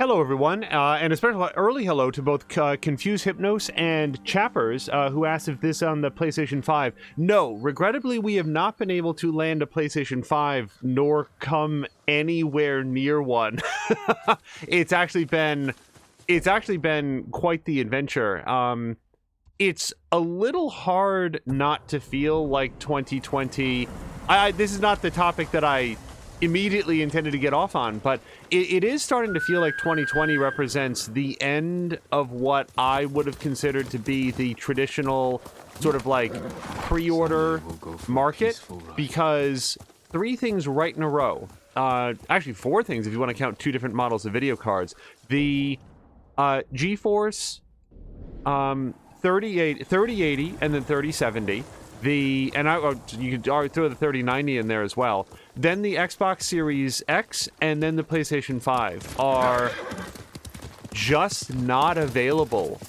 Hello, everyone, and a special early hello to both Confused Hypnos and Chappers, who asked if this on the PlayStation 5. No, regrettably, we have not been able to land a PlayStation 5, nor come anywhere near one. It's actually been quite the adventure. It's a little hard not to feel like 2020. This is not the topic that I immediately intended to get off on, but it is starting to feel like 2020 represents the end of what I would have considered to be the traditional sort of like pre-order market, because 3 things right in a row, actually 4 things if you want to count 2 different models of video cards, the GeForce 3080 and then 3070, you could throw the 3090 in there as well. Then the Xbox Series X and then the PlayStation 5 are just not available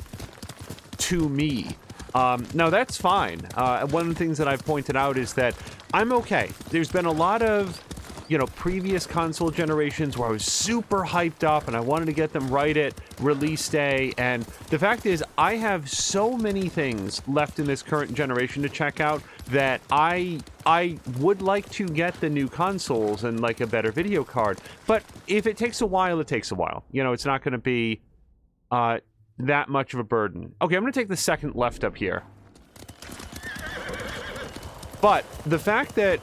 to me. Now that's fine. One of the things that I've pointed out is that I'm okay. There's been a lot of, previous console generations where I was super hyped up and I wanted to get them right at release day, and the fact is I have so many things left in this current generation to check out that I would like to get the new consoles and like a better video card, but if it takes a while, it takes a while. It's not going to be that much of a burden. Okay, I'm going to take the second left up here. But the fact that,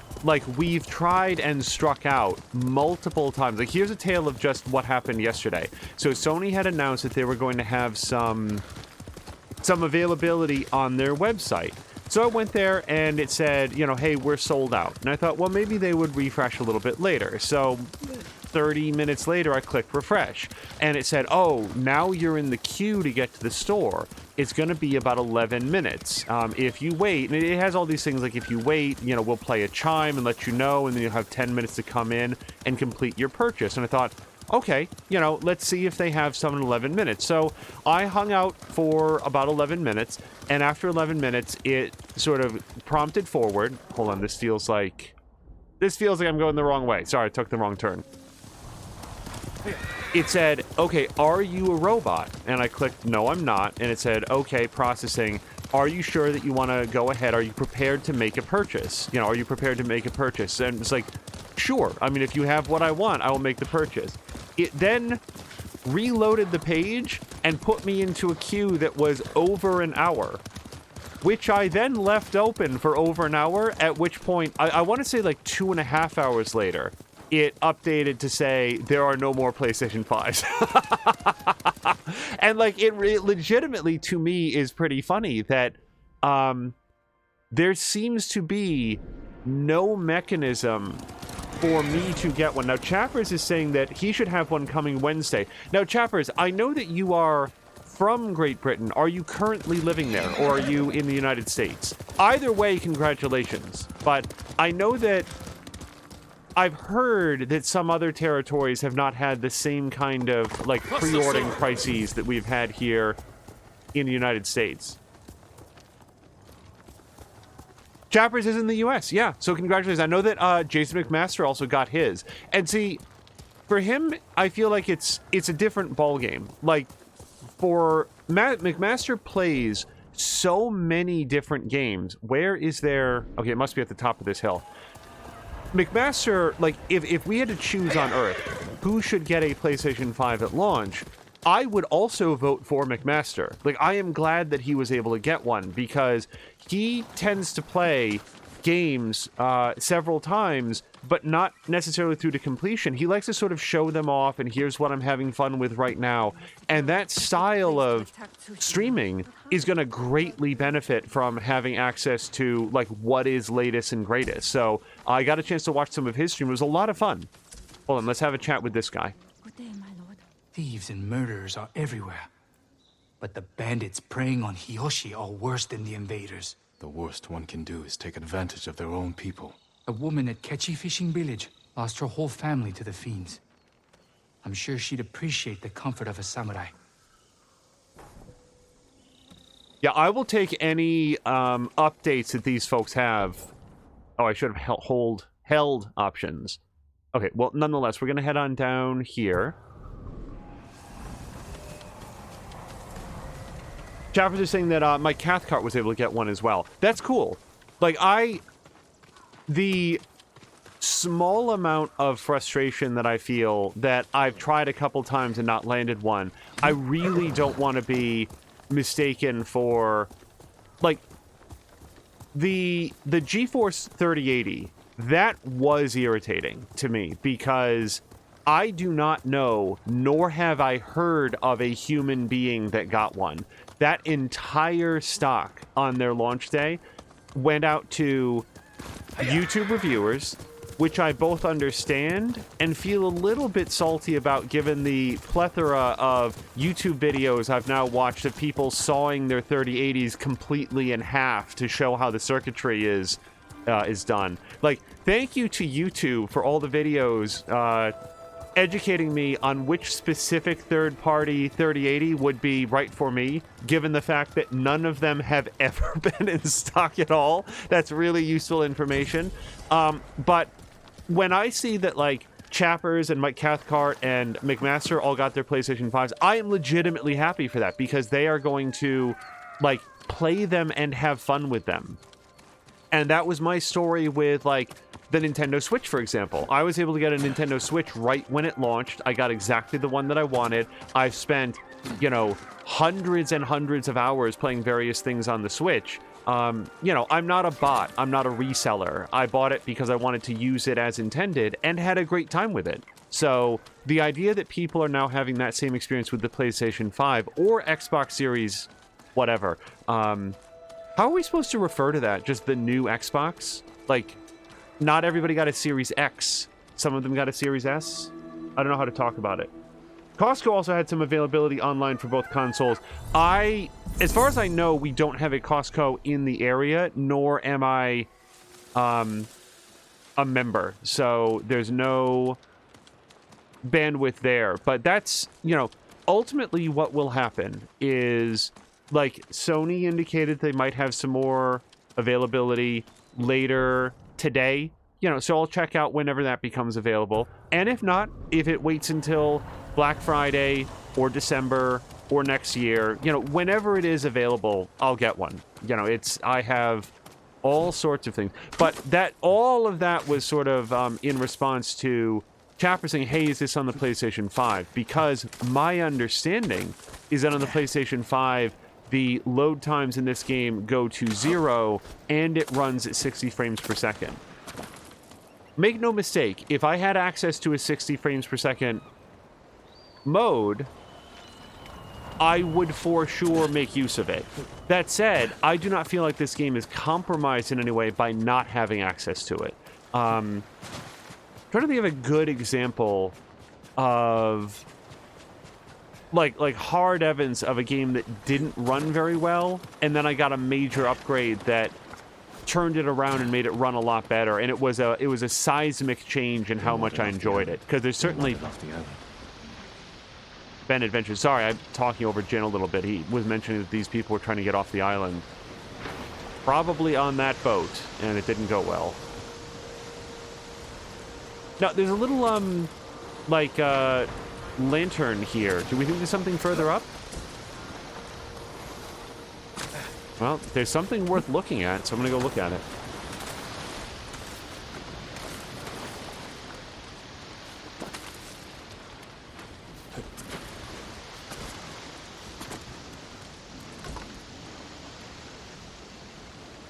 we've tried and struck out multiple times. Here's a tale of just what happened yesterday. So Sony had announced that they were going to have some availability on their website. So I went there and it said, hey, we're sold out. And I thought, well, maybe they would refresh a little bit later. So 30 minutes later, I clicked refresh. And it said, oh, now you're in the queue to get to the store. It's going to be about 11 minutes. If you wait, and it has all these things like if you wait, we'll play a chime and let you know, and then you'll have 10 minutes to come in and complete your purchase. And I thought, okay, let's see if they have some in 11 minutes. So I hung out for about 11 minutes, and after 11 minutes, it sort of prompted forward. Hold on, this feels like I'm going the wrong way. Sorry, I took the wrong turn. It said, okay, are you a robot? And I clicked, no, I'm not. And it said, okay, processing. Are you sure that you want to go ahead? Are you prepared to make a purchase? Are you prepared to make a purchase? And it's like, sure. I mean, if you have what I want, I will make the purchase. It then reloaded the page and put me into a queue that was over an hour, which I then left open for over an hour, at which point, I want to say 2.5 hours later, it updated to say there are no more PlayStation 5s. And it legitimately to me is pretty funny that there seems to be no mechanism for me to get one. Now Chappers is saying that he should have one coming Wednesday. Now Chappers, I know that you are from Great Britain. Are you currently living there, or are you in the United States? Either way, congratulations. But I know that I've heard that some other territories have not had the same kind of pre-ordering crises that we've had here in the United States. Chappers is in the US, yeah. So congratulations. I know that Jason McMaster also got his. And see, for him, I feel like it's a different ballgame. For McMaster plays so many different games. Where is there? Okay, it must be at the top of this hill. McMaster, if we had to choose on Earth who should get a PlayStation 5 at launch, I would also vote for McMaster. I am glad that he was able to get one, because he tends to play games several times, but not necessarily through to completion. He likes to sort of show them off, and here's what I'm having fun with right now. And that style of streaming is going to greatly benefit from having access to what is latest and greatest. So I got a chance to watch some of his stream. It was a lot of fun. Hold on, let's have a chat with this guy. Good day, my lord. Thieves and murderers are everywhere. But the bandits preying on Hiyoshi are worse than the invaders. The worst one can do is take advantage of their own people. A woman at Kechi Fishing Village lost her whole family to the fiends. I'm sure she'd appreciate the comfort of a samurai. Yeah, I will take any updates that these folks have. Oh, I should have held options. Okay, well, nonetheless, we're going to head on down here. Chappers is saying that my Cathcart was able to get one as well. That's cool. Like, the small amount of frustration that I feel that I've tried a couple times and not landed one, I really don't want to be mistaken for, like, the GeForce 3080, that was irritating to me because I do not know, nor have I heard of a human being that got one. That entire stock on their launch day went out to YouTube reviewers, which I both understand and feel a little bit salty about given the plethora of YouTube videos I've now watched of people sawing their 3080s completely in half to show how the circuitry is done. Like, thank you to YouTube for all the videos educating me on which specific third-party 3080 would be right for me, given the fact that none of them have ever been in stock at all. That's really useful information. But when I see that, like, Chappers and Mike Cathcart and McMaster all got their PlayStation 5s, I am legitimately happy for that because they are going to, like, play them and have fun with them. And that was my story with, like, the Nintendo Switch, for example. I was able to get a Nintendo Switch right when it launched. I got exactly the one that I wanted. I've spent, you know, hundreds and hundreds of hours playing various things on the Switch. You know, I'm not a bot. I'm not a reseller. I bought it because I wanted to use it as intended and had a great time with it. So the idea that people are now having that same experience with the PlayStation 5 or Xbox Series, whatever. How are we supposed to refer to that? Just the new Xbox? Like, not everybody got a Series X. Some of them got a Series S. I don't know how to talk about it. Costco also had some availability online for both consoles. As far as I know, we don't have a Costco in the area, nor am I a member. So there's no bandwidth there. But that's, you know, ultimately what will happen is, like, Sony indicated they might have some more availability later today, you know, so I'll check out whenever that becomes available. And if not, if it waits until Black Friday or December or next year, you know, whenever it is available, I'll get one. You know, I have all sorts of things. But all of that was sort of in response to Chapper saying, hey, is this on the PlayStation 5? Because my understanding is that on the PlayStation 5, the load times in this game go to 0, and it runs at 60 frames per second. Make no mistake, if I had access to a 60 frames per second mode, I would for sure make use of it. That said, I do not feel like this game is compromised in any way by not having access to it. Trying to think of a good example of like hard evidence of a game that didn't run very well, and then I got a major upgrade that turned it around and made it run a lot better, and it was a seismic change in how much I enjoyed it. Because there's certainly been adventures. Sorry, I'm talking over Jin a little bit. He was mentioning that these people were trying to get off the island, probably on that boat, and it didn't go well. Now there's a little lantern here. Do we think there's something further up? Well, there's something worth looking at, so I'm gonna go look at it.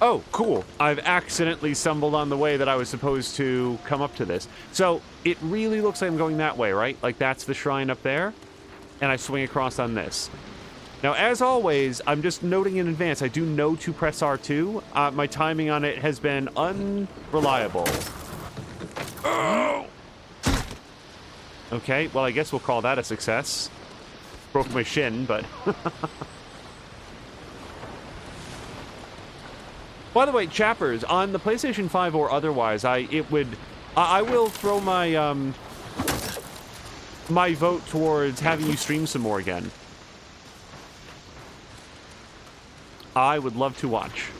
Oh, cool. I've accidentally stumbled on the way that I was supposed to come up to this. So it really looks like I'm going that way, right? Like that's the shrine up there, and I swing across on this. Now, as always, I'm just noting in advance, I do know to press R2. My timing on it has been unreliable. Oh! Okay, well, I guess we'll call that a success. Broke my shin, but... By the way, Chappers, on the PlayStation 5 or otherwise, I will throw my my vote towards having you stream some more again. I would love to watch.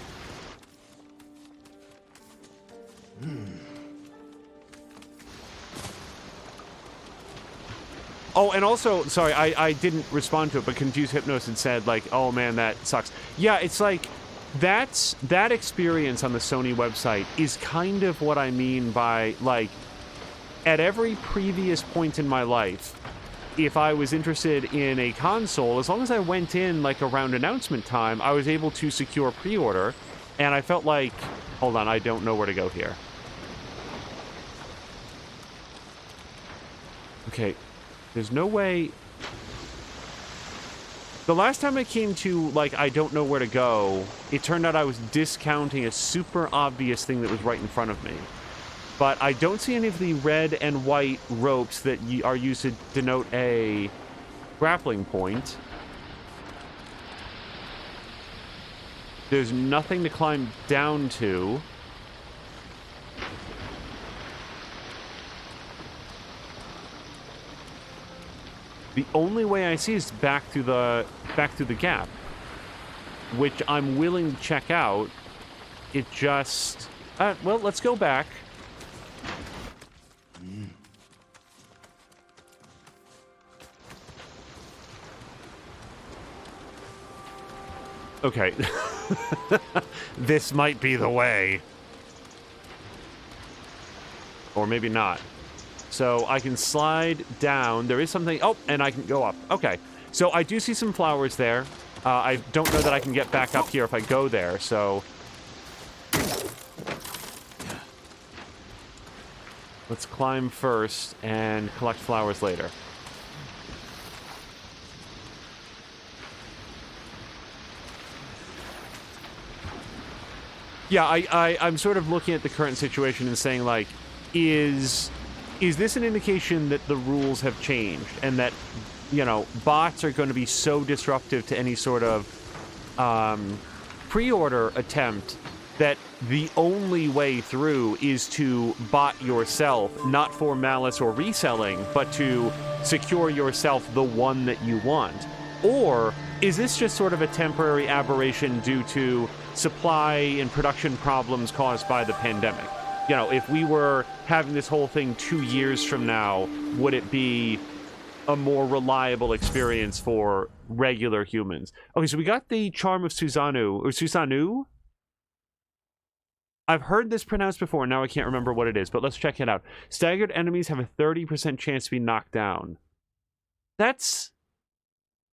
Oh, and also, sorry, I didn't respond to it, but Confused Hypnos had said, like, oh man, that sucks. Yeah, it's like, that experience on the Sony website is kind of what I mean by, like, at every previous point in my life, if I was interested in a console, as long as I went in, like, around announcement time, I was able to secure pre-order, and I felt like, hold on, I don't know where to go here. Okay, there's no way... The last time I came to, like, I don't know where to go, it turned out I was discounting a super obvious thing that was right in front of me. But I don't see any of the red and white ropes that are used to denote a grappling point. There's nothing to climb down to. The only way I see is back through the gap, which I'm willing to check out. It just... well, let's go back. Okay. This might be the way. Or maybe not. So I can slide down. There is something... Oh, and I can go up. Okay. So I do see some flowers there. I don't know that I can get back up here if I go there, so... Let's climb first and collect flowers later. Yeah, I'm sort of looking at the current situation and saying, like, is this an indication that the rules have changed and that, you know, bots are going to be so disruptive to any sort of pre-order attempt that the only way through is to bot yourself, not for malice or reselling, but to secure yourself the one that you want? Or is this just sort of a temporary aberration due to supply and production problems caused by the pandemic? You know, if we were having this whole thing 2 years from now, would it be a more reliable experience for regular humans? Okay, so we got the Charm of Susanoo, or Susanoo? I've heard this pronounced before, and now I can't remember what it is, but let's check it out. Staggered enemies have a 30% chance to be knocked down. That's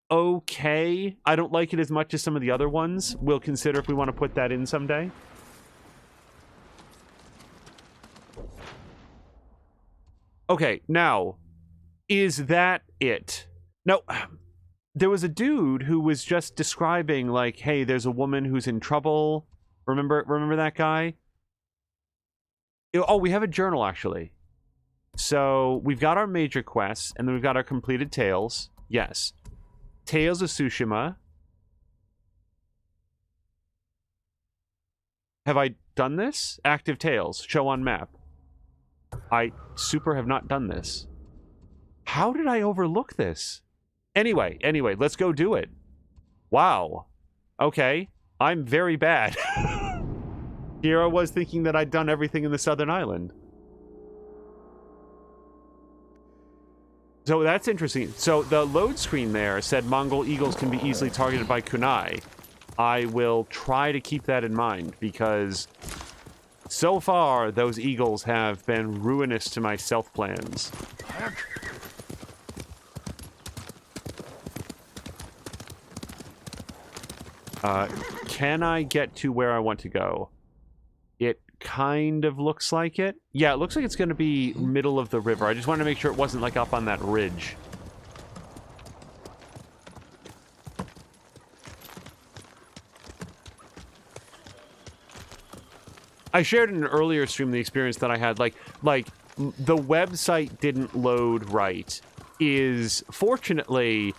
okay. I don't like it as much as some of the other ones. We'll consider if we want to put that in someday. Okay, now, is that it? No, there was a dude who was just describing, like, hey, there's a woman who's in trouble. Remember that guy? Oh, we have a journal, actually. So, we've got our major quests, and then we've got our completed tales. Yes. Tales of Tsushima. Have I done this? Active Tales. Show on map. I super have not done this. How did I overlook this? Anyway, let's go do it. Wow. Okay. I'm very bad. Here I was thinking that I'd done everything in the Southern Island. So that's interesting. So the load screen there said Mongol eagles can be easily targeted by kunai. I will try to keep that in mind because so far those eagles have been ruinous to my stealth plans. Can I get to where I want to go? It kind of looks like it. Yeah, it looks like it's going to be middle of the river. I just wanted to make sure it wasn't like up on that ridge. I shared in an earlier stream the experience that I had. Like the website didn't load right. Is fortunately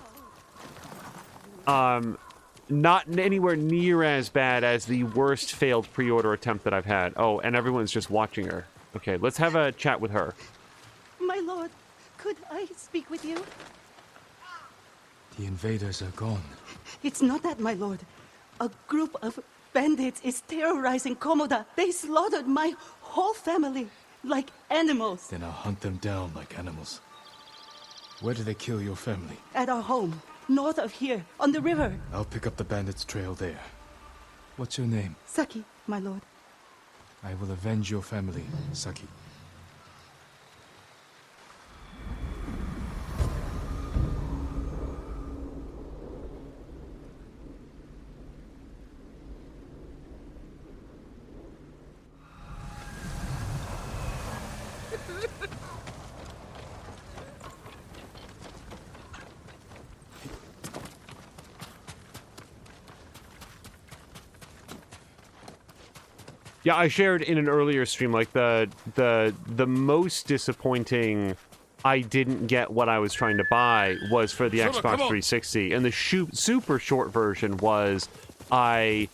not anywhere near as bad as the worst failed pre-order attempt that I've had. Oh, and everyone's just watching her. Okay, let's have a chat with her. My lord, could I speak with you? The invaders are gone. It's not that, my lord. A group of bandits is terrorizing Komoda. They slaughtered my whole family like animals. Then I'll hunt them down like animals. Where did they kill your family? At our home, north of here, on the river. I'll pick up the bandits' trail there. What's your name? Saki, my lord. I will avenge your family, Saki. Yeah, I shared in an earlier stream, like, the most disappointing I didn't get what I was trying to buy was for the Xbox 360. And the super short version was I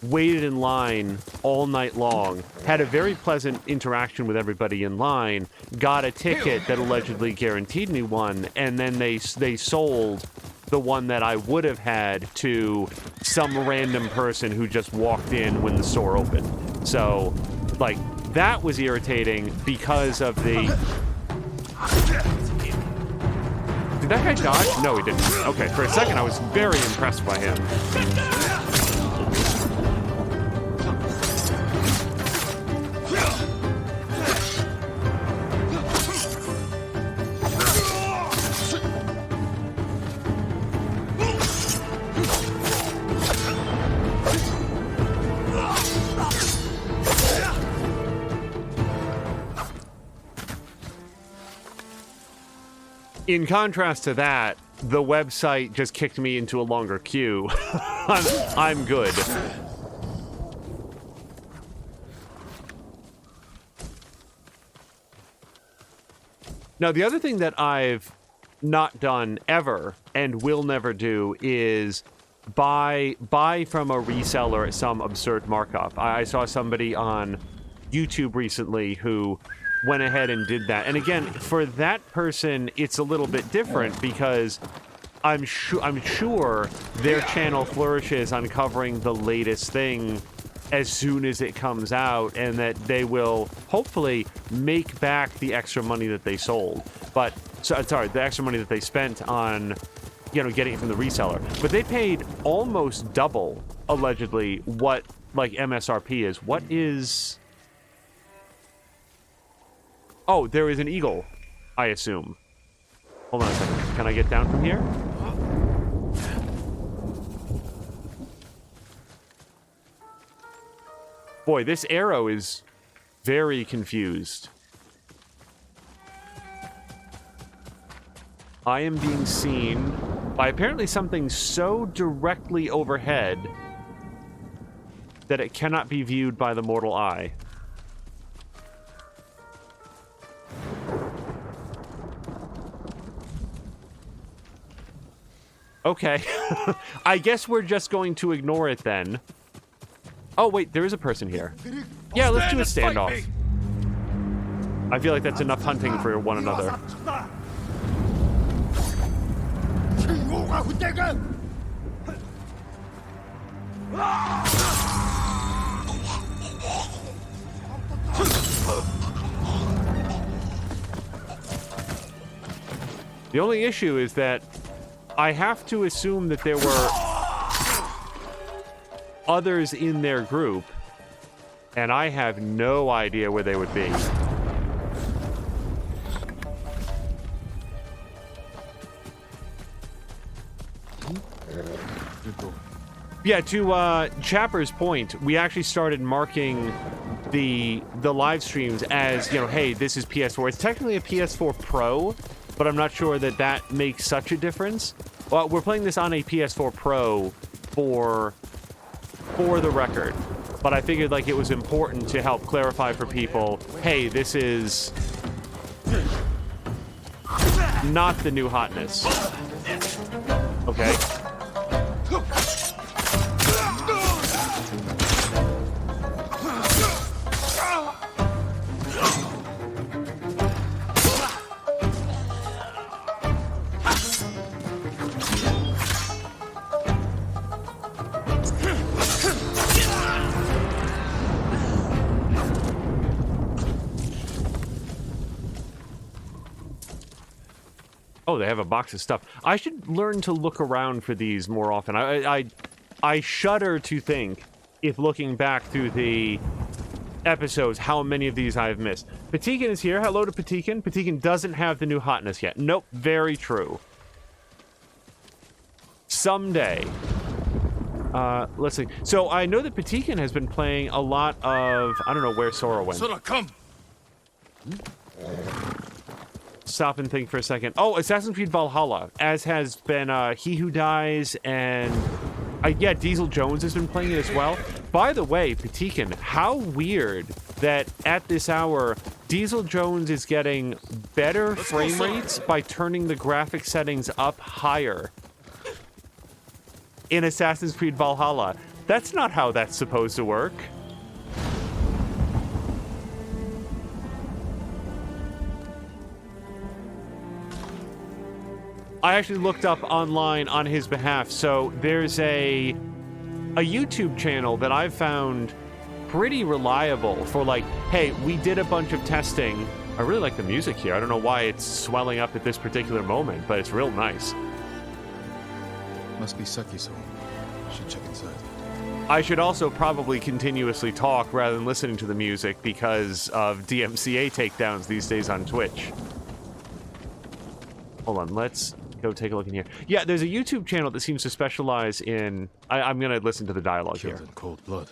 waited in line all night long, had a very pleasant interaction with everybody in line, got a ticket that allegedly guaranteed me one, and then they sold the one that I would have had to some random person who just walked in when the store opened. So, like, that was irritating because of the... Did that guy dodge? No, he didn't. Okay, for a second I was very impressed by him. In contrast to that, the website just kicked me into a longer queue. I'm good. Now, the other thing that I've not done ever and will never do is buy from a reseller at some absurd markup. I saw somebody on YouTube recently who went ahead and did that. And again, for that person, it's a little bit different because I'm sure their channel flourishes on covering the latest thing as soon as it comes out, and that they will hopefully make back the extra money that they sold. But, sorry, the extra money that they spent on, you know, getting it from the reseller. But they paid almost double, allegedly, what, like, MSRP is. What is... Oh, there is an eagle, I assume. Hold on a second. Can I get down from here? Boy, this arrow is very confused. I am being seen by apparently something so directly overhead that it cannot be viewed by the mortal eye. Okay. I guess we're just going to ignore it then. Oh, wait, there is a person here. Yeah, let's do a standoff. I feel like that's enough hunting for one another. The only issue is that I have to assume that there were others in their group, and I have no idea where they would be. Yeah, to Chapper's point, we actually started marking the live streams as, you know, hey, this is PS4. It's technically a PS4 Pro, but I'm not sure that that makes such a difference. Well, we're playing this on a PS4 Pro for the record, but I figured like it was important to help clarify for people, hey, this is not the new hotness. Okay. Oh, Oh, they have a box of stuff. I should learn to look around for these more often. I shudder to think, if looking back through the episodes, how many of these I've missed. Patikin is here. Hello to Patikin. Patikin doesn't have the new hotness yet. Nope, very true. Someday. Let's see. So I know that Patikin has been playing a lot of... I don't know where Sora went. Sora, come! Stop and think for a second. Oh, Assassin's Creed Valhalla, as has been He Who Dies, and yeah, Diesel Jones has been playing it as well. By the way, Patikin, how weird that at this hour, Diesel Jones is getting better frame rates by turning the graphic settings up higher in Assassin's Creed Valhalla. That's not how that's supposed to work. I actually looked up online on his behalf, so there's a YouTube channel that I've found pretty reliable for, like, hey, we did a bunch of testing. I really like the music here. I don't know why it's swelling up at this particular moment, but it's real nice. Must be Saki's home. Should check inside. I should also probably continuously talk rather than listening to the music because of DMCA takedowns these days on Twitch. Hold on, let's go take a look in here. Yeah, there's a YouTube channel that seems to specialize in... I'm gonna listen to the dialogue Killed here. in cold blood.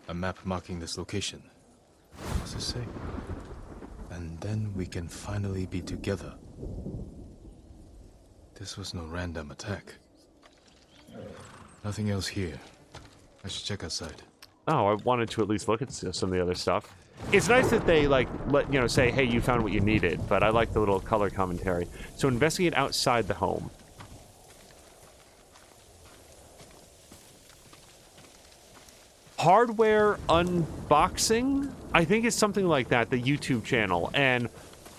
A map marking this location. What's it say? And then we can finally be together. This was no random attack. Nothing else here. I should check outside. Oh, I wanted to at least look at some of the other stuff. It's nice that they, like, say, hey, you found what you needed, but I like the little color commentary. So investigate outside the home. Hardware unboxing? I think it's something like that, the YouTube channel. And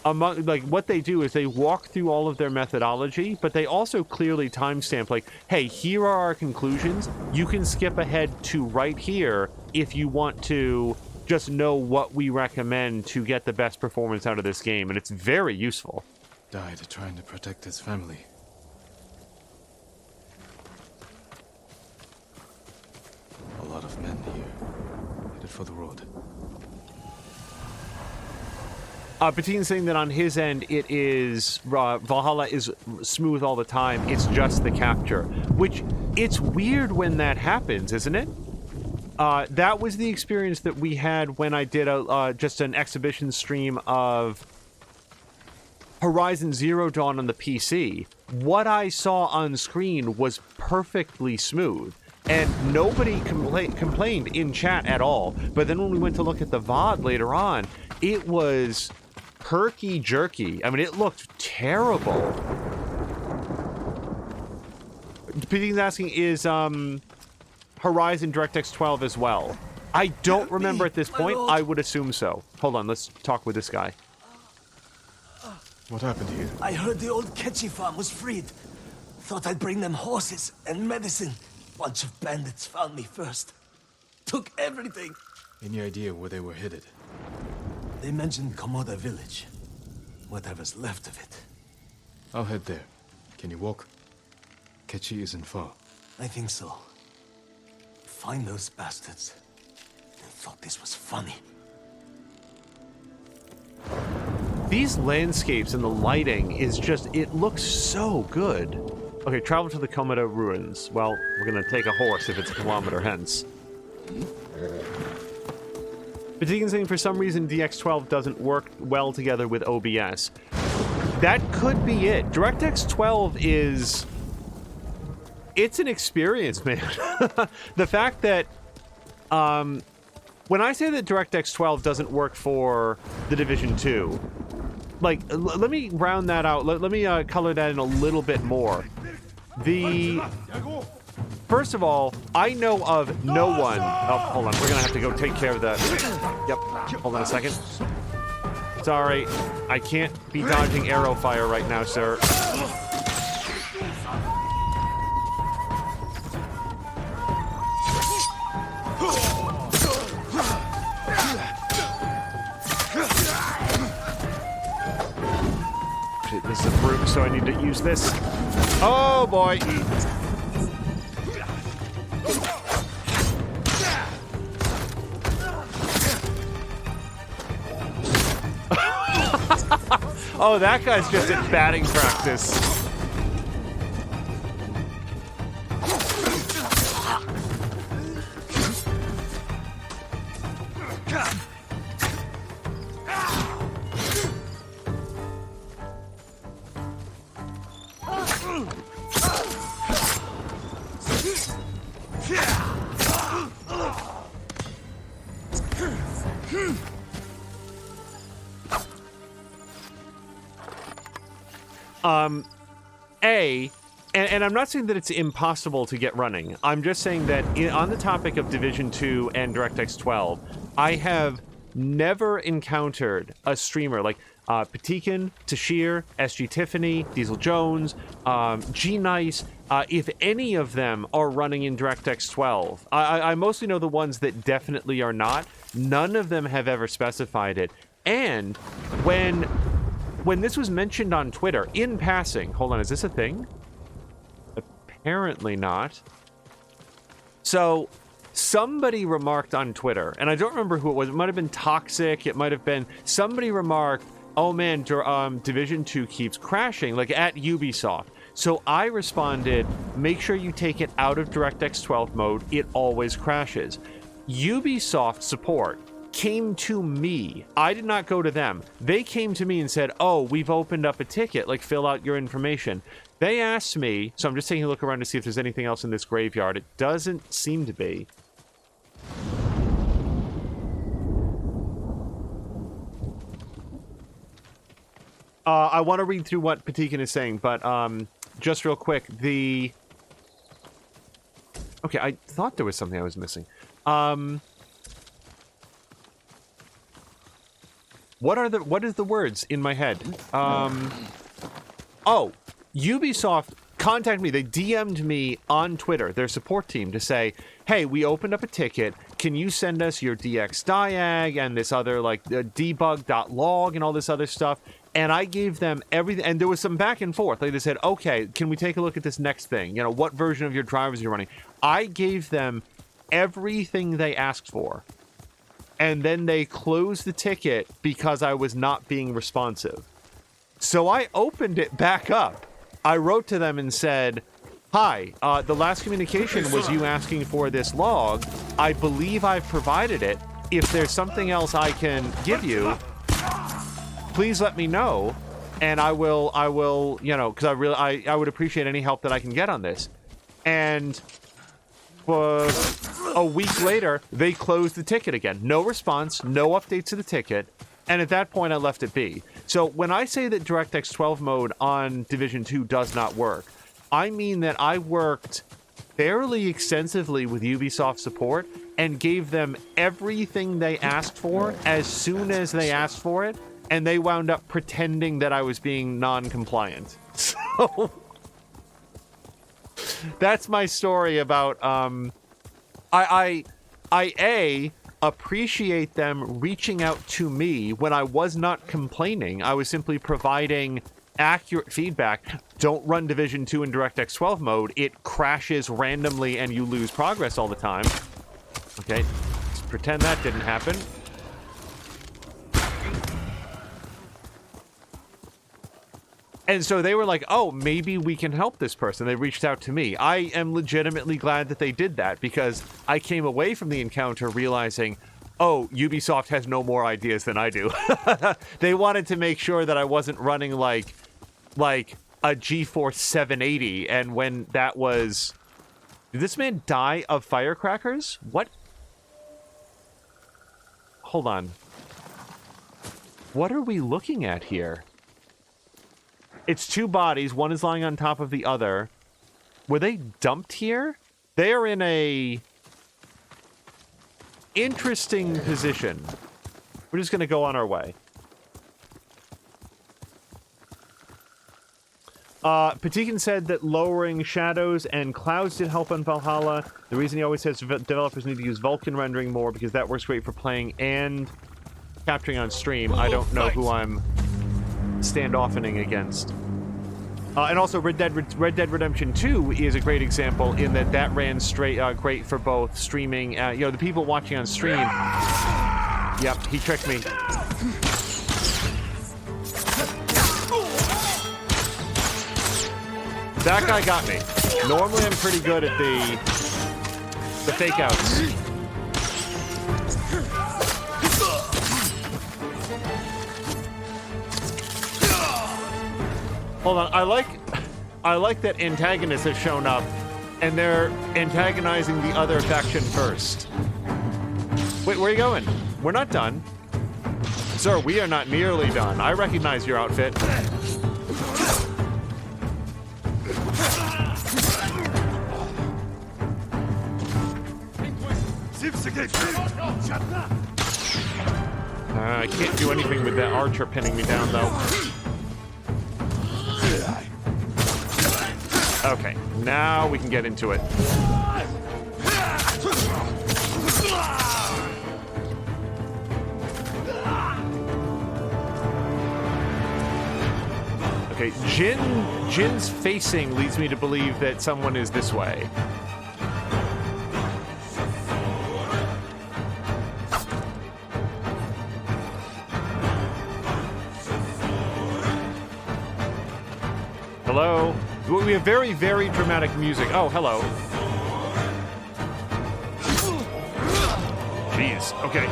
among, like, what they do is they walk through all of their methodology, but they also clearly timestamp, like, hey, here are our conclusions. You can skip ahead to right here if you want to just know what we recommend to get the best performance out of this game, and it's very useful. Died trying to protect his family. A lot of men here. Headed for the road. Patine's saying that on his end, it is... Valhalla is smooth all the time. It's just the capture. Which, it's weird when that happens, isn't it? That was the experience that we had when I did just an exhibition stream of Horizon Zero Dawn on the PC. What I saw on screen was perfectly smooth, and nobody complained in chat at all. But then when we went to look at the VOD later on, it was herky-jerky. I mean, it looked terrible. Pete's asking, is Horizon DirectX 12 as well? I don't remember at this point. I would assume so. Hold on, let's talk with this guy. What happened here? I heard the old Ketchy farm was freed. Thought I'd bring them horses and medicine. Bunch of bandits found me first. Took everything. Any idea where they were headed? They mentioned Komoda village. Whatever's left of it. I'll head there. Can you walk? Ketchy isn't far. I think so. Find those bastards. They thought this was funny. These landscapes and the lighting is just, it looks so good. Okay, travel to the Komoda ruins. Well, we're gonna take a horse if it's a kilometer hence. But you can say for some reason DX12 doesn't work well together with OBS. That could be it. DirectX 12 is... It's an experience, man. The fact that... when I say that DirectX 12 doesn't work for The Division 2, like, let me round that out. Let me color that in a little bit more. First of all, I know of no one... Oh, hold on. We're gonna have to go take care of that. Yep. Hold on a second. Sorry. I can't be dodging arrow fire right now, sir. shit, this is a brute, so I need to use this. Oh boy! Oh, that guy's just at batting practice. And I'm not saying that it's impossible to get running. I'm just saying that on the topic of Division 2 and DirectX 12, I have never encountered a streamer like Patikin, Tashir, SG Tiffany, Diesel Jones, G Nice. If any of them are running in DirectX 12, I mostly know the ones that definitely are not. None of them have ever specified it. And when this was mentioned on Twitter, in passing, hold on, is this a thing? Apparently not. So, somebody remarked on Twitter, and I don't remember who it was. It might have been Toxic. It might have been somebody remarked, "Oh man, Division 2 keeps crashing," like at Ubisoft. So I responded, "Make sure you take it out of DirectX 12 mode. It always crashes." Ubisoft support came to me. I did not go to them. They came to me and said, "Oh, we've opened up a ticket, like fill out your information." They asked me, so I'm just taking a look around to see if there's anything else in this graveyard. It doesn't seem to be. I want to read through what Patikin is saying, but just real quick, okay, I thought there was something I was missing. What is the words in my head? Oh, Ubisoft contacted me. They DM'd me on Twitter, their support team, to say, "Hey, we opened up a ticket. Can you send us your DX diag and this other, like, debug.log and all this other stuff?" And I gave them everything, and there was some back and forth. Like, they said, "Okay, can we take a look at this next thing? You know, what version of your drivers you're running?" I gave them everything they asked for. And then they closed the ticket because I was not being responsive. So I opened it back up. I wrote to them and said, "Hi, the last communication was you asking for this log. I believe I've provided it. If there's something else I can give you, please let me know, and I will, you know, because I would appreciate any help that I can get on this." And a week later, they closed the ticket again. No response, no updates to the ticket, and at that point, I left it be. So when I say that DirectX 12 mode on Division 2 does not work, I mean that I worked fairly extensively with Ubisoft support and gave them everything they asked for as soon as they asked for it, and they wound up pretending that I was being non-compliant. So that's my story about I appreciate them reaching out to me when I was not complaining. I was simply providing accurate feedback. Don't run Division 2 in DirectX 12 mode. It crashes randomly and you lose progress all the time. Okay, let's pretend that didn't happen. And so they were like, "Oh, maybe we can help this person." They reached out to me. I am legitimately glad that they did that, because I came away from the encounter realizing, oh, Ubisoft has no more ideas than I do. They wanted to make sure that I wasn't running like a GeForce 780, and when that was... Did this man die of firecrackers? What? Hold on. What are we looking at here? It's two bodies. One is lying on top of the other. Were they dumped here? They are in a interesting position. We're just going to go on our way. Patikin said that lowering shadows and clouds did help on Valhalla. The reason he always says developers need to use Vulkan rendering more, because that works great for playing and capturing on stream. I don't know who I'm standoffing against. And also, Red Dead Redemption 2 is a great example in that ran great for both streaming. The people watching on stream. Yep, he tricked me. That guy got me. Normally, I'm pretty good at the fake outs. Hold on, I like that antagonists have shown up, and they're antagonizing the other faction first. Wait, where are you going? We're not done. Sir, we are not nearly done. I recognize your outfit. I can't do anything with that archer pinning me down, though. Okay, now we can get into it. Okay, Jin's facing leads me to believe that someone is this way. Hello? We have very, very dramatic music. Oh, hello. Jeez, okay.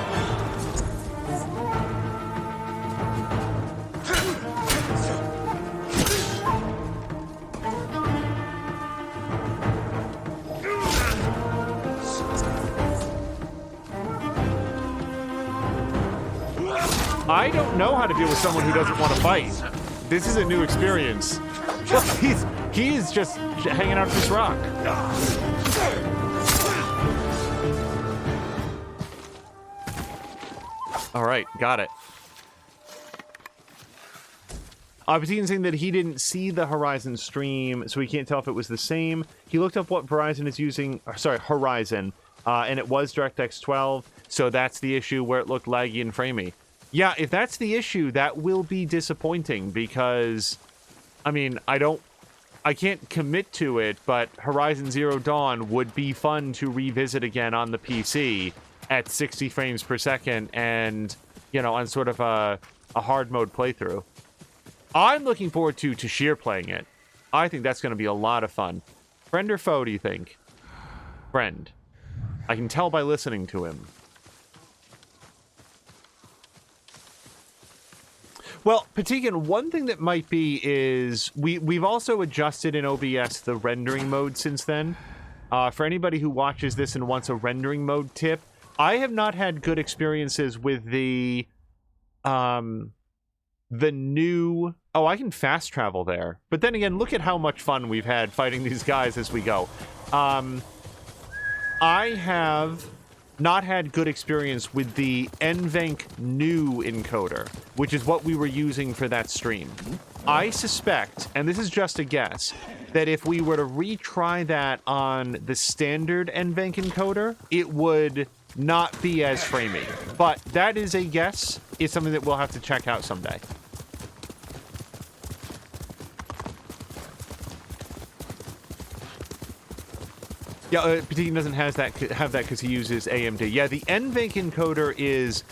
I don't know how to deal with someone who doesn't want to fight. This is a new experience. He's just hanging out this rock. All right, got it. Obviously, saying that he didn't see the Horizon stream, so he can't tell if it was the same. He looked up what Verizon is using. Sorry, Horizon, and it was DirectX 12. So that's the issue where it looked laggy and framey. Yeah, if that's the issue, that will be disappointing because, I mean, I can't commit to it, but Horizon Zero Dawn would be fun to revisit again on the PC at 60 frames per second and, on sort of a hard mode playthrough. I'm looking forward to Tashir playing it. I think that's going to be a lot of fun. Friend or foe, do you think? Friend. I can tell by listening to him. Well, Patigan, one thing that might be is we've also adjusted in OBS the rendering mode since then. For anybody who watches this and wants a rendering mode tip, I have not had good experiences with the new... Oh, I can fast travel there. But then again, look at how much fun we've had fighting these guys as we go. I have not had good experience with the NVENC new encoder, which is what we were using for that stream. I suspect, and this is just a guess, that if we were to retry that on the standard NVENC encoder, it would not be as framey. But that is a guess. It's something that we'll have to check out someday. Yeah, Patigan doesn't have that because he uses AMD. Yeah, the NVENC encoder is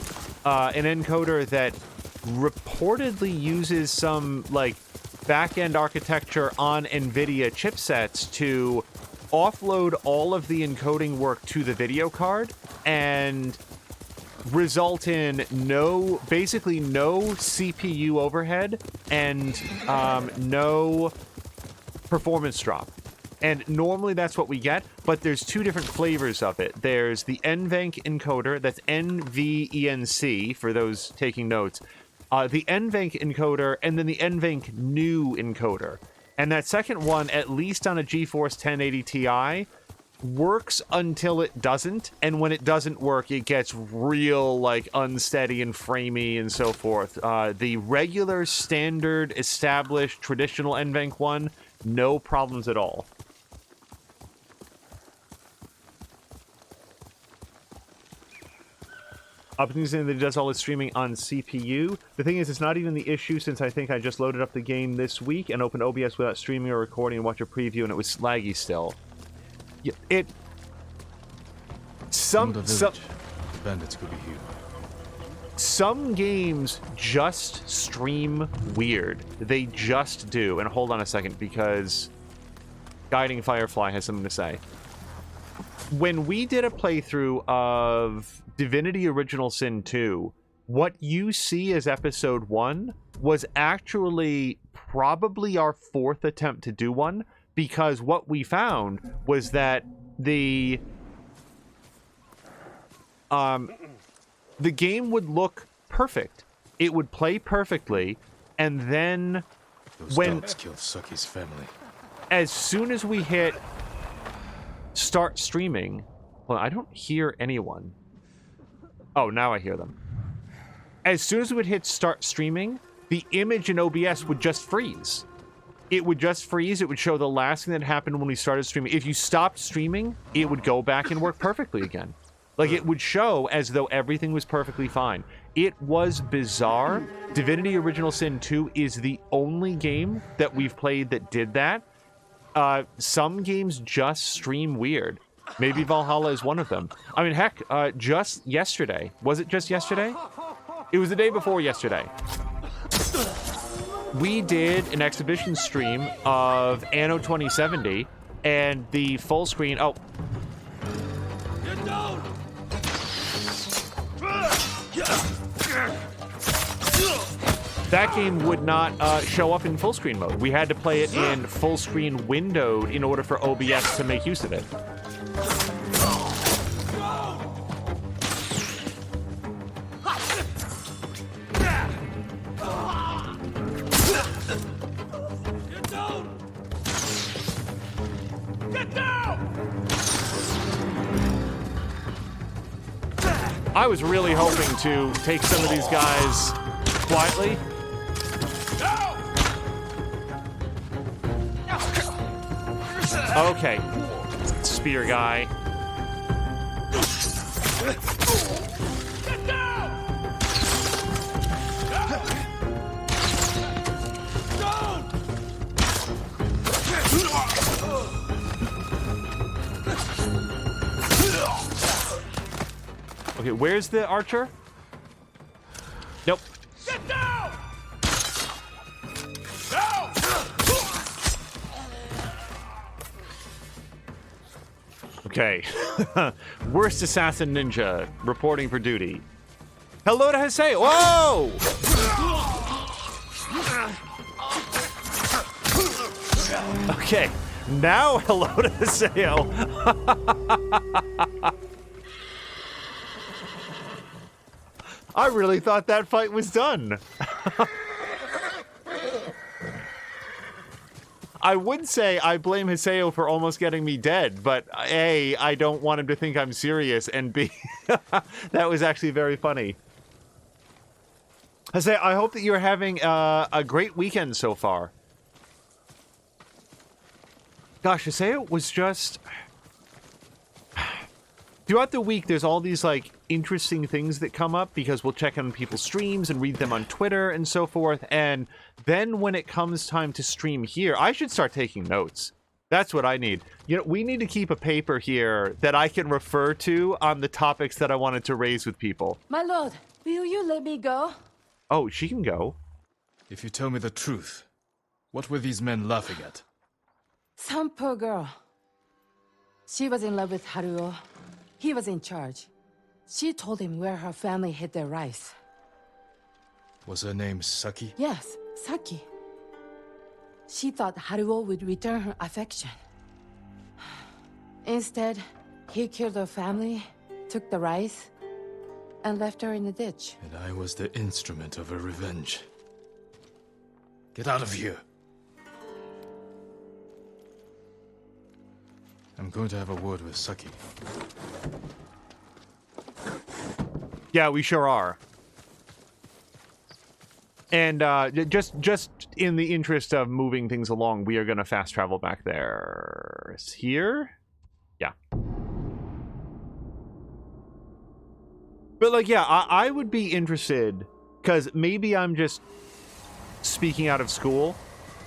an encoder that reportedly uses some back-end architecture on NVIDIA chipsets to offload all of the encoding work to the video card and result in basically no CPU overhead and no performance drop. And normally that's what we get, but there's two different flavors of it. There's the NVENC encoder, that's NVENC, for those taking notes. The NVENC encoder, and then the NVENC new encoder. And that second one, at least on a GeForce 1080 Ti, works until it doesn't. And when it doesn't work, it gets real, unsteady and framey and so forth. The regular, standard, established, traditional NVENC one, no problems at all. Opportunity saying that it does all its streaming on CPU. The thing is, it's not even the issue since I think I just loaded up the game this week and opened OBS without streaming or recording and watch a preview and it was laggy still. Yeah, From the village, the bandits could be here. Some games just stream weird. They just do. And hold on a second, because Guiding Firefly has something to say. When we did a playthrough of Divinity Original Sin 2, what you see as episode 1 was actually probably our 4th attempt to do one, because what we found was that the game would look perfect. It would play perfectly, and then Those when dogs killed Saki's family. as soon as we hit start streaming, well, I don't hear anyone. Oh, now I hear them. As soon as we would hit start streaming, the image in OBS would just freeze. It would just freeze. It would show the last thing that happened when we started streaming. If you stopped streaming, it would go back and work perfectly again. Like, it would show as though everything was perfectly fine. It was bizarre. Divinity Original Sin 2 is the only game that we've played that did that. Some games just stream weird. Maybe Valhalla is one of them. I mean, heck, just yesterday. Was it just yesterday? It was the day before yesterday. We did an exhibition stream of Anno 2070, and the full screen... Oh. That game would not show up in full screen mode. We had to play it in full screen windowed in order for OBS to make use of it. I was really hoping to take some of these guys quietly. Okay. Spear guy. Okay, where's the archer? Nope. Get down! No! Okay. Worst assassin ninja reporting for duty. Hello to Haseo. Whoa! Okay. Now hello to Haseo. I really thought that fight was done. I would say I blame Haseo for almost getting me dead, but A, I don't want him to think I'm serious, and B, that was actually very funny. Haseo, I hope that you're having a great weekend so far. Gosh, Haseo was just... Throughout the week, there's all these, like, interesting things that come up because we'll check on people's streams and read them on Twitter and so forth. And then when it comes time to stream here, I should start taking notes. That's what I need. You know, we need to keep a paper here that I can refer to on the topics that I wanted to raise with people. My lord, will you let me go? Oh, she can go. If you tell me the truth, what were these men laughing at? Some poor girl. She was in love with Haruo. He was in charge. She told him where her family hid their rice. Was her name Saki? Yes, Saki. She thought Haruo would return her affection. Instead, he killed her family, took the rice, and left her in the ditch. And I was the instrument of her revenge. Get out of here! I'm going to have a word with Saki. Yeah, we sure are. And just in the interest of moving things along, we are going to fast travel back there. It's here? Yeah. But like, yeah, I would be interested, because maybe I'm just speaking out of school.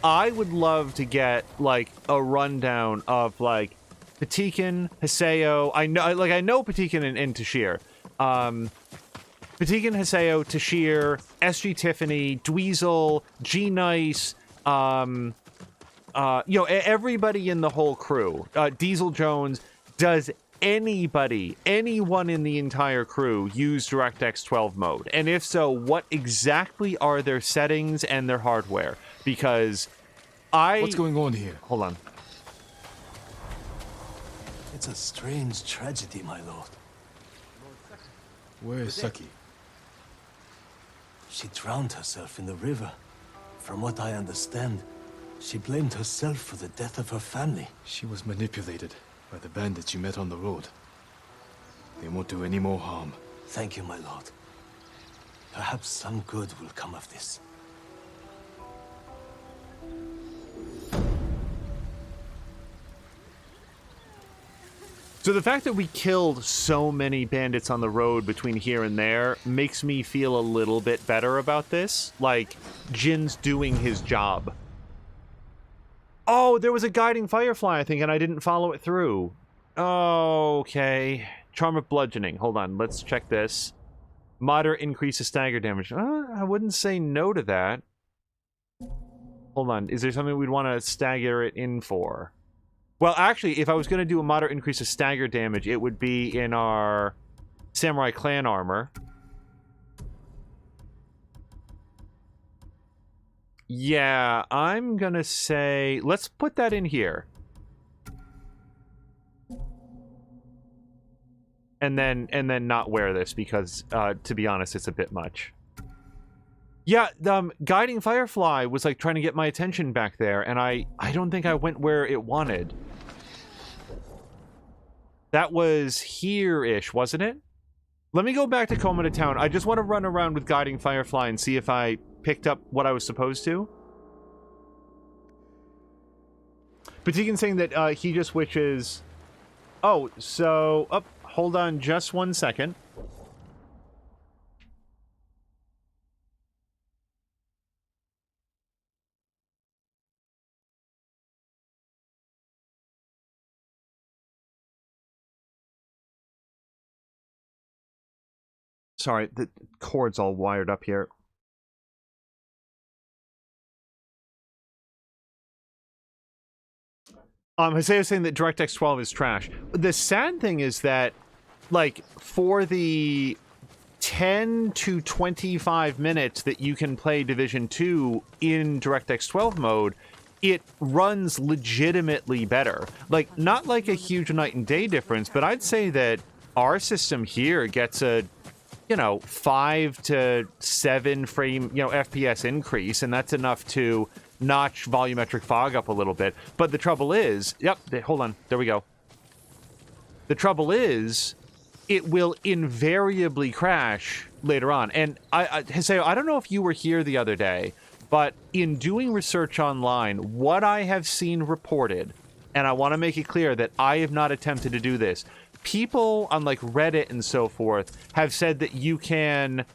I would love to get like a rundown of like Patikin, Haseo. I know Patikin and Tashir. Patikin, Haseo, Tashir, SG Tiffany, Dweezil, G Nice, everybody in the whole crew. Diesel Jones. Does anyone in the entire crew use DirectX 12 mode? And if so, what exactly are their settings and their hardware? Because What's going on here? Hold on. It's a strange tragedy, my lord. Where is Saki? She drowned herself in the river. From what I understand, she blamed herself for the death of her family. She was manipulated by the bandits you met on the road. They won't do any more harm. Thank you, my lord. Perhaps some good will come of this. So the fact that we killed so many bandits on the road between here and there makes me feel a little bit better about this. Like, Jin's doing his job. Oh, there was a guiding firefly, I think, and I didn't follow it through. Oh, okay. Charm of bludgeoning. Hold on, let's check this. Moderate increase of stagger damage. I wouldn't say no to that. Hold on, is there something we'd want to stagger it in for? Well, actually, if I was going to do a moderate increase of stagger damage, it would be in our Samurai Clan armor. Yeah, I'm going to say... Let's put that in here. And then not wear this, because, to be honest, it's a bit much. Yeah, Guiding Firefly was, like, trying to get my attention back there, and I don't think I went where it wanted. That was here-ish, wasn't it? Let me go back to Komata Town. I just want to run around with Guiding Firefly and see if I picked up what I was supposed to. Patikin saying that he just wishes... Oh, so... Oh, hold on just 1 second. Sorry, the cord's all wired up here. Haseo's saying that DirectX 12 is trash. The sad thing is that, like, for the 10 to 25 minutes that you can play Division 2 in DirectX 12 mode, it runs legitimately better. Like, not like a huge night and day difference, but I'd say that our system here gets a 5 to 7 frame, FPS increase, and that's enough to notch volumetric fog up a little bit. But the trouble is, hold on, there we go. The trouble is, it will invariably crash later on. And Haseo, I don't know if you were here the other day, but in doing research online, what I have seen reported, and I want to make it clear that I have not attempted to do this, people on like Reddit and so forth have said that you can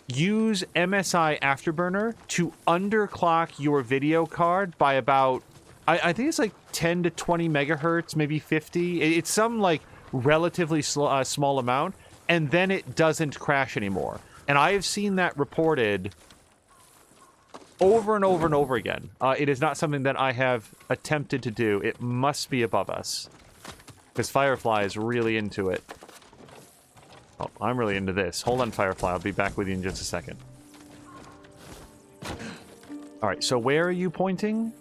use MSI Afterburner to underclock your video card by about, I think it's like 10 to 20 megahertz, maybe 50. It's some like relatively small amount, and then it doesn't crash anymore. And I have seen that reported over and over and over again. It is not something that I have attempted to do. It must be above us. Because Firefly is really into it. Oh, I'm really into this. Hold on, Firefly. I'll be back with you in just a second. Alright, so where are you pointing?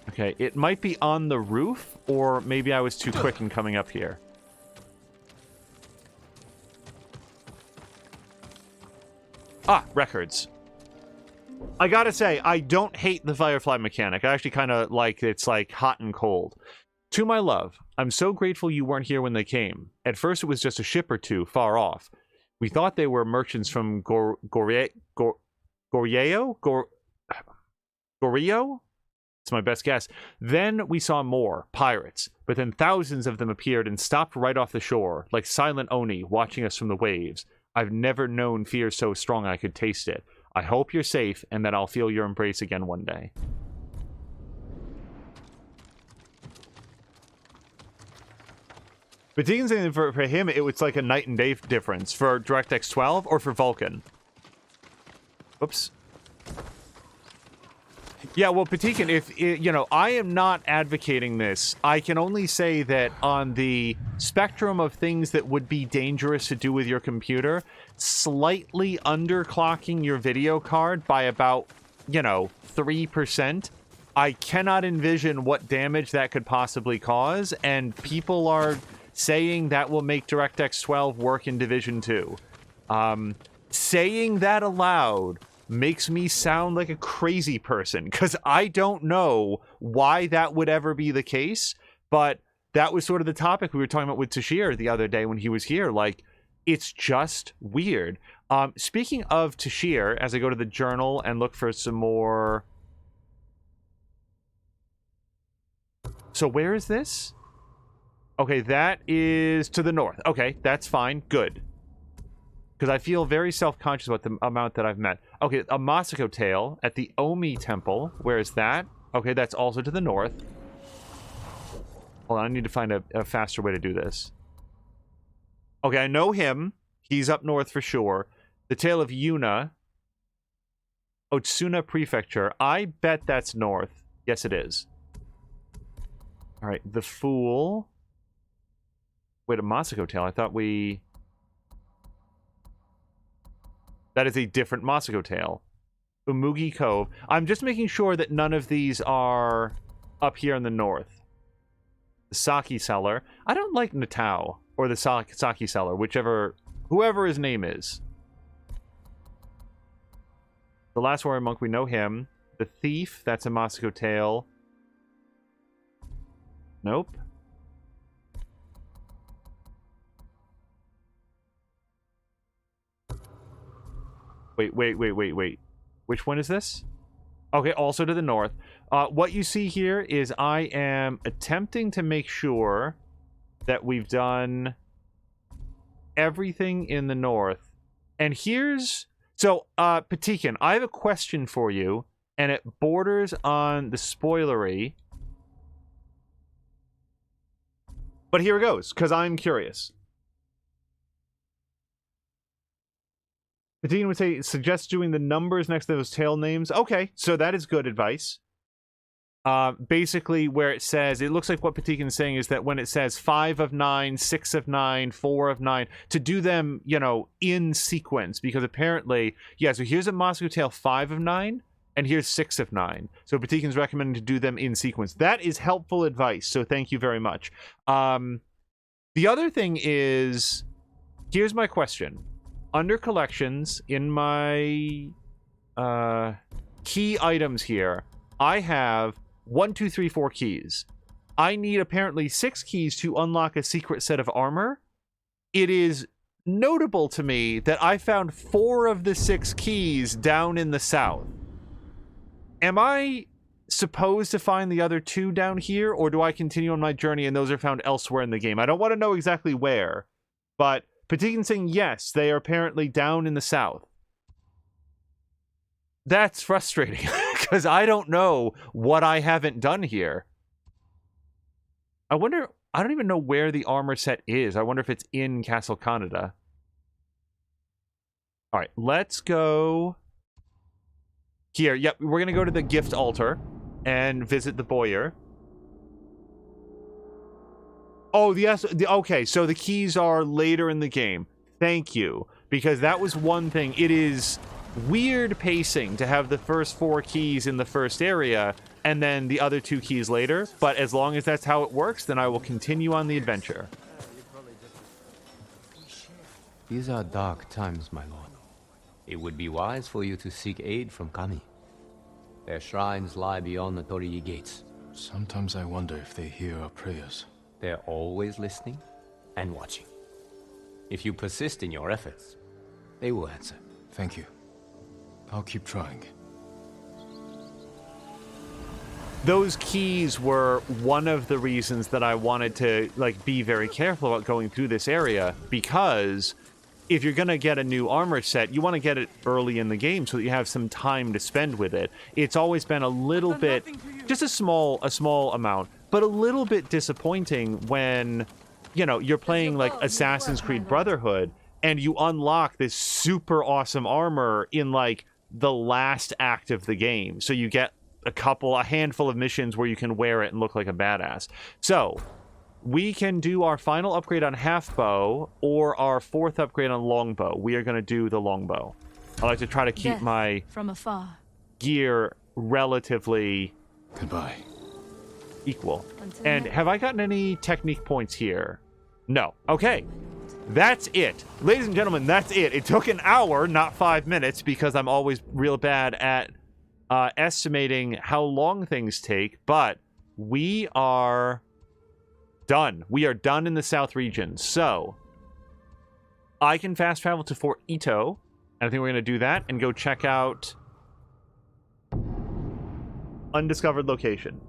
Okay, it might be on the roof, or maybe I was too quick in coming up here. Ah, records. I gotta say, I don't hate the Firefly mechanic. I actually kind of like it's like hot and cold. To my love, I'm so grateful you weren't here when they came. At first it was just a ship or two far off. We thought they were merchants from Goryeo? It's my best guess. Then we saw more pirates, but then thousands of them appeared and stopped right off the shore, like silent Oni watching us from the waves. I've never known fear so strong I could taste it. I hope you're safe and that I'll feel your embrace again one day. But Deegan's saying for him, it was like a night and day difference for DirectX 12 or for Vulkan. Oops. Yeah, well, Patikan, if, you know, I am not advocating this. I can only say that on the spectrum of things that would be dangerous to do with your computer, slightly underclocking your video card by about, you know, 3%, I cannot envision what damage that could possibly cause, and people are saying that will make DirectX 12 work in Division 2. Saying that aloud makes me sound like a crazy person, because I don't know why that would ever be the case, but that was sort of the topic we were talking about with Tashir the other day when he was here. Like, it's just weird. Speaking of Tashir, as I go to the journal and look for some more... So where is this? Okay, that is to the north. Okay, that's fine. Good. Because I feel very self-conscious about the amount that I've met. Okay, a Masako tail at the Omi Temple. Where is that? Okay, that's also to the north. Hold on, I need to find a faster way to do this. Okay, I know him. He's up north for sure. The Tale of Yuna. Otsuna Prefecture. I bet that's north. Yes, it is. Alright, the Fool. Wait, a Masako tail. I thought we... That is a different Masako tail. Umugi Cove. I'm just making sure that none of these are up here in the north. The Saki Cellar. I don't like Natao or the Saki Cellar, whoever his name is. The Last Warrior Monk, we know him. The Thief, that's a Masako tail. Nope. Wait. Which one is this? Okay, also to the north. What you see here is I am attempting to make sure that we've done everything in the north. And here's... So, Patikan, I have a question for you, and it borders on the spoilery. But here it goes, because I'm curious. Patikan would say, suggest doing the numbers next to those tail names. Okay, so that is good advice. Basically, where it says, it looks like what Patikan's saying is that when it says 5 of 9, 6 of 9, 4 of 9, to do them, you know, in sequence, because apparently, yeah, so here's a Masako tail 5 of 9, and here's 6 of 9. So Patikan's recommending to do them in sequence. That is helpful advice, so thank you very much. The other thing is, here's my question. Under collections, in my key items here, I have 1, 2, 3, 4 keys. I need apparently 6 keys to unlock a secret set of armor. It is notable to me that I found 4 of the 6 keys down in the south. Am I supposed to find the other 2 down here, or do I continue on my journey and those are found elsewhere in the game? I don't want to know exactly where, but Patikan's saying yes, they are apparently down in the south. That's frustrating, because I don't know what I haven't done here. I wonder, I don't even know where the armor set is. I wonder if it's in Castle Kaneda. Alright, let's go here. Yep, we're going to go to the gift altar and visit the Boyar. Oh, yes. Okay, so the keys are later in the game. Thank you. Because that was one thing. It is weird pacing to have the first 4 keys in the first area and then the other 2 keys later. But as long as that's how it works, then I will continue on the adventure. These are dark times, my lord. It would be wise for you to seek aid from Kami. Their shrines lie beyond the Torii gates. Sometimes I wonder if they hear our prayers. They're always listening and watching. If you persist in your efforts, they will answer. Thank you. I'll keep trying. those keys were one of the reasons that I wanted to like be very careful about going through this area, because if you're going to get a new armor set, you want to get it early in the game so that you have some time to spend with it. It's always been a little bit, just a small amount, but a little bit disappointing when, you know, you're playing like Assassin's Creed Brotherhood and you unlock this super awesome armor in like the last act of the game. So you get a handful of missions where you can wear it and look like a badass. So we can do our final upgrade on half bow or our 4th upgrade on longbow. We are going to do the longbow. I like to try to keep my from afar gear relatively Goodbye. equal. And have I gotten any technique points here? No. Okay. That's it. Ladies and gentlemen, that's it. It took an hour, not 5 minutes, because I'm always real bad at estimating how long things take, but we are done. We are done in the South region. So I can fast travel to Fort Ito, and I think we're going to do that and go check out undiscovered location.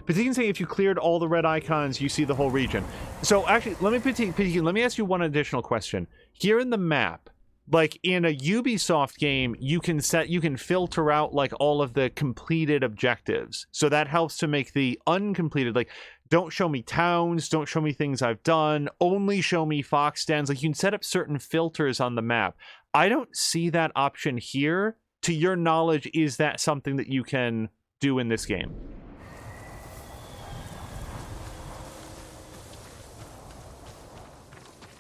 Petikin saying if you cleared all the red icons, you see the whole region. So actually, Petikin, let me ask you one additional question. Here in the map, like in a Ubisoft game, you can filter out like all of the completed objectives. So that helps to make the uncompleted, like, don't show me towns, don't show me things I've done, only show me fox dens. Like, you can set up certain filters on the map. I don't see that option here. To your knowledge, is that something that you can do in this game?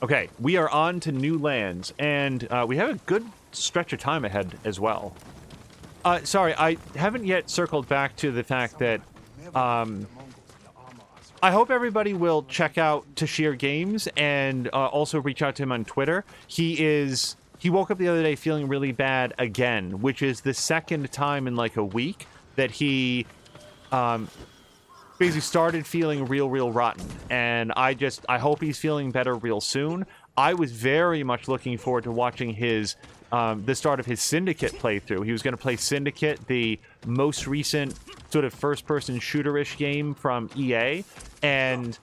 Okay, we are on to new lands, and we have a good stretch of time ahead as well. Sorry, I haven't yet circled back to the fact that I hope everybody will check out Tashir Games and also reach out to him on Twitter. He woke up the other day feeling really bad again, which is the second time in like a week that he basically started feeling real rotten, and I hope he's feeling better real soon. I was very much looking forward to watching his the start of his Syndicate playthrough. He was going to play Syndicate, the most recent sort of first-person shooter-ish game from EA, and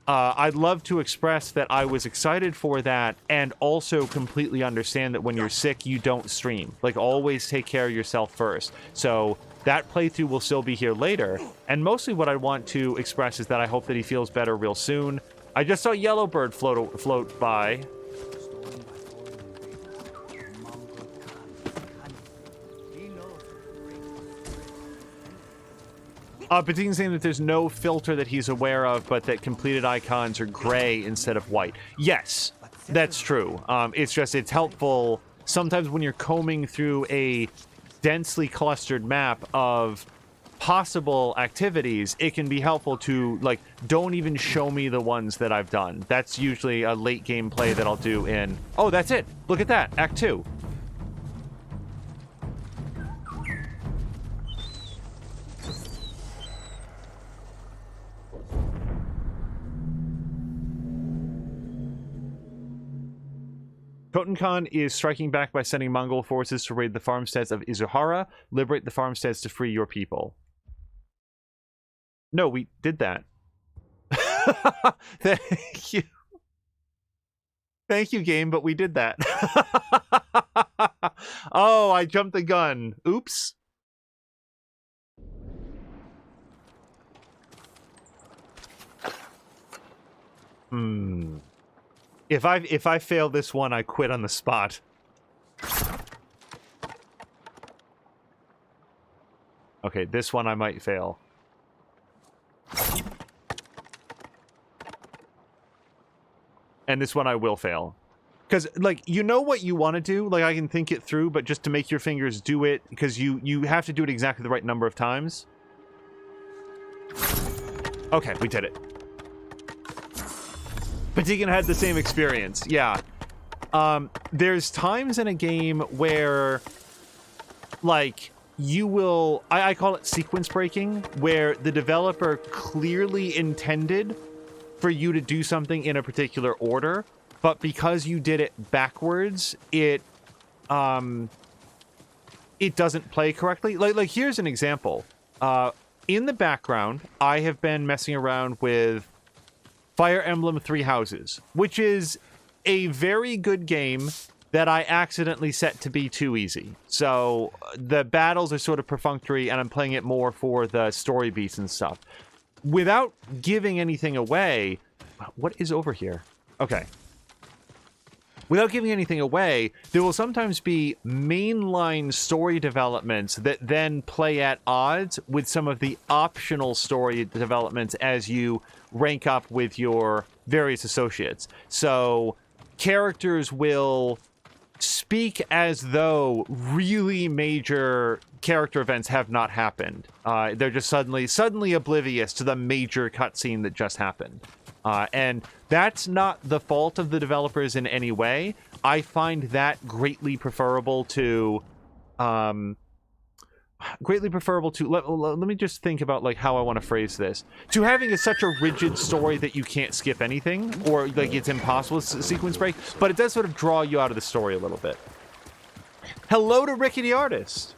I'd love to express that I was excited for that, and also completely understand that when you're sick, you don't stream. Like, always take care of yourself first. So that playthrough will still be here later, and mostly what I want to express is that I hope that he feels better real soon. I just saw Yellowbird float by. Patine's saying that there's no filter that he's aware of, but that completed icons are gray instead of white. Yes, that's true. It's helpful sometimes when you're combing through a densely clustered map of possible activities. It can be helpful to, like, don't even show me the ones that I've done. That's usually a late game play that I'll do in... Oh, that's it! Look at that! Act 2. Kotenkan is striking back by sending Mongol forces to raid the farmsteads of Izuhara. Liberate the farmsteads to free your people. No, we did that. Thank you. Thank you, game, but we did that. Oh, I jumped the gun. Oops. If I fail this one, I quit on the spot. Okay, this one I might fail. And this one I will fail. Because, like, you know what you want to do? Like, I can think it through, but just to make your fingers do it, because you have to do it exactly the right number of times. Okay, we did it. Patigan had the same experience, yeah. There's times in a game where, like, you will... I call it sequence breaking, where the developer clearly intended for you to do something in a particular order, but because you did it backwards, it it doesn't play correctly. Like here's an example. In the background, I have been messing around with Fire Emblem Three Houses, which is a very good game that I accidentally set to be too easy. So the battles are sort of perfunctory, and I'm playing it more for the story beats and stuff. Without giving anything away, what is over here? Okay. Without giving anything away, there will sometimes be mainline story developments that then play at odds with some of the optional story developments as you rank up with your various associates. So characters will speak as though really major character events have not happened. They're just suddenly oblivious to the major cutscene that just happened. And that's not the fault of the developers in any way. I find that greatly preferable to let me just think about like how I want to phrase this. To having such a rigid story that you can't skip anything, or like it's impossible to sequence break, but it does sort of draw you out of the story a little bit. Hello to Ricky the Artist.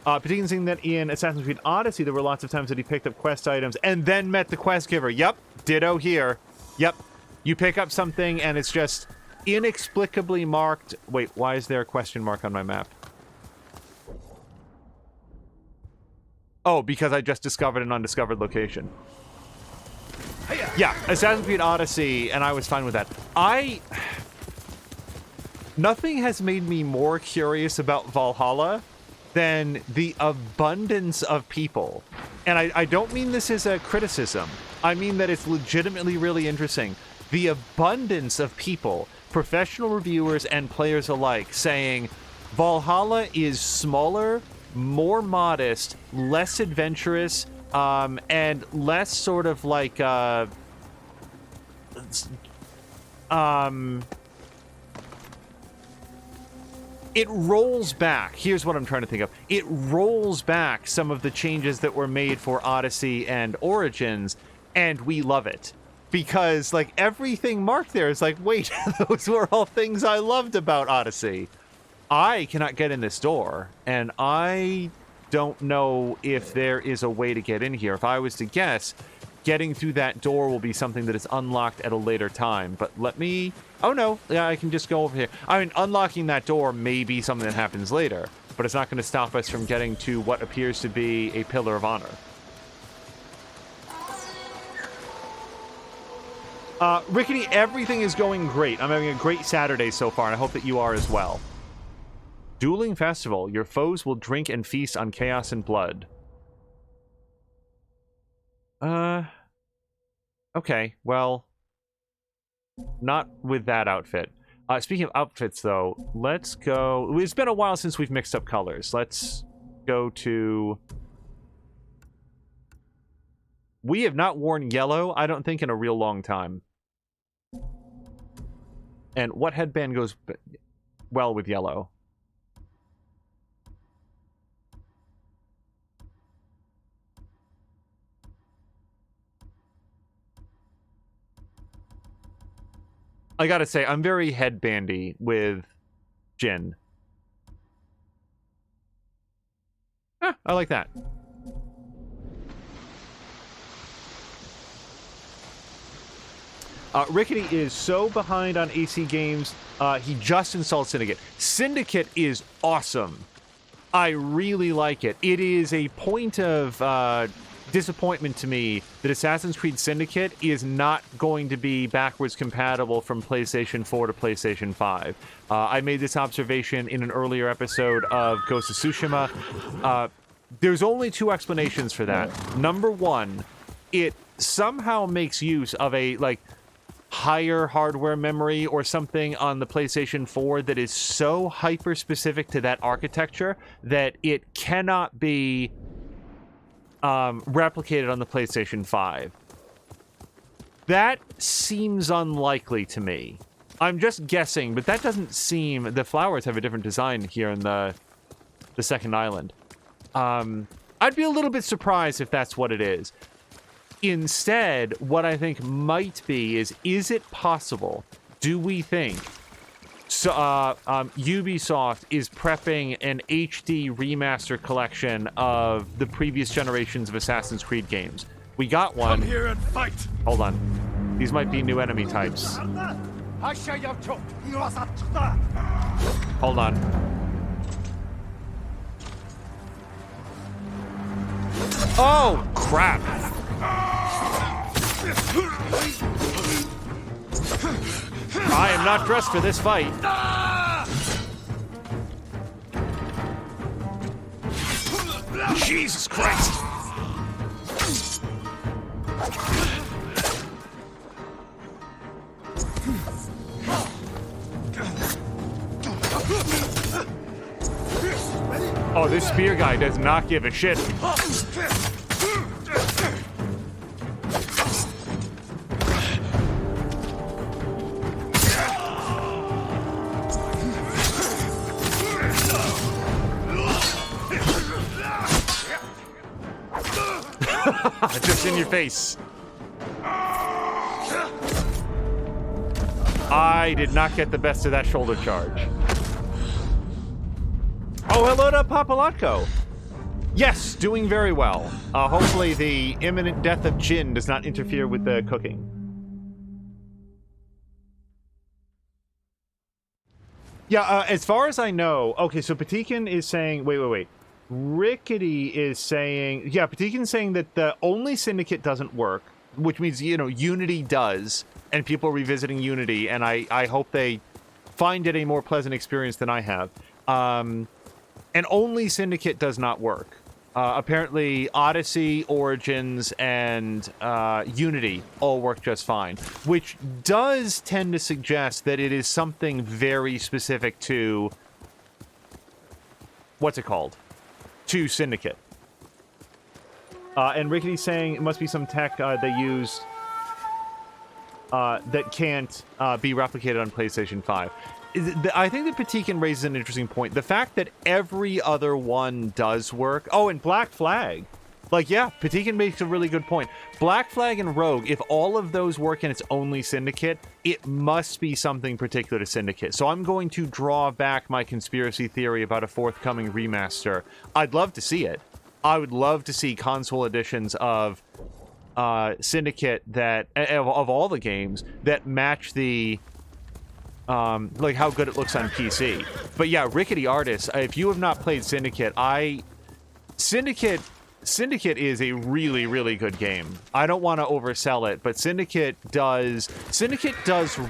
Particularly saying that in Assassin's Creed Odyssey, there were lots of times that he picked up quest items and then met the quest giver. Yep, ditto here. Yep, you pick up something and it's just inexplicably marked. Wait, why is there a question mark on my map? Oh, because I just discovered an undiscovered location. Yeah, Assassin's Creed Odyssey, and I was fine with that. Nothing has made me more curious about Valhalla than the abundance of people. And I don't mean this as a criticism. I mean that it's legitimately really interesting. The abundance of people, professional reviewers and players alike, saying Valhalla is smaller, more modest, less adventurous, and less sort of like it rolls back. Here's what I'm trying to think of. It rolls back some of the changes that were made for Odyssey and Origins, and we love it. Because, like, everything marked there is like, wait, those were all things I loved about Odyssey. I cannot get in this door, and I don't know if there is a way to get in here. If I was to guess, getting through that door will be something that is unlocked at a later time. But let me... Oh, no. Yeah, I can just go over here. I mean, unlocking that door may be something that happens later, but it's not going to stop us from getting to what appears to be a pillar of honor. Rickety, everything is going great. I'm having a great Saturday so far, and I hope that you are as well. Dueling Festival. Your foes will drink and feast on chaos and blood. Okay, well... Not with that outfit. Speaking of outfits, though, let's go... It's been a while since we've mixed up colors. Let's go to... We have not worn yellow, I don't think, in a real long time. And what headband goes well with yellow? I gotta say, I'm very headbandy with Jin. I like that. Rickety is so behind on AC games, he just installed Syndicate. Syndicate is awesome. I really like it. It is a point of disappointment to me that Assassin's Creed Syndicate is not going to be backwards compatible from PlayStation 4 to PlayStation 5. I made this observation in an earlier episode of Ghost of Tsushima. There's only two explanations for that. Number one, it somehow makes use of a, like, higher hardware memory or something on the PlayStation 4 that is so hyper-specific to that architecture that it cannot be replicated on the PlayStation 5. That seems unlikely to me. I'm just guessing, but that doesn't seem... The flowers have a different design here in the second island. I'd be a little bit surprised if that's what it is. Instead, what I think might be is it possible, do we think, So, Ubisoft is prepping an HD remaster collection of the previous generations of Assassin's Creed games. We got one. Come here and fight. Hold on. These might be new enemy types. Hold on. Oh, crap. I am not dressed for this fight. Jesus Christ. Oh, this spear guy does not give a shit. Just in your face. I did not get the best of that shoulder charge. Oh, hello to Papalotko. Yes, doing very well. Hopefully the imminent death of Jin does not interfere with the cooking. Yeah, as far as I know... Okay, so Patikin is saying... Wait. Rickety is saying... Yeah, Patikin's saying that the only Syndicate doesn't work, which means, you know, Unity does, and people are revisiting Unity, and I hope they find it a more pleasant experience than I have. And only Syndicate does not work. Apparently, Odyssey, Origins, and Unity all work just fine, which does tend to suggest that it is something very specific to... What's it called? To Syndicate. And Rickety's saying it must be some tech they use that can't be replicated on PlayStation 5. I think that Patikin raises an interesting point. The fact that every other one does work... Oh, and Black Flag. Like, yeah, Patikin makes a really good point. Black Flag and Rogue, if all of those work and it's only Syndicate, it must be something particular to Syndicate. So I'm going to draw back my conspiracy theory about a forthcoming remaster. I'd love to see it. I would love to see console editions of Syndicate that... Of all the games that match the... like how good it looks on PC. But yeah, Rickety Artists, if you have not played Syndicate, Syndicate is a really, really good game. I don't want to oversell it, but Syndicate does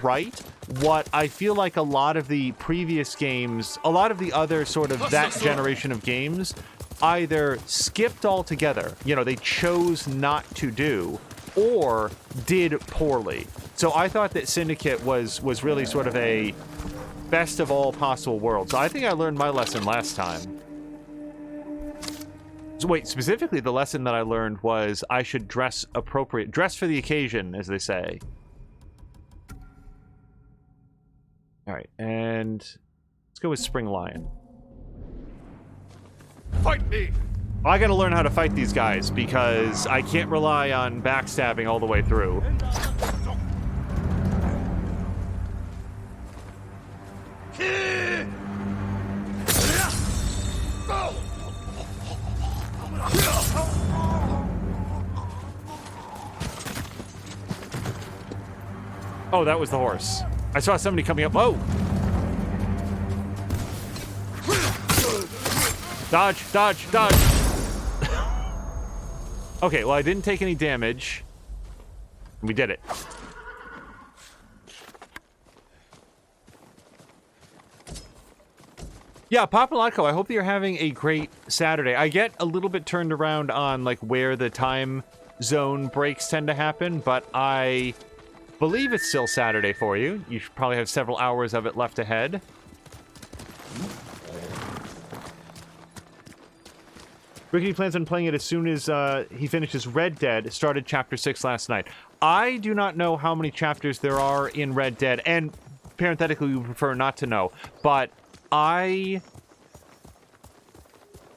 right what I feel like a lot of the previous games, a lot of the other sort of that generation of games, either skipped altogether, you know, they chose not to do, or did poorly. So I thought that Syndicate was really sort of a best of all possible worlds. So I think I learned my lesson last time. So wait, specifically the lesson that I learned was I should dress appropriate. Dress for the occasion, as they say. Alright, and let's go with Spring Lion. Fight me! I gotta learn how to fight these guys, because I can't rely on backstabbing all the way through. Oh, that was the horse. I saw somebody coming up. Oh! Dodge, dodge, dodge! Okay, well, I didn't take any damage. We did it. Yeah, Papalotko, I hope that you're having a great Saturday. I get a little bit turned around on, like, where the time zone breaks tend to happen, but I believe it's still Saturday for you. You should probably have several hours of it left ahead. Rickety plans on playing it as soon as he finishes Red Dead. Started Chapter 6 last night. I do not know how many chapters there are in Red Dead, and parenthetically, we prefer not to know, but I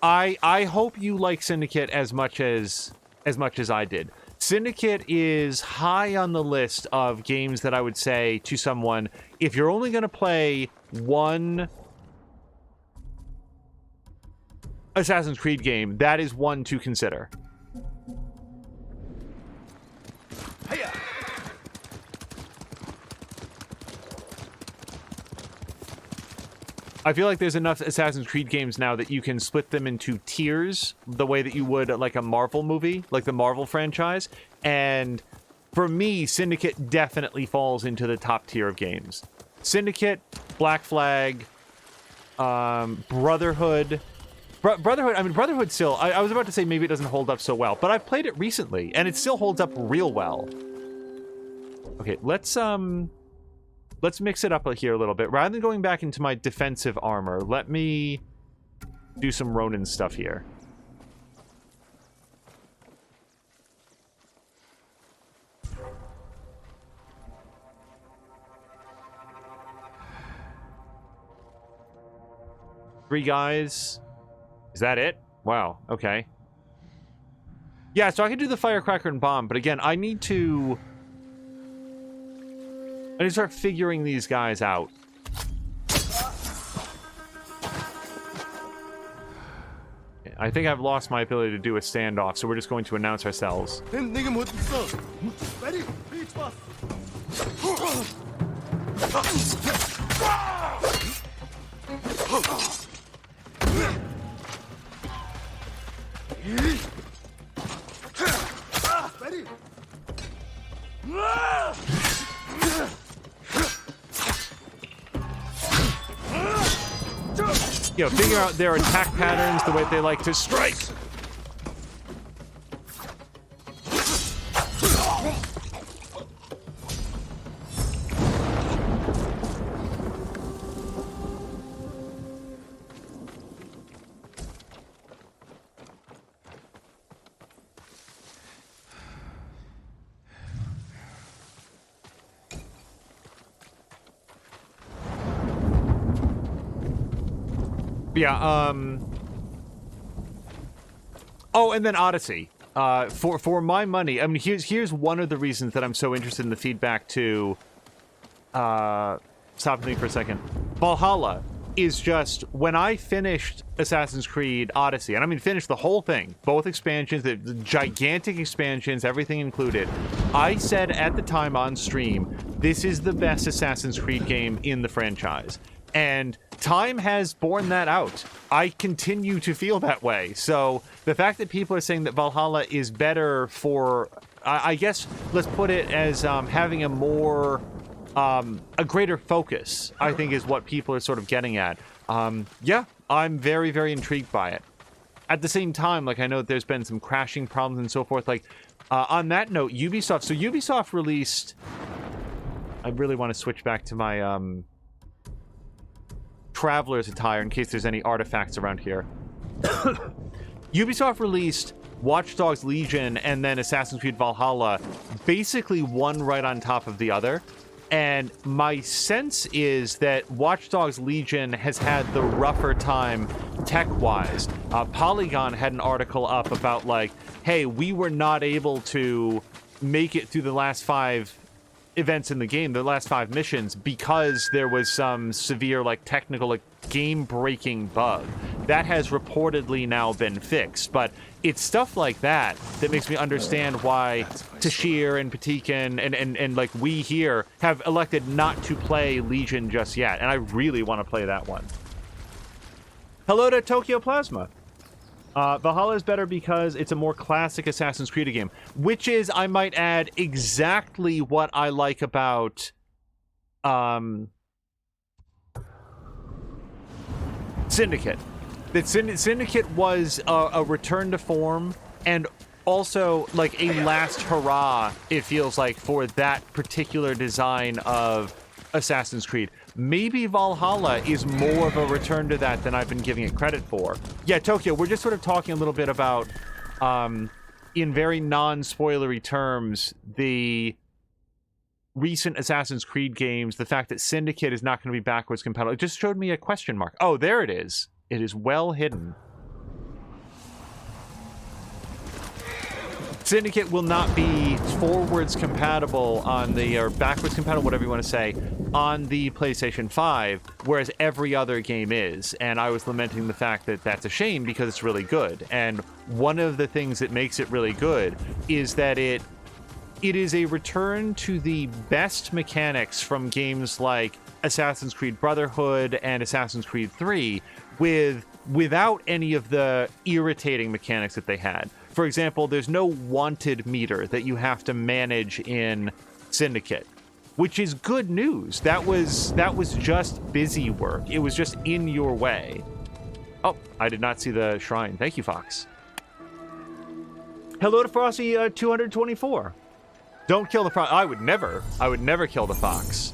hope you like Syndicate as much as I did. Syndicate is high on the list of games that I would say to someone, if you're only going to play one Assassin's Creed game, that is one to consider. I feel like there's enough Assassin's Creed games now that you can split them into tiers the way that you would like a Marvel movie, like the Marvel franchise. And for me, Syndicate definitely falls into the top tier of games. Syndicate, Black Flag, Brotherhood. Brotherhood, I mean, Brotherhood still, I was about to say maybe it doesn't hold up so well, but I've played it recently, and it still holds up real well. Okay, let's mix it up here a little bit. Rather than going back into my defensive armor, let me do some Ronin stuff here. Three guys. Is that it? Wow, okay. Yeah, so I can do the firecracker and bomb, but again, I need to start figuring these guys out. I think I've lost my ability to do a standoff, so we're just going to announce ourselves. You know, figure out their attack patterns, the way they like to strike. Yeah, oh, and then Odyssey. For my money, I mean, here's one of the reasons that I'm so interested in the feedback to... stop with me for a second. Valhalla is just... When I finished Assassin's Creed Odyssey, and I mean finished the whole thing, both expansions, the gigantic expansions, everything included, I said at the time on stream, this is the best Assassin's Creed game in the franchise. And time has borne that out. I continue to feel that way. So the fact that people are saying that Valhalla is better for, I guess, let's put it as having a more, a greater focus, I think is what people are sort of getting at. Yeah, I'm very, very intrigued by it. At the same time, like, I know that there's been some crashing problems and so forth. Like, on that note, Ubisoft, so Ubisoft released, I really want to switch back to my, Traveler's attire in case there's any artifacts around here. Ubisoft released Watch Dogs Legion and then Assassin's Creed Valhalla, basically one right on top of the other. And my sense is that Watch Dogs Legion has had the rougher time tech-wise. Polygon had an article up about like, hey, we were not able to make it through the last 5 events in the game, the last 5 missions, because there was some severe, like, technical, like, game-breaking bug. That has reportedly now been fixed, but it's stuff like that that makes me understand why Tashir and Patikin and like, we here have elected not to play Legion just yet, and I really want to play that one. Hello to Tokyo Plasma. Valhalla is better because it's a more classic Assassin's Creed game, which is, I might add, exactly what I like about Syndicate. That Syndicate was a return to form, and also like a last hurrah, it feels like, for that particular design of Assassin's Creed. Maybe Valhalla is more of a return to that than I've been giving it credit for. Yeah, Tokyo, we're just sort of talking a little bit about, in very non-spoilery terms, the recent Assassin's Creed games, the fact that Syndicate is not going to be backwards compatible. It just showed me a question mark. Oh, there it is. It is well hidden. Syndicate will not be forwards compatible on the, or backwards compatible, whatever you want to say, on the PlayStation 5, whereas every other game is. And I was lamenting the fact that that's a shame because it's really good. And one of the things that makes it really good is that it is a return to the best mechanics from games like Assassin's Creed Brotherhood and Assassin's Creed 3 without any of the irritating mechanics that they had. For example, there's no wanted meter that you have to manage in Syndicate, which is good news. That was just busy work. It was just in your way. Oh, I did not see the shrine. Thank you, Fox. Hello to Frosty 224. Don't kill the fox. I would never kill the fox.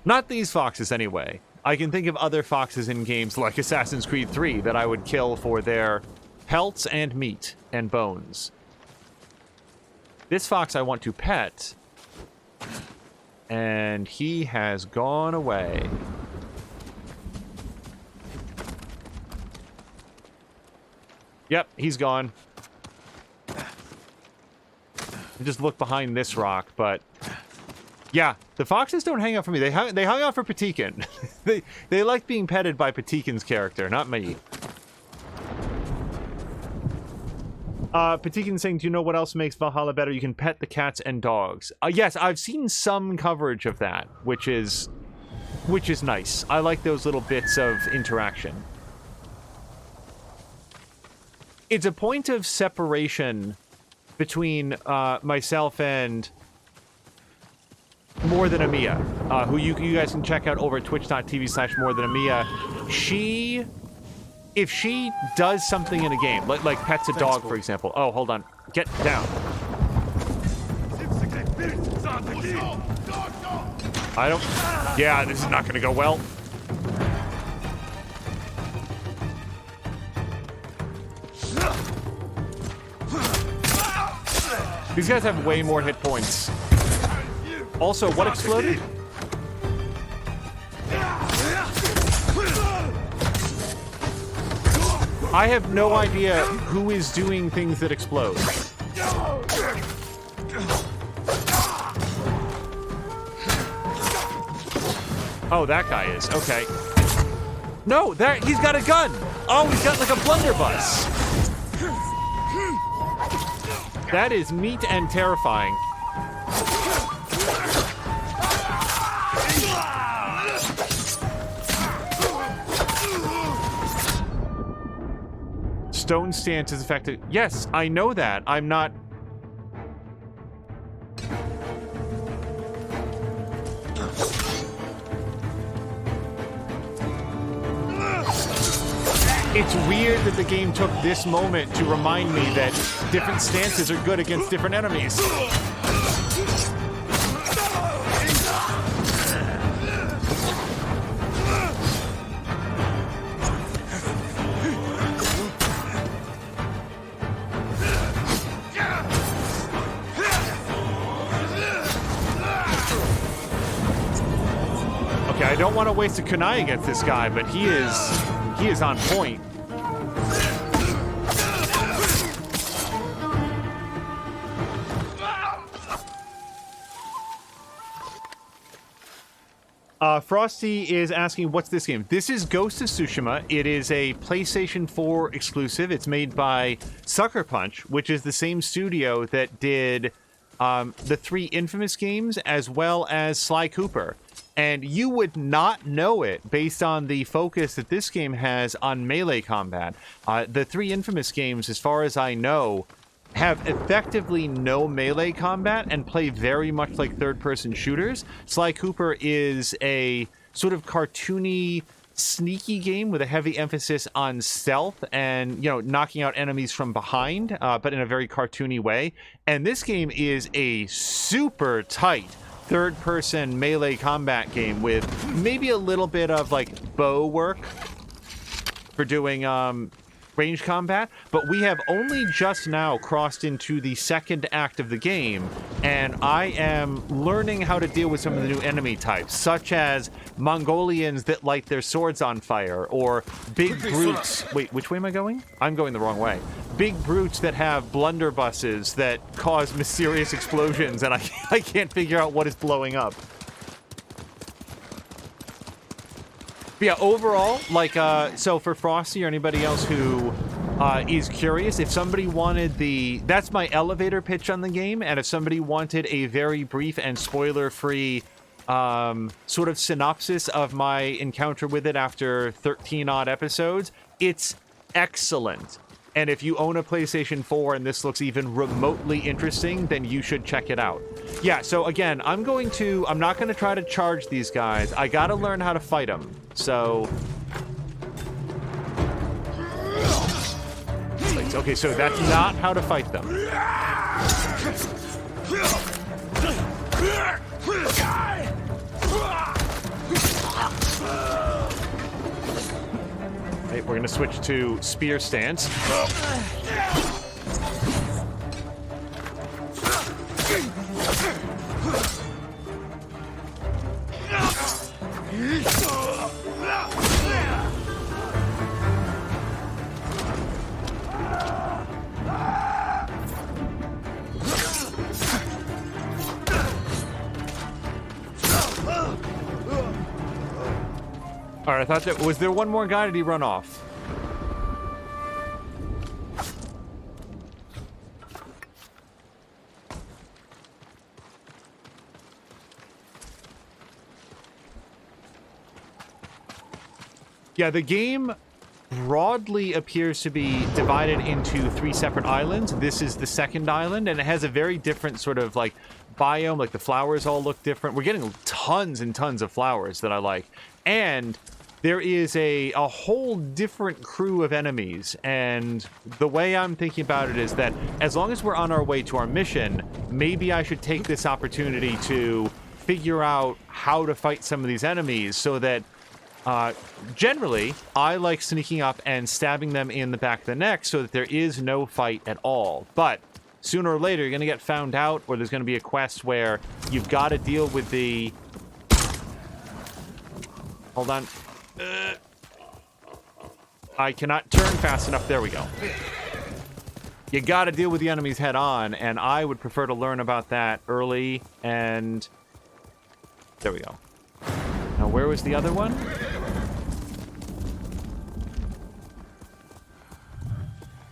Not these foxes anyway. I can think of other foxes in games like Assassin's Creed 3 that I would kill for their pelts and meat and bones. This fox I want to pet, and he has gone away. Yep, he's gone. Just look behind this rock, but yeah, the foxes don't hang out for me. They hung out for Patikin. they like being petted by Patikin's character, not me. Patikin saying, do you know what else makes Valhalla better? You can pet the cats and dogs. Yes, I've seen some coverage of that, which is nice. I like those little bits of interaction. It's a point of separation between myself and More Than Amia, who you guys can check out over at twitch.tv/More Than Amia. If she does something in a game, like pets a dog, for example. Oh, hold on. Get down. I don't... Yeah, this is not going to go well. These guys have way more hit points. Also, what exploded? I have no idea who is doing things that explode. Oh, that guy is. Okay. No, he's got a gun. Oh, he's got like a blunderbuss. That is neat and terrifying. Stone stance is effective. Yes, I know that. I'm not... It's weird that the game took this moment to remind me that different stances are good against different enemies. Okay, I don't want to waste a kunai against this guy, but he is on point. Frosty is asking, what's this game? This is Ghost of Tsushima. It is a PlayStation 4 exclusive. It's made by Sucker Punch, which is the same studio that did the 3 Infamous games, as well as Sly Cooper. And you would not know it based on the focus that this game has on melee combat. The 3 Infamous games, as far as I know, have effectively no melee combat and play very much like third-person shooters. Sly Cooper is a sort of cartoony, sneaky game with a heavy emphasis on stealth and, you know, knocking out enemies from behind, but in a very cartoony way. And this game is a super tight third-person melee combat game with maybe a little bit of, like, bow work for doing, range combat, but we have only just now crossed into the second act of the game, and I am learning how to deal with some of the new enemy types, such as Mongolians that light their swords on fire, or big brutes. Wait, which way am I going? I'm going the wrong way. Big brutes that have blunderbusses that cause mysterious explosions, and I can't figure out what is blowing up. But yeah, overall, like, so for Frosty or anybody else who is curious, if somebody wanted that's my elevator pitch on the game, and if somebody wanted a very brief and spoiler-free sort of synopsis of my encounter with it after 13-odd episodes, it's excellent. And if you own a PlayStation 4 and this looks even remotely interesting, then you should check it out. Yeah, so again, I'm not going to try to charge these guys. I got to learn how to fight them. So... Okay, so that's not how to fight them. Okay, we're going to switch to spear stance. All right, I thought was there one more guy? Did he run off? Yeah, the game broadly appears to be divided into 3 separate islands. This is the second island, and it has a very different sort of like biome. Like the flowers all look different. We're getting tons and tons of flowers that I like, and there is a whole different crew of enemies. And the way I'm thinking about it is that as long as we're on our way to our mission, maybe I should take this opportunity to figure out how to fight some of these enemies so that generally, I like sneaking up and stabbing them in the back of the neck so that there is no fight at all. But sooner or later, you're going to get found out, or there's going to be a quest where you've got to deal with the... Hold on. I cannot turn fast enough. There we go. You got to deal with the enemies head on, and I would prefer to learn about that early, and... There we go. Now, where was the other one?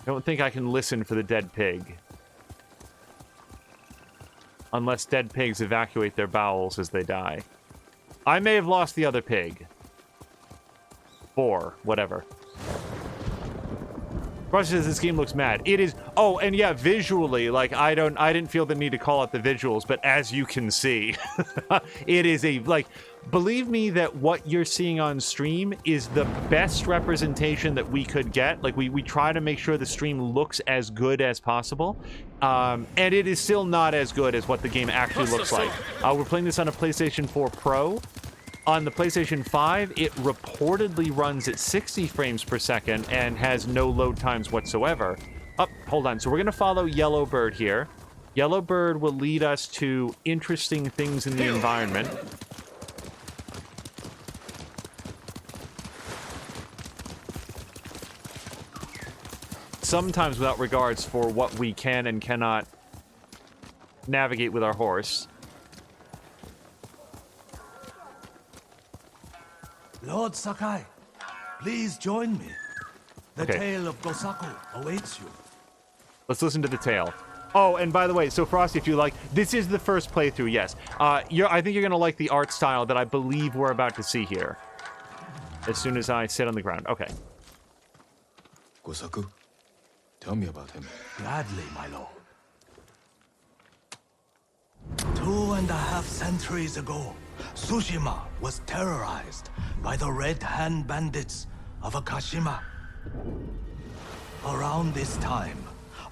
I don't think I can listen for the dead pig. Unless dead pigs evacuate their bowels as they die. I may have lost the other pig. 4, whatever. Rush says this game looks mad. It is. Oh, and yeah, visually, like I didn't feel the need to call out the visuals, but as you can see, it is believe me that what you're seeing on stream is the best representation that we could get. Like we try to make sure the stream looks as good as possible. And it is still not as good as what the game actually looks like. We're playing this on a PlayStation 4 Pro. On the PlayStation 5, it reportedly runs at 60 frames per second and has no load times whatsoever. Oh, hold on. So we're going to follow Yellowbird here. Yellowbird will lead us to interesting things in the environment. Sometimes without regards for what we can and cannot navigate with our horse. Lord Sakai, please join me. The Okay. tale of Gosaku awaits you. Let's listen to the tale. Oh, and by the way, so Frosty, if you like, this is the first playthrough, yes. I think you're going to like the art style that I believe we're about to see here. As soon as I sit on the ground. Okay. Gosaku, tell me about him. Gladly, my lord. 2.5 centuries ago, Tsushima was terrorized by the Red Hand bandits of Akashima. Around this time,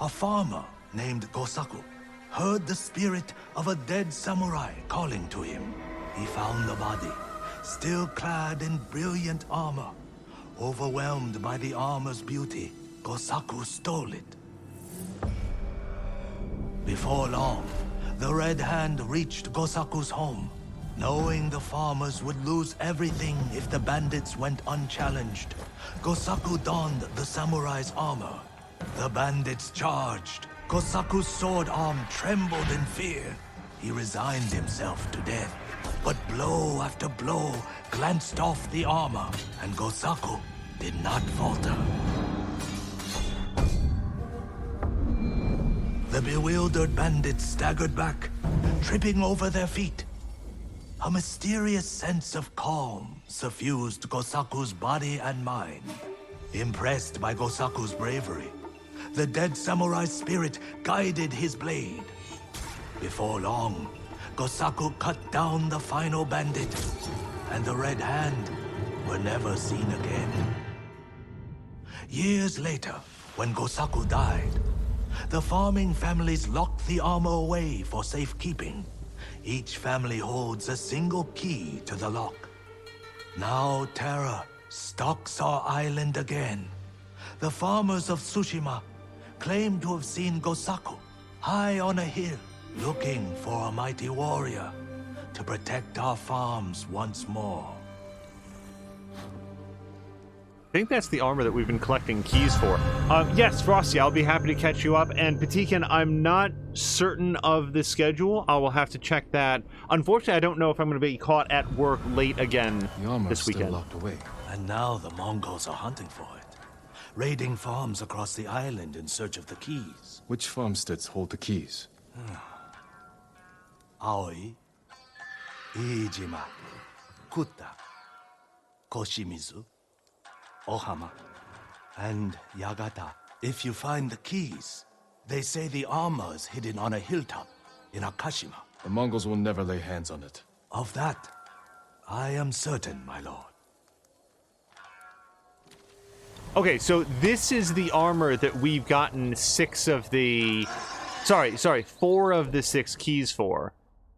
a farmer named Gosaku heard the spirit of a dead samurai calling to him. He found the body, still clad in brilliant armor. Overwhelmed by the armor's beauty, Gosaku stole it. Before long, the Red Hand reached Gosaku's home. Knowing the farmers would lose everything if the bandits went unchallenged, Gosaku donned the samurai's armor. The bandits charged. Gosaku's sword arm trembled in fear. He resigned himself to death. But blow after blow glanced off the armor, and Gosaku did not falter. The bewildered bandits staggered back, tripping over their feet. A mysterious sense of calm suffused Gosaku's body and mind. Impressed by Gosaku's bravery, the dead samurai's spirit guided his blade. Before long, Gosaku cut down the final bandit, and the Red Hand were never seen again. Years later, when Gosaku died, the farming families locked the armor away for safekeeping. Each family holds a single key to the lock. Now terror stalks our island again. The farmers of Tsushima claim to have seen Gosaku high on a hill, looking for a mighty warrior to protect our farms once more. I think that's the armor that we've been collecting keys for. Yes, Frosty, I'll be happy to catch you up. And Patikan, I'm not certain of the schedule. I will have to check that. Unfortunately, I don't know if I'm going to be caught at work late again The armor this is still weekend. locked away. And now the Mongols are hunting for it, raiding farms across the island in search of the keys. Which farmsteads hold the keys? Aoi, Iijima, Kuta, Koshimizu, Ohama, and Yagata. If you find the keys, they say the armor is hidden on a hilltop in Akashima. The Mongols will never lay hands on it. Of that, I am certain, my lord. Okay, so this is the armor that we've gotten 4 of the 6 keys for.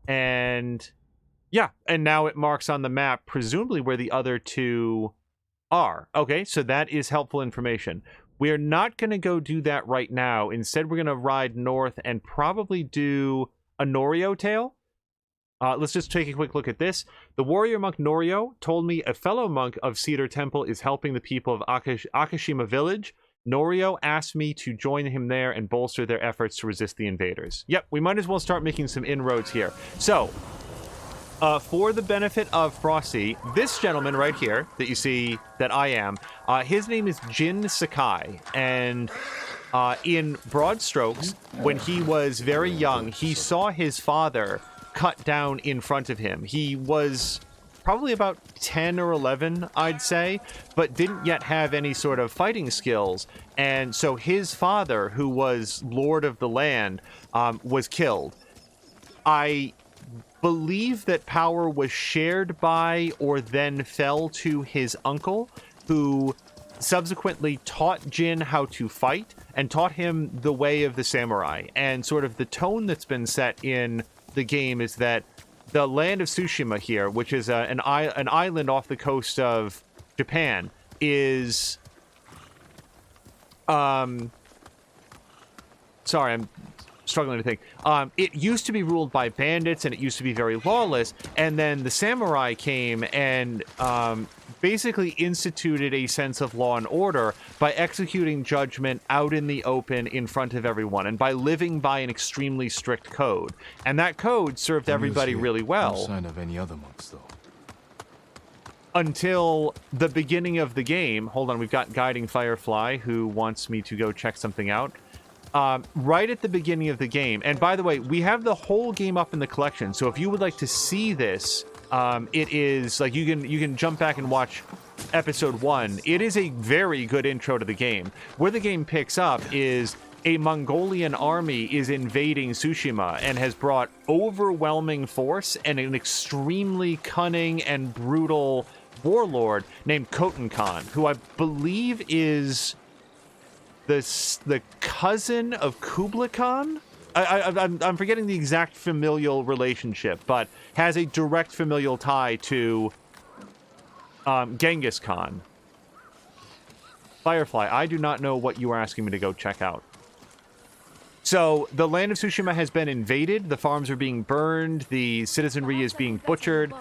And yeah, and now it marks on the map, presumably where the other 2 are. Okay, so that is helpful information. We're not going to go do that right now. Instead, we're going to ride north and probably do a Norio tale. Let's just take a quick look at this. The warrior monk Norio told me a fellow monk of Cedar Temple is helping the people of Akashima village. Norio asked me to join him there and bolster their efforts to resist the invaders. Yep, we might as well start making some inroads here. So, for the benefit of Frosty, this gentleman right here that you see that I am, his name is Jin Sakai, and in broad strokes, when he was very young, he saw his father cut down in front of him. He was probably about 10 or 11, I'd say, but didn't yet have any sort of fighting skills, and so his father, who was Lord of the Land, was killed. I believe that power was shared by or then fell to his uncle, who subsequently taught Jin how to fight and taught him the way of the samurai. And sort of the tone that's been set in the game is that the land of Tsushima here, which is an island off the coast of Japan, is sorry, I'm struggling to think. It used to be ruled by bandits, and it used to be very lawless, and then the samurai came and basically instituted a sense of law and order by executing judgment out in the open in front of everyone, and by living by an extremely strict code. And that code served everybody really well. No sign of any other monks, though. Until the beginning of the game. Hold on, we've got Guiding Firefly, who wants me to go check something out. Right at the beginning of the game, and by the way, we have the whole game up in the collection, so if you would like to see this, it is like you can jump back and watch episode 1. It is a very good intro to the game. Where the game picks up is a Mongolian army is invading Tsushima and has brought overwhelming force and an extremely cunning and brutal warlord named Khotan Khan, who I believe is the cousin of Kublai Khan? I'm forgetting the exact familial relationship, but has a direct familial tie to Genghis Khan. Firefly, I do not know what you are asking me to go check out. So, the land of Tsushima has been invaded. The farms are being burned. The citizenry is being butchered.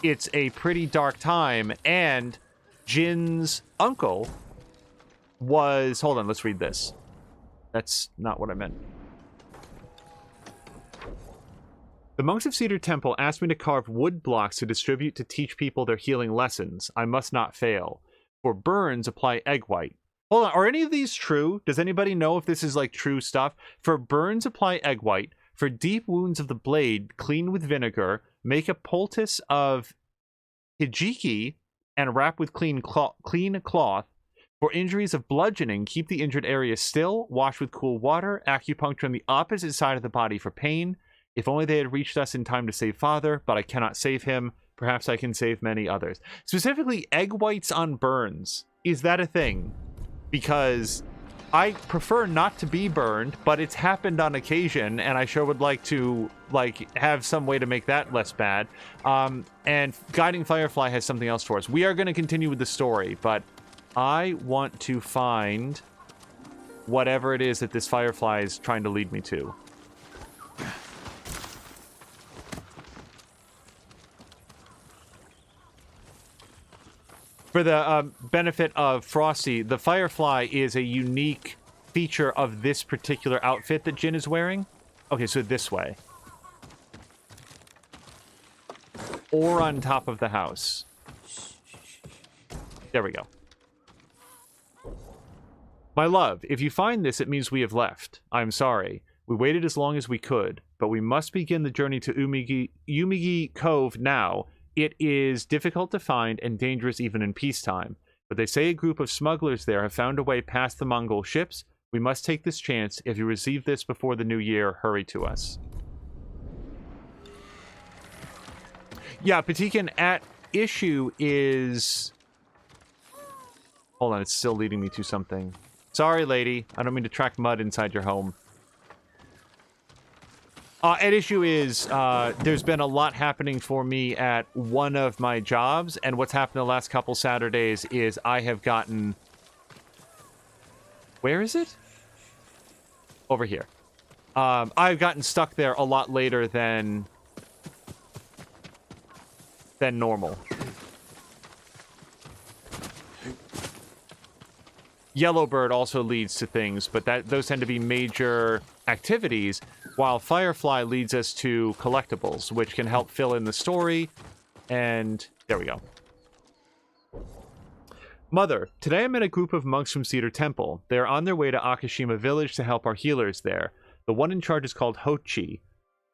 It's a pretty dark time. And Jin's uncle was... Hold on, let's read this. That's not what I meant. The monks of Cedar Temple asked me to carve wood blocks to distribute to teach people their healing lessons. I must not fail. For burns, apply egg white. Hold on, are any of these true? Does anybody know if this is like true stuff? For burns, apply egg white. For deep wounds of the blade, clean with vinegar. Make a poultice of hijiki and wrap with clean cloth. For injuries of bludgeoning, keep the injured area still. Wash with cool water. Acupuncture on the opposite side of the body for pain. If only they had reached us in time to save Father, but I cannot save him. Perhaps I can save many others. Specifically, egg whites on burns. Is that a thing? Because I prefer not to be burned, but it's happened on occasion, and I sure would like to have some way to make that less bad. And Guiding Firefly has something else for us. We are going to continue with the story, but I want to find whatever it is that this Firefly is trying to lead me to. For the benefit of Frosty, the Firefly is a unique feature of this particular outfit that Jin is wearing. Okay, so this way. Or on top of the house. There we go. My love, if you find this, it means we have left. I'm sorry. We waited as long as we could, but we must begin the journey to Umigi Cove now. It is difficult to find and dangerous even in peacetime, but they say a group of smugglers there have found a way past the Mongol ships. We must take this chance. If you receive this before the new year, hurry to us. Yeah, Patikin, at issue is... Hold on, it's still leading me to something. Sorry, lady. I don't mean to track mud inside your home. At issue is, there's been a lot happening for me at one of my jobs, and what's happened the last couple Saturdays is I have gotten... Where is it? Over here. I've gotten stuck there a lot later than normal. Yellowbird also leads to things, but those tend to be major activities, while Firefly leads us to collectibles, which can help fill in the story. And there we go. Mother, today I met a group of monks from Cedar Temple. They are on their way to Akashima Village to help our healers there. The one in charge is called Hochi,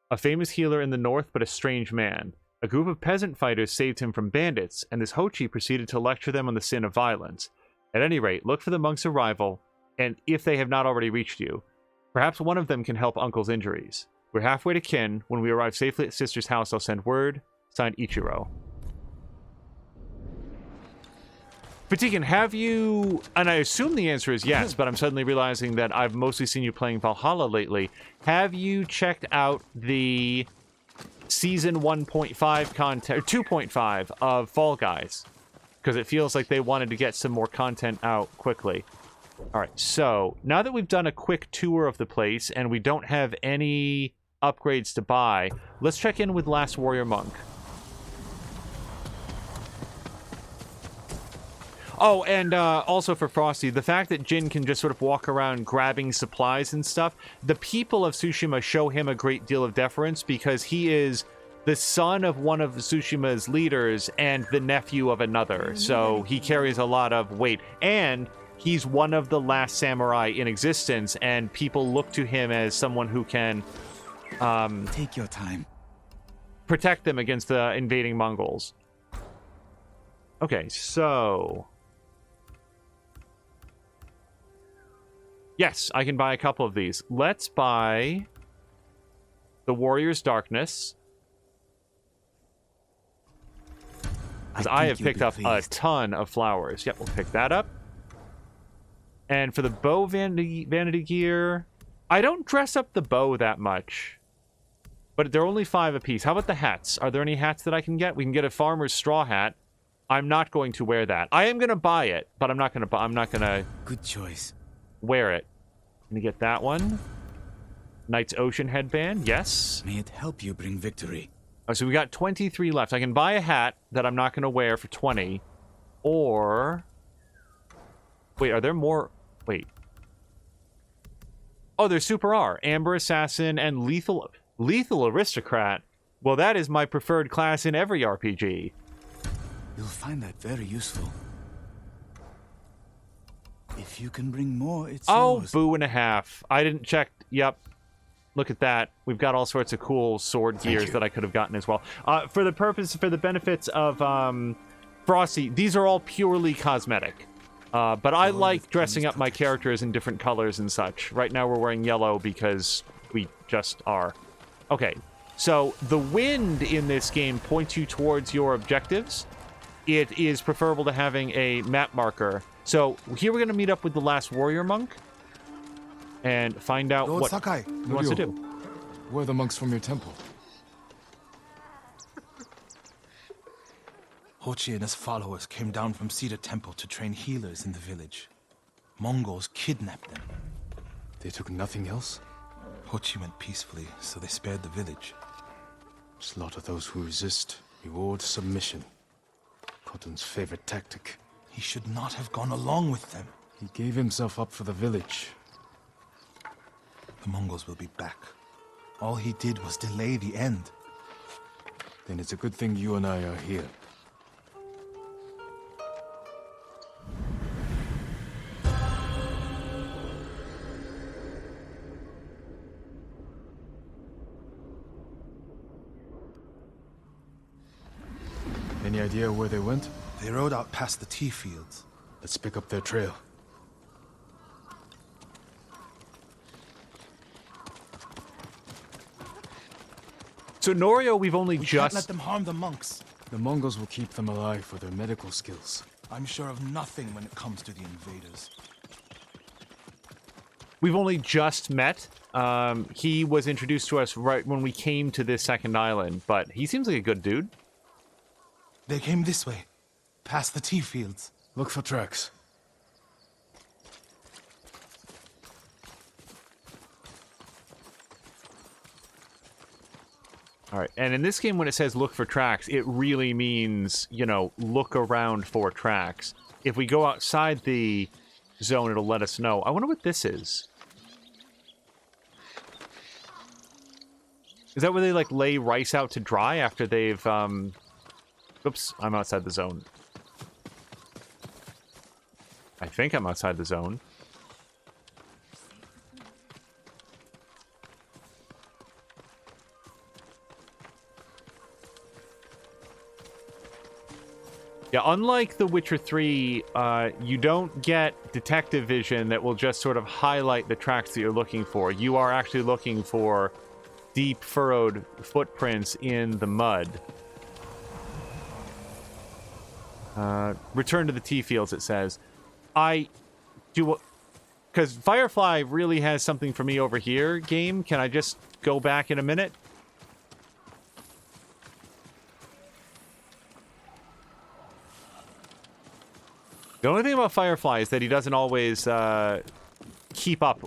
a famous healer in the north, but a strange man. A group of peasant fighters saved him from bandits, and this Hochi proceeded to lecture them on the sin of violence. At any rate, look for the monks' arrival, and if they have not already reached you, perhaps one of them can help Uncle's injuries. We're halfway to Kin. When we arrive safely at Sister's house, I'll send word. Signed, Ichiro. Patikin, have you... And I assume the answer is yes, but I'm suddenly realizing that I've mostly seen you playing Valhalla lately. Have you checked out the Season 1.5 content, or 2.5 of Fall Guys? Because it feels like they wanted to get some more content out quickly. Alright, so now that we've done a quick tour of the place and we don't have any upgrades to buy, let's check in with Last Warrior Monk. Oh, and also for Frosty, the fact that Jin can just sort of walk around grabbing supplies and stuff, the people of Tsushima show him a great deal of deference because he is the son of one of Tsushima's leaders and the nephew of another, so he carries a lot of weight. And he's one of the last samurai in existence, and people look to him as someone who can Take your time. protect them against the invading Mongols. Okay, so... Yes, I can buy a couple of these. Let's buy the Warrior's Darkness. Because I have picked up a ton of flowers. Yep, we'll pick that up. And for the bow vanity gear, I don't dress up the bow that much. But they're only 5 apiece. How about the hats? Are there any hats that I can get? We can get a farmer's straw hat. I'm not going to wear that. I am going to buy it, but I'm not going to Good choice. wear it. Let me get that one. Knight's Ocean headband. Yes. May it help you bring victory. Oh, so we got 23 left. I can buy a hat that I'm not going to wear for 20. Or... Wait, are there more? Wait. Oh, there's Super R, Amber Assassin, and Lethal Aristocrat. Well, that is my preferred class in every RPG. You'll find that very useful. If you can bring more, it's yours. Boo and a half. I didn't check. Yep. Look at that. We've got all sorts of cool sword gears that I could have gotten as well. For the benefits of Frosty, these are all purely cosmetic. But I like dressing up my characters in different colors and such. Right now we're wearing yellow because we just are. Okay, so the wind in this game points you towards your objectives. It is preferable to having a map marker. So here we're going to meet up with the last warrior monk and find out Lord what Sakai, he wants to do. Where are the monks from your temple? Hochi and his followers came down from Cedar Temple to train healers in the village. Mongols kidnapped them. They took nothing else? Hochi went peacefully, so they spared the village. Slaughter those who resist. Reward submission. Khotun's favorite tactic. He should not have gone along with them. He gave himself up for the village. The Mongols will be back. All he did was delay the end. Then it's a good thing you and I are here. Any idea where they went? They rode out past the tea fields. Let's pick up their trail. So Norio, we've only We just... can't let them harm the monks. The Mongols will keep them alive for their medical skills. I'm sure of nothing when it comes to the invaders. We've only just met. He was introduced to us right when we came to this second island, but he seems like a good dude. They came this way, past the tea fields. Look for tracks. All right, and in this game, when it says look for tracks, it really means, you know, look around for tracks. If we go outside the zone, it'll let us know. I wonder what this is. Is that where they, like, lay rice out to dry after they've, Oops, I'm outside the zone. I think I'm outside the zone. Yeah, unlike The Witcher 3, you don't get detective vision that will just sort of highlight the tracks that you're looking for. You are actually looking for deep furrowed footprints in the mud. Return to the tea fields, it says. I do... Because Firefly really has something for me over here, game. Can I just go back in a minute? The only thing about Firefly is that he doesn't always keep up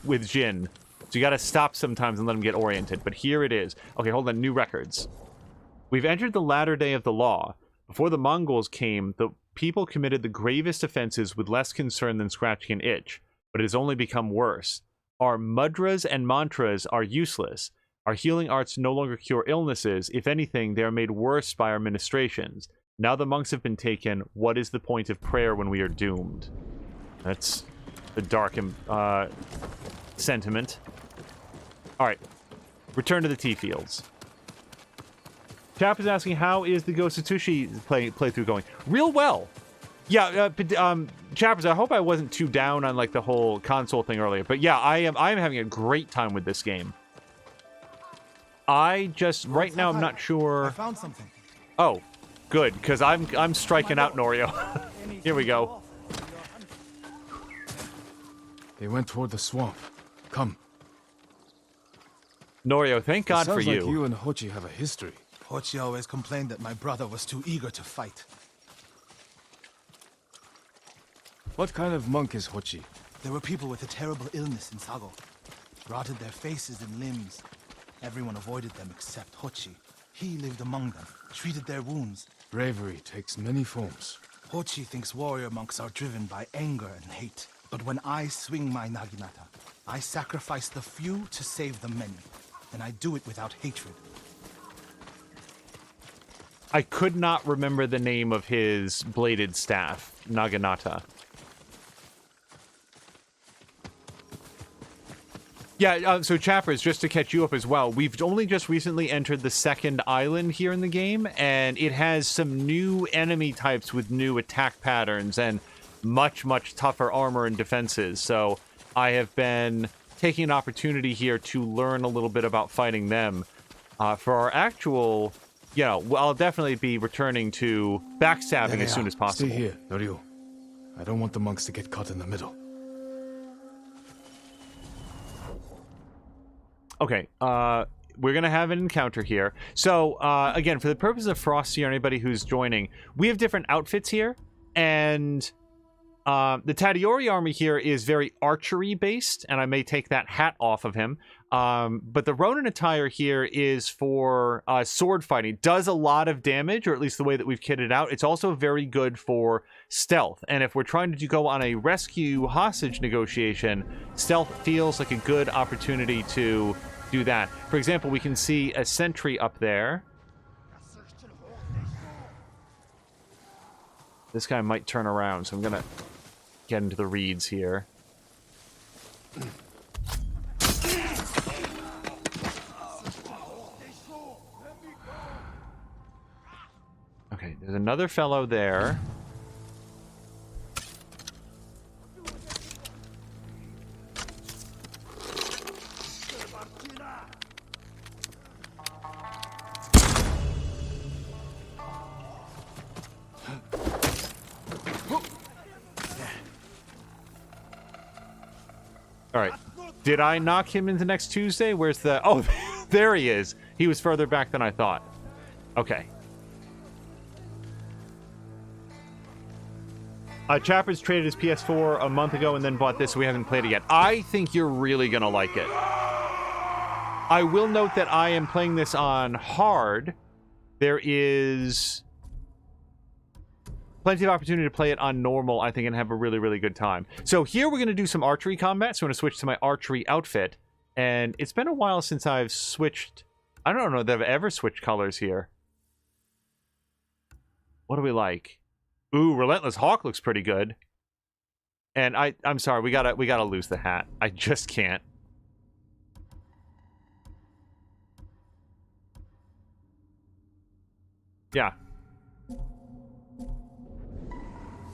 with Jin. So you gotta stop sometimes and let him get oriented. But here it is. Okay, hold on. New records. We've entered the latter day of the law. Before the Mongols came, the people committed the gravest offenses with less concern than scratching an itch. But it has only become worse. Our mudras and mantras are useless. Our healing arts no longer cure illnesses. If anything, they are made worse by our ministrations. Now the monks have been taken, what is the point of prayer when we are doomed? That's the dark sentiment. Alright. Return to the tea fields. Chap is asking, how is the Ghost of Tsushima playthrough going? Real well. Yeah, Chappers, I hope I wasn't too down on like the whole console thing earlier. But yeah, I am having a great time with this game. I just, right now, I'm not sure... I found something. Oh. Good, because I'm striking out Norio. Here we go. They went toward the swamp. Come. Norio, thank God for Sounds you. like you and Hochi have a history. Hochi always complained that my brother was too eager to fight. What kind of monk is Hochi? There were people with a terrible illness in Sago. Rotted their faces and limbs. Everyone avoided them except Hochi. He lived among them, treated their wounds. Bravery takes many forms. Hochi thinks warrior monks are driven by anger and hate. But when I swing my naginata, I sacrifice the few to save the many. And I do it without hatred. I could not remember the name of his bladed staff, Naginata. Yeah, so Chappers, just to catch you up as well, we've only just recently entered the second island here in the game, and it has some new enemy types with new attack patterns and much, much tougher armor and defenses. So I have been taking an opportunity here to learn a little bit about fighting them. For our actual, I'll definitely be returning to backstabbing as soon as possible. Stay here, Norio. I don't want the monks to get caught in the middle. Okay, we're going to have an encounter here. So, again, for the purpose of Frosty or anybody who's joining, we have different outfits here, and the Tadiori army here is very archery-based, and I may take that hat off of him. But the Ronin attire here is for sword fighting. Does a lot of damage, or at least the way that we've kitted it out. It's also very good for stealth. And if we're trying to go on a rescue hostage negotiation, stealth feels like a good opportunity to do that. For example, we can see a sentry up there. This guy might turn around, so I'm going to get into the reeds here. Okay, there's another fellow there. All right. Did I knock him into next Tuesday? Where's the... Oh, there he is. He was further back than I thought. Okay. Chappers traded his PS4 a month ago and then bought this, so we haven't played it yet. I think you're really going to like it. I will note that I am playing this on hard. There is plenty of opportunity to play it on normal, I think, and have a really, really good time. So here we're going to do some archery combat, so I'm going to switch to my archery outfit. And it's been a while since I've switched... I don't know that I've ever switched colors here. What do we like? Ooh, Relentless Hawk looks pretty good. And I'm sorry, we gotta lose the hat. I just can't. Yeah.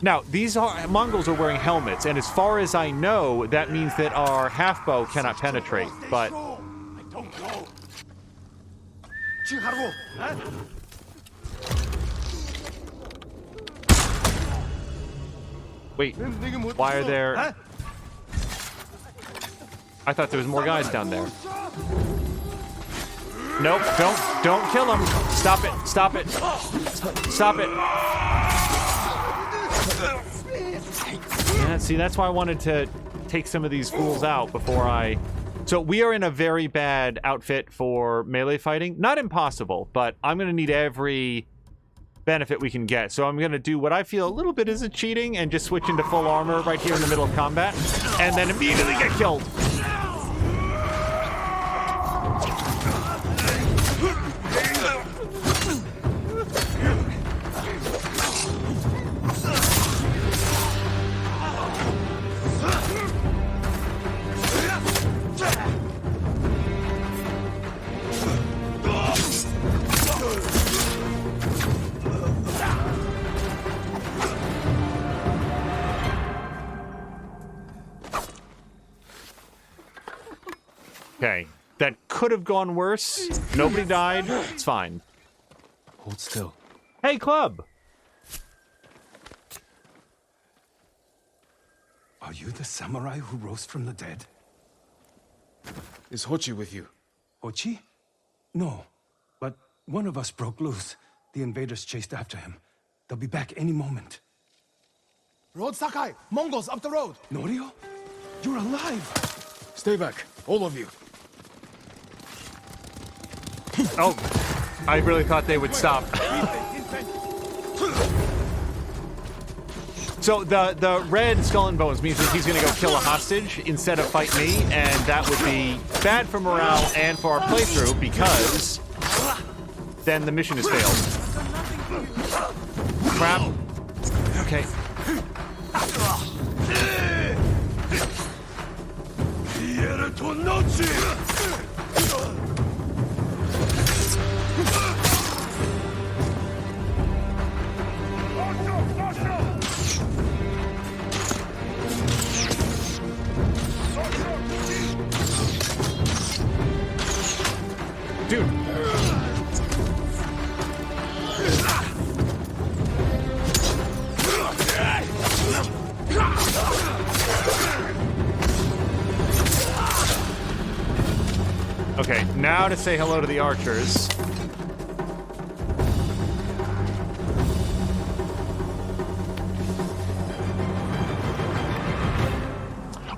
Now, these Mongols are wearing helmets, and as far as I know, that means that our half-bow cannot penetrate, but... Wait, why are there... I thought there was more guys down there. Nope, don't kill him. Stop it, stop it. Stop it. Yeah, see, that's why I wanted to take some of these fools out before I... So we are in a very bad outfit for melee fighting. Not impossible, but I'm going to need every benefit we can get. So I'm going to do what I feel a little bit is a cheating and just switch into full armor right here in the middle of combat and then immediately get killed. Okay, that could have gone worse. Nobody died. It's fine. Hold still. Hey, Club! Are you the samurai who rose from the dead? Is Hochi with you? Ochi? No, but one of us broke loose. The invaders chased after him. They'll be back any moment. Road Sakai! Mongols up the road! Norio? You're alive! Stay back, all of you. Oh, I really thought they would stop. So the red skull and bones means that he's going to go kill a hostage instead of fight me, and that would be bad for morale and for our playthrough because then the mission is failed. Crap. Okay. Dude. Okay, now to say hello to the archers.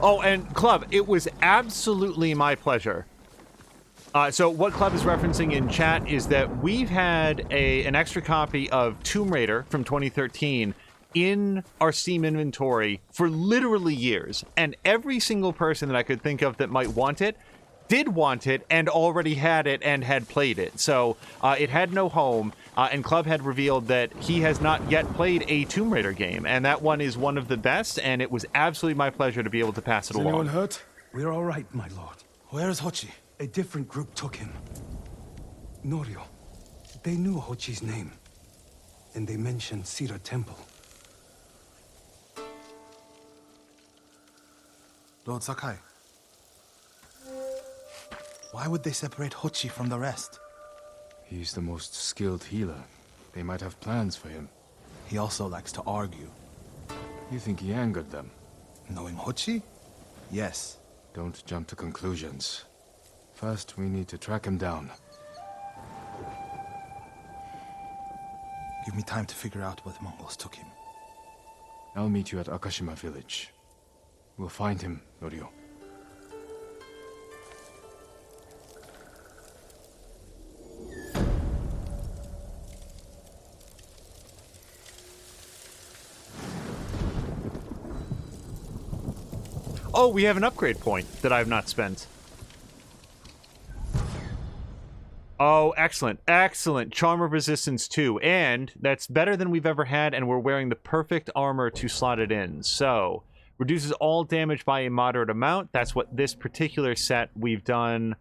Oh, and Club, it was absolutely my pleasure. So what Club is referencing in chat is that we've had an extra copy of Tomb Raider from 2013 in our Steam inventory for literally years. And every single person that I could think of that might want it did want it and already had it and had played it. So it had no home, and Club had revealed that he has not yet played a Tomb Raider game, and that one is one of the best, and it was absolutely my pleasure to be able to pass it Is anyone along. hurt? We're all right, my lord. Where's Hochi? A different group took him. Norio. They knew Hochi's name. And they mentioned Cedar Temple. Lord Sakai. Why would they separate Hochi from the rest? He's the most skilled healer. They might have plans for him. He also likes to argue. You think he angered them? Knowing Hochi? Yes. Don't jump to conclusions. First, we need to track him down. Give me time to figure out where the Mongols took him. I'll meet you at Akashima village. We'll find him, Norio. Oh, we have an upgrade point that I have not spent. Oh, excellent. Excellent. Charm of Resistance 2. And that's better than we've ever had, and we're wearing the perfect armor to slot it in. So, reduces all damage by a moderate amount. That's what this particular set we've done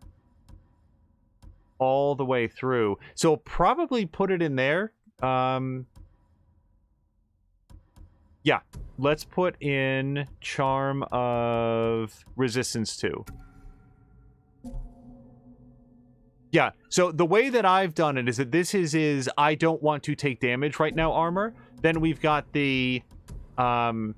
all the way through. So, probably put it in there. Yeah. Let's put in Charm of Resistance 2. Yeah, so the way that I've done it is that this is I don't want to take damage right now armor. Then we've got the I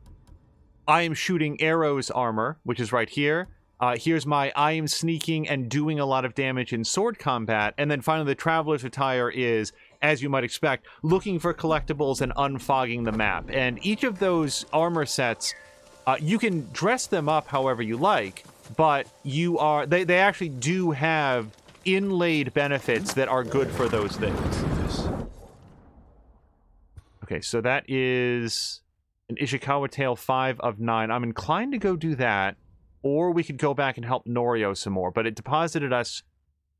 am shooting arrows armor, which is right here. Here's my I am sneaking and doing a lot of damage in sword combat. And then finally the Traveler's Attire is, as you might expect, looking for collectibles and unfogging the map. And each of those armor sets, you can dress them up however you like, but they actually do have inlaid benefits that are good for those things. Okay, so that is an Ishikawa Tale 5 of 9. I'm inclined to go do that, or we could go back and help Norio some more, but it deposited us...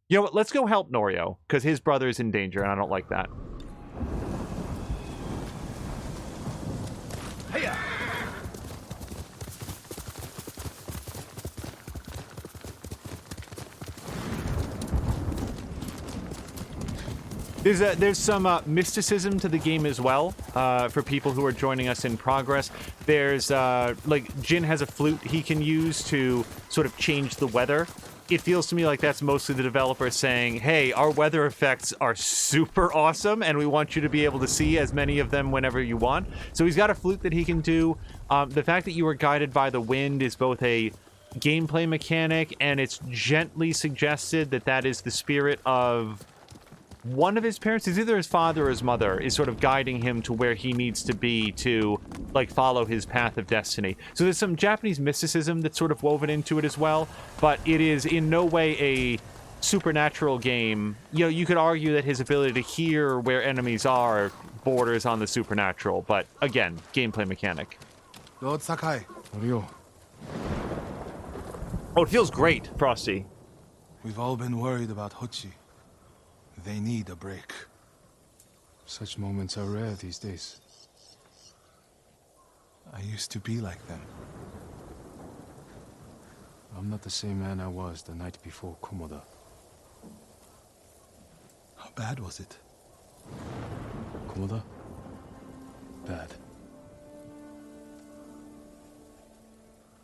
You know what, let's go help Norio, because his brother is in danger, and I don't like that. Hiya! There's some mysticism to the game as well, for people who are joining us in progress. There's, like, Jin has a flute he can use to sort of change the weather. It feels to me like that's mostly the developer saying, hey, our weather effects are super awesome, and we want you to be able to see as many of them whenever you want. So he's got a flute that he can do. The fact that you are guided by the wind is both a gameplay mechanic, and it's gently suggested that that is the spirit of one of his parents, is either his father or his mother, is sort of guiding him to where he needs to be to, like, follow his path of destiny. So there's some Japanese mysticism that's sort of woven into it as well, but it is in no way a supernatural game. You know, you could argue that his ability to hear where enemies are borders on the supernatural, but again, gameplay mechanic. Lord Sakai. Norio, Oh, it feels great, Frosty. We've all been worried about Hochi. They need a break. such moments are rare these days. I used to be like them. I'm not the same man I was the night before Komoda. How bad was it? Komoda? Bad.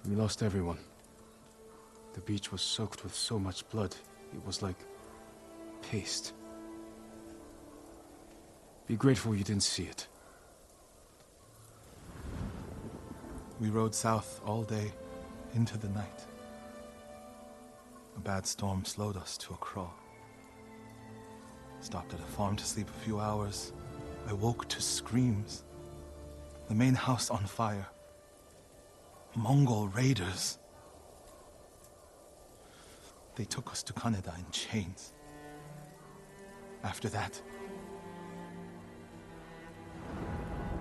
We lost everyone. The beach was soaked with so much blood, it was like paste. Be grateful you didn't see it. We rode south all day, into the night. A bad storm slowed us to a crawl. Stopped at a farm to sleep a few hours. I woke to screams. The main house on fire. Mongol raiders. They took us to Kaneda in chains. After that,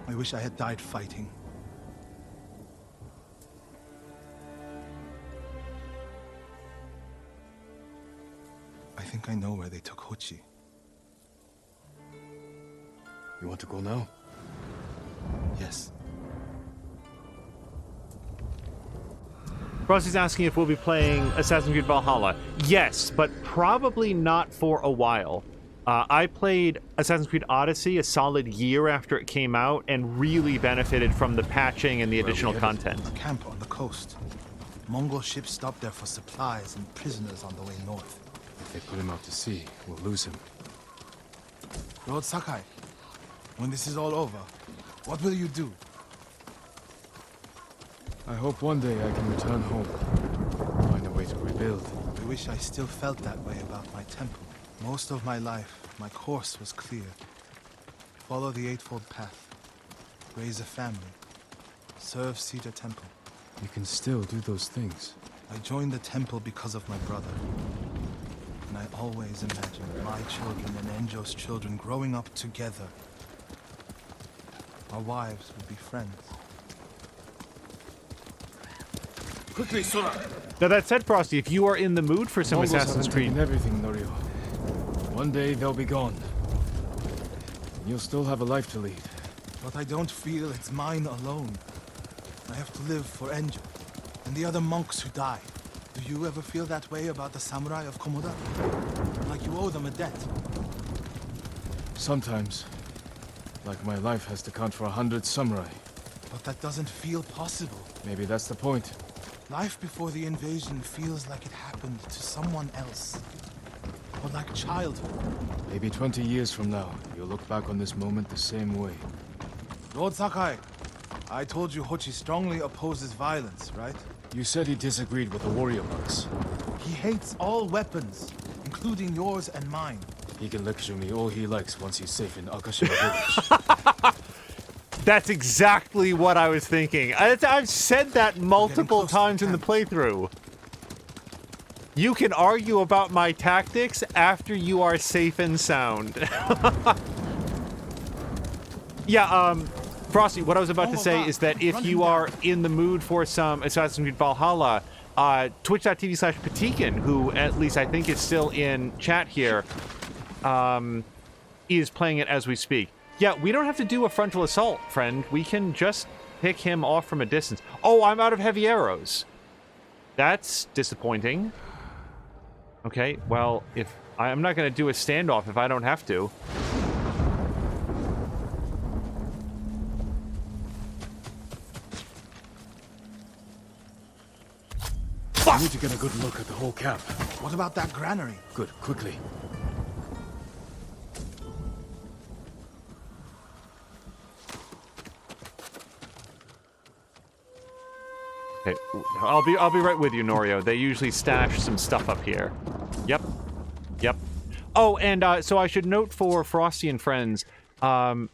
I wish I had died fighting. I think I know where they took Hochi. You want to go now? Yes. Frosty's asking if we'll be playing Assassin's Creed Valhalla. Yes, but probably not for a while. I played Assassin's Creed Odyssey a solid year after it came out and really benefited from the patching and the additional content. A camp on the coast. Mongol ships stopped there for supplies and prisoners on the way north. If they put him out to sea, we'll lose him. Lord Sakai, when this is all over, what will you do? I hope one day I can return home. Find a way to rebuild. I wish I still felt that way about my temple. Most of my life, my course was clear. Follow the Eightfold Path. Raise a family. Serve Cedar Temple. You can still do those things. I joined the temple because of my brother. And I always imagined my children and Enjo's children growing up together. Our wives would be friends. Quickly, Sora! Now that said, Frosty, if you are in the mood for some Mongols Assassin's haven't Creed... taken everything, Norio. One day they'll be gone. And you'll still have a life to lead. But I don't feel it's mine alone. I have to live for Enjo and the other monks who died. Do you ever feel that way about the samurai of Komoda? Like you owe them a debt? Sometimes. Like my life has to count for 100 samurai. But that doesn't feel possible. Maybe that's the point. Life before the invasion feels like it happened to someone else. Or like childhood. Maybe 20 years from now, you'll look back on this moment the same way. Lord Sakai, I told you Hochi strongly opposes violence, right? You said he disagreed with the warrior monks. He hates all weapons, including yours and mine. He can lecture me all he likes once he's safe in Akashima village. That's exactly what I was thinking. I've said that multiple times in the playthrough. You can argue about my tactics after you are safe and sound. Yeah, Frosty, what I was about to say is that if you are in the mood for some Assassin's Creed Valhalla, twitch.tv/Patikin, who at least I think is still in chat here, is playing it as we speak. Yeah, we don't have to do a frontal assault, friend. We can just pick him off from a distance. Oh, I'm out of heavy arrows. That's disappointing. Okay, well, if I'm not going to do a standoff if I don't have to. I need to get a good look at the whole camp. What about that granary? Good, quickly. Okay, I'll be right with you, Norio. They usually stash some stuff up here. Yep. Oh, and so I should note for Frosty and friends,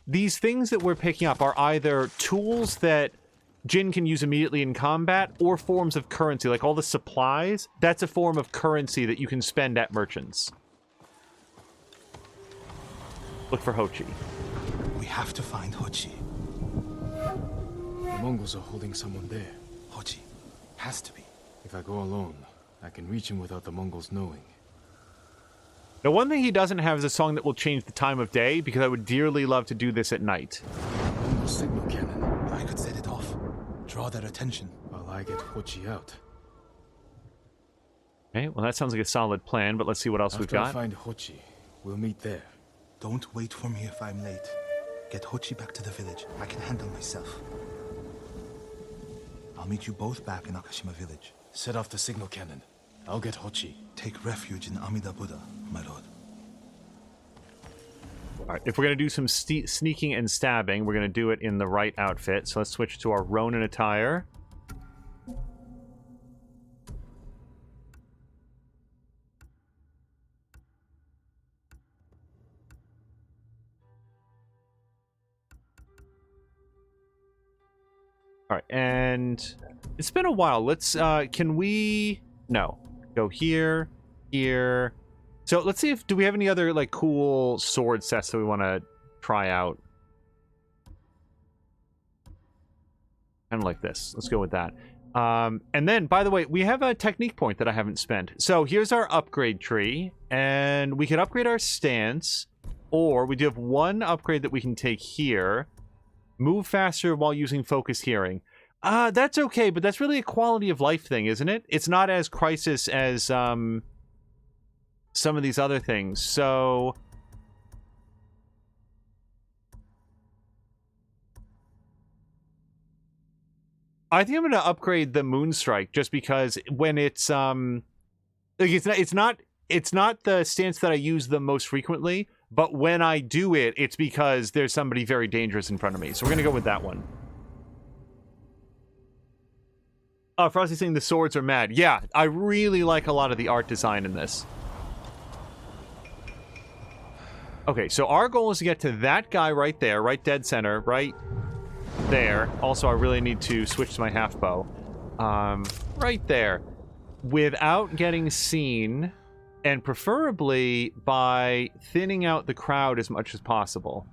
these things that we're picking up are either tools that Jin can use immediately in combat or forms of currency. Like all the supplies, that's a form of currency that you can spend at merchants. Look for Hochi. We have to find Hochi. The Mongols are holding someone there. Hochi. Has to be. If I go alone, I can reach him without the Mongols knowing. Now, one thing he doesn't have is a song that will change the time of day, because I would dearly love to do this at night. Mongol signal cannon. I could set it off. Draw their attention. While I get Hochi out. Okay, well that sounds like a solid plan, but let's see what else we've After I got. find Hochi, we'll meet there. Don't wait for me if I'm late. Get Hochi back to the village. I can handle myself. I'll meet you both back in Akashima village. Set off the signal cannon. I'll get Hochi. Take refuge in Amida Buddha, my lord. Alright, if we're going to do some sneaking and stabbing, we're going to do it in the right outfit. So let's switch to our Ronin attire. Alright, and it's been a while. Let's, can we... No. Go here, here... So let's see if, do we have any other, like, cool sword sets that we want to try out? Kind of like this. Let's go with that. And then, by the way, we have a technique point that I haven't spent. So here's our upgrade tree, and we can upgrade our stance, or we do have one upgrade that we can take here. Move faster while using focused hearing. That's okay, but that's really a quality of life thing, isn't it? It's not as crisis as, some of these other things. So I think I'm going to upgrade the Moonstrike just because when it's like it's not the stance that I use the most frequently, but when I do it, it's because there's somebody very dangerous in front of me. So we're going to go with that one. Frosty's saying the swords are mad. Yeah, I really like a lot of the art design in this. Okay, so our goal is to get to that guy right there, right dead center, right there. Also, I really need to switch to my half bow. Right there. Without getting seen, and preferably by thinning out the crowd as much as possible.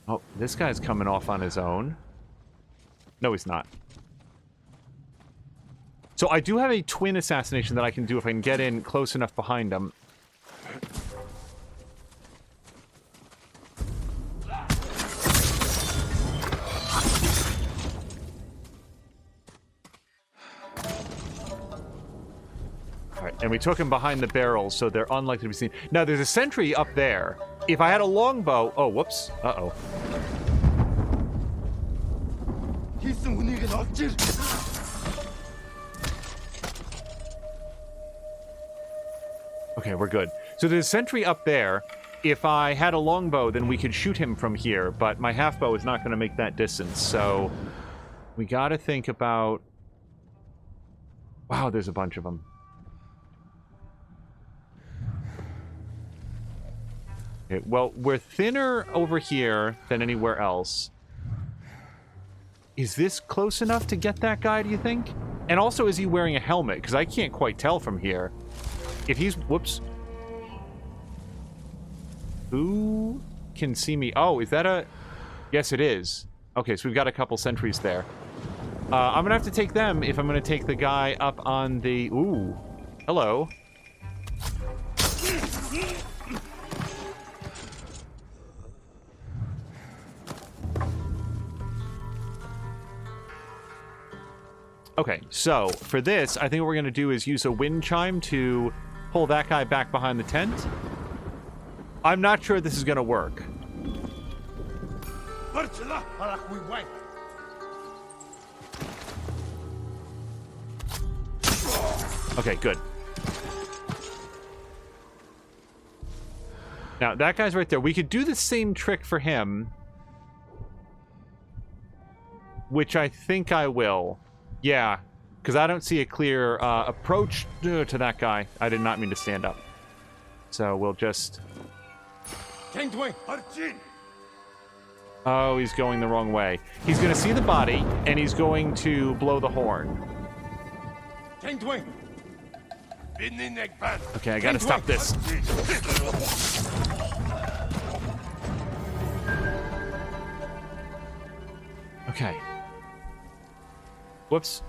Oh, this guy's coming off on his own. No, he's not. So I do have a twin assassination that I can do if I can get in close enough behind him. Alright, and we took him behind the barrels, so they're unlikely to be seen. Now, there's a sentry up there. If I had a longbow... Oh, whoops. Uh-oh. Okay, we're good. So there's a sentry up there. If I had a longbow, then we could shoot him from here, but my half-bow is not going to make that distance, so... We gotta think about... Wow, there's a bunch of them. Okay, well, we're thinner over here than anywhere else. Is this close enough to get that guy, do you think? And also, is he wearing a helmet? Because I can't quite tell from here. If he's... Whoops. Who can see me? Oh, is that a... Yes, it is. Okay, so we've got a couple sentries there. I'm gonna have to take them if I'm gonna take the guy up on the... Ooh. Hello. Okay, so for this, I think what we're going to do is use a wind chime to pull that guy back behind the tent. I'm not sure this is going to work. Okay, good. Now, that guy's right there. We could do the same trick for him, which I think I will. Yeah. because I don't see a clear approach to that guy. I did not mean to stand up. So we'll just... Oh, he's going the wrong way. He's going to see the body, and he's going to blow the horn. Okay, I gotta stop this. Okay. Whoops.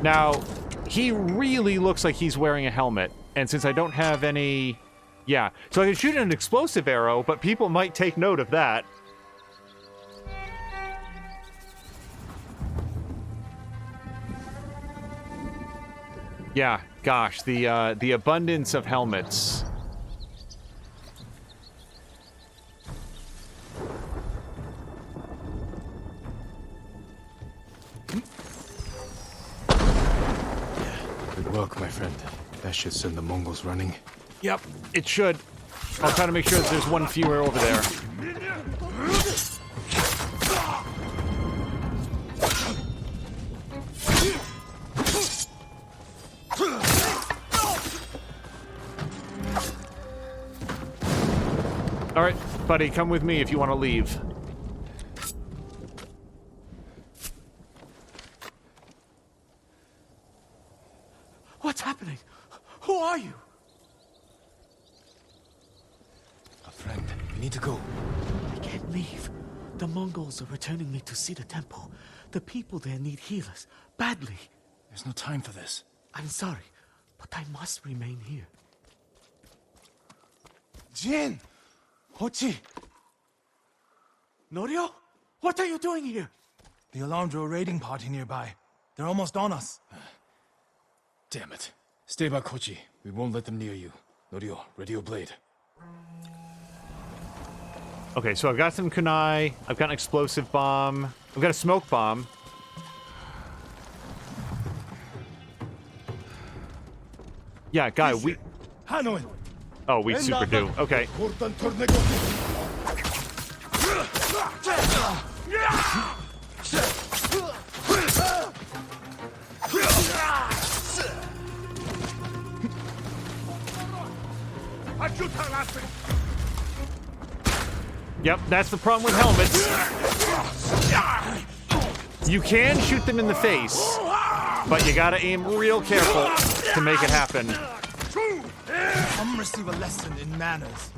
Now, he really looks like he's wearing a helmet, and since I don't have any... Yeah, so I can shoot an explosive arrow, but people might take note of that. Yeah, gosh, the abundance of helmets. Good work, my friend. That should send the Mongols running. Yep, it should. I'll try to make sure that there's one fewer over there. All right, buddy, come with me if you want to leave. What's happening? Who are you? A friend, we need to go. I can't leave. The Mongols are returning me to see the temple. The people there need healers, badly. There's no time for this. I'm sorry, but I must remain here. Jin! Hochi! Norio? What are you doing here? The alarm drew a raiding party nearby. They're almost on us. Damn it. Stay back, Kochi. We won't let them near you. Norio, ready your blade. Okay, so I've got some kunai. I've got an explosive bomb. I've got a smoke bomb. Yeah, guy, we... Oh, we super do. Okay. Yep, that's the problem with helmets. You can shoot them in the face, but you gotta aim real careful to make it happen. Come receive a lesson in manners.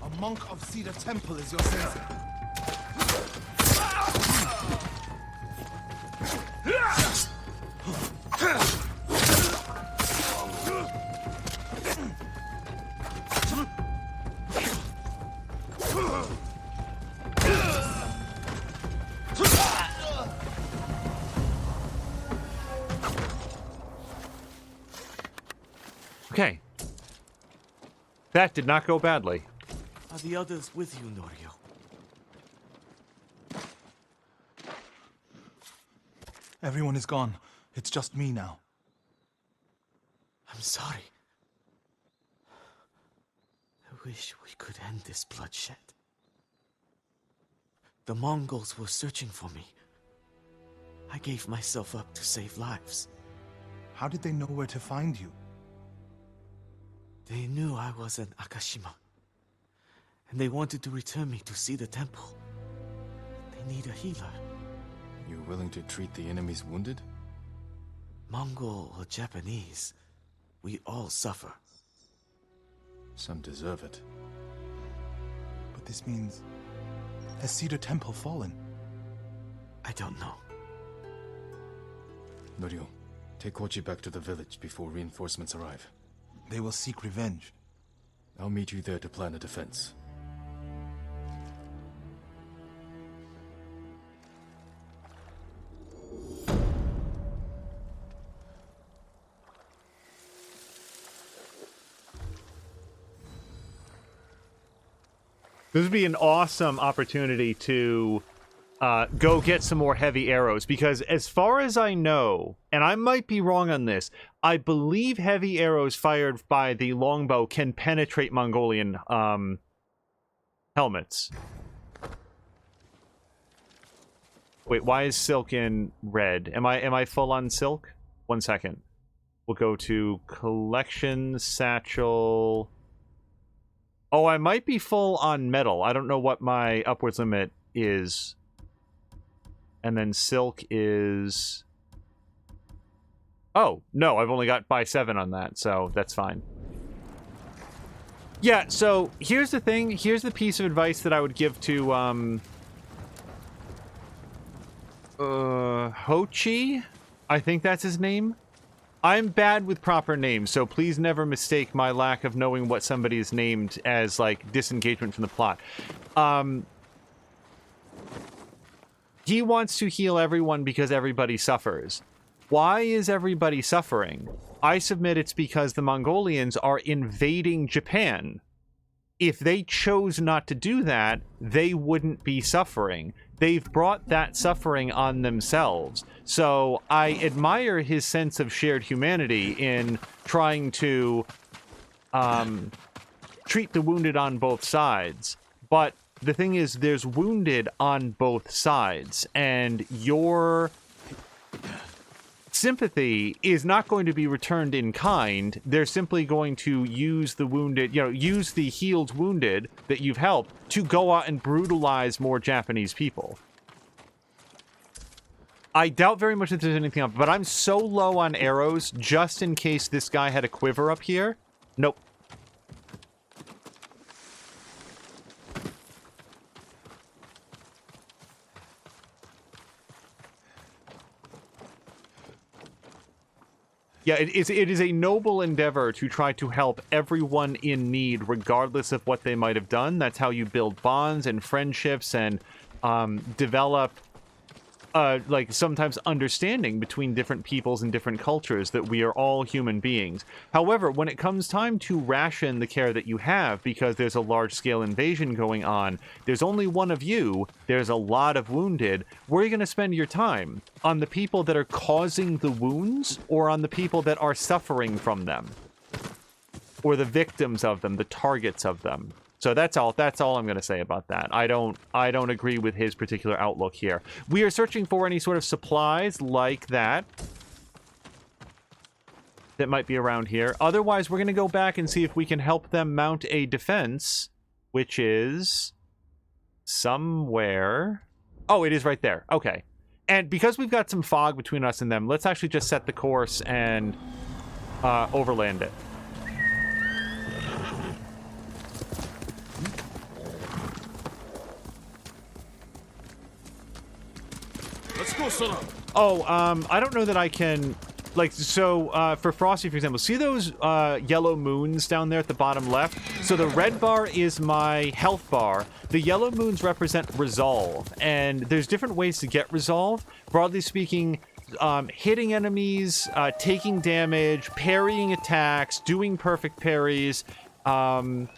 A monk of Cedar Temple is your sensei. Okay. That did not go badly. Are the others with you, Norio? Everyone is gone. It's just me now. I'm sorry. I wish we could end this bloodshed. The Mongols were searching for me. I gave myself up to save lives. How did they know where to find you? They knew I was an Akashima. And they wanted to return me to see the temple. They need a healer. You willing to treat the enemy's wounded? Mongol or Japanese, we all suffer. Some deserve it. But this means... Has Cedar Temple fallen? I don't know. Norio, take Kochi back to the village before reinforcements arrive. They will seek revenge. I'll meet you there to plan a defense. This would be an awesome opportunity to go get some more heavy arrows, because as far as I know, and I might be wrong on this, I believe heavy arrows fired by the longbow can penetrate Mongolian helmets. Wait, why is silk in red? Am I full on silk? 1 second. We'll go to collection, satchel. Oh, I might be full on metal. I don't know what my upwards limit is. And then silk is... Oh, no, I've only got by 7 on that, so that's fine. Yeah, so here's the thing. Here's the piece of advice that I would give to, Hochi? I think that's his name. I'm bad with proper names, so please never mistake my lack of knowing what somebody is named as, like, disengagement from the plot. He wants to heal everyone because everybody suffers. Why is everybody suffering? I submit it's because the Mongolians are invading Japan. If they chose not to do that, they wouldn't be suffering. They've brought that suffering on themselves. So I admire his sense of shared humanity in trying to treat the wounded on both sides. But the thing is, there's wounded on both sides, and your sympathy is not going to be returned in kind. They're simply going to use the wounded, use the healed wounded that you've helped to go out and brutalize more Japanese people. I doubt very much that there's anything else, but I'm so low on arrows, just in case this guy had a quiver up here. Nope. Yeah, it is a noble endeavor to try to help everyone in need, regardless of what they might have done. That's how you build bonds and friendships and develop, like, sometimes understanding between different peoples and different cultures, that we are all human beings. However, when it comes time to ration the care that you have, because there's a large-scale invasion going on, there's only one of you, there's a lot of wounded, where are you going to spend your time? On the people that are causing the wounds, or on the people that are suffering from them? Or the victims of them, the targets of them? So that's all I'm going to say about that. I don't agree with his particular outlook here. We are searching for any sort of supplies like that that might be around here. Otherwise, we're going to go back and see if we can help them mount a defense, which is somewhere. Oh, it is right there. Okay. And because we've got some fog between us and them, let's actually just set the course and overland it. Let's go, son. Oh, I don't know that I can, like, so, for Frosty, for example, see those, yellow moons down there at the bottom left? So the red bar is my health bar. The yellow moons represent resolve, and there's different ways to get resolve. Broadly speaking, hitting enemies, taking damage, parrying attacks, doing perfect parries, almost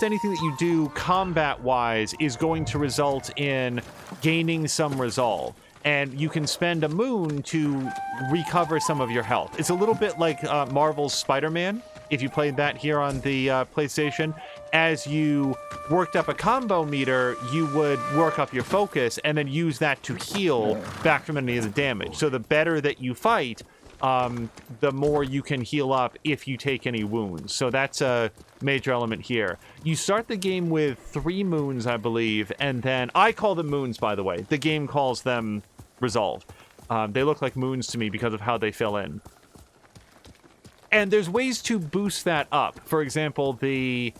anything that you do combat-wise is going to result in gaining some resolve. And you can spend a moon to recover some of your health. It's a little bit like Marvel's Spider-Man, if you played that here on the PlayStation. As you worked up a combo meter, you would work up your focus and then use that to heal back from any of the damage. So the better that you fight, the more you can heal up if you take any wounds. So that's a major element here. You start the game with 3 moons, I believe, and then I call them moons, by the way. The game calls them resolve. They look like moons to me because of how they fill in. And there's ways to boost that up. For example, the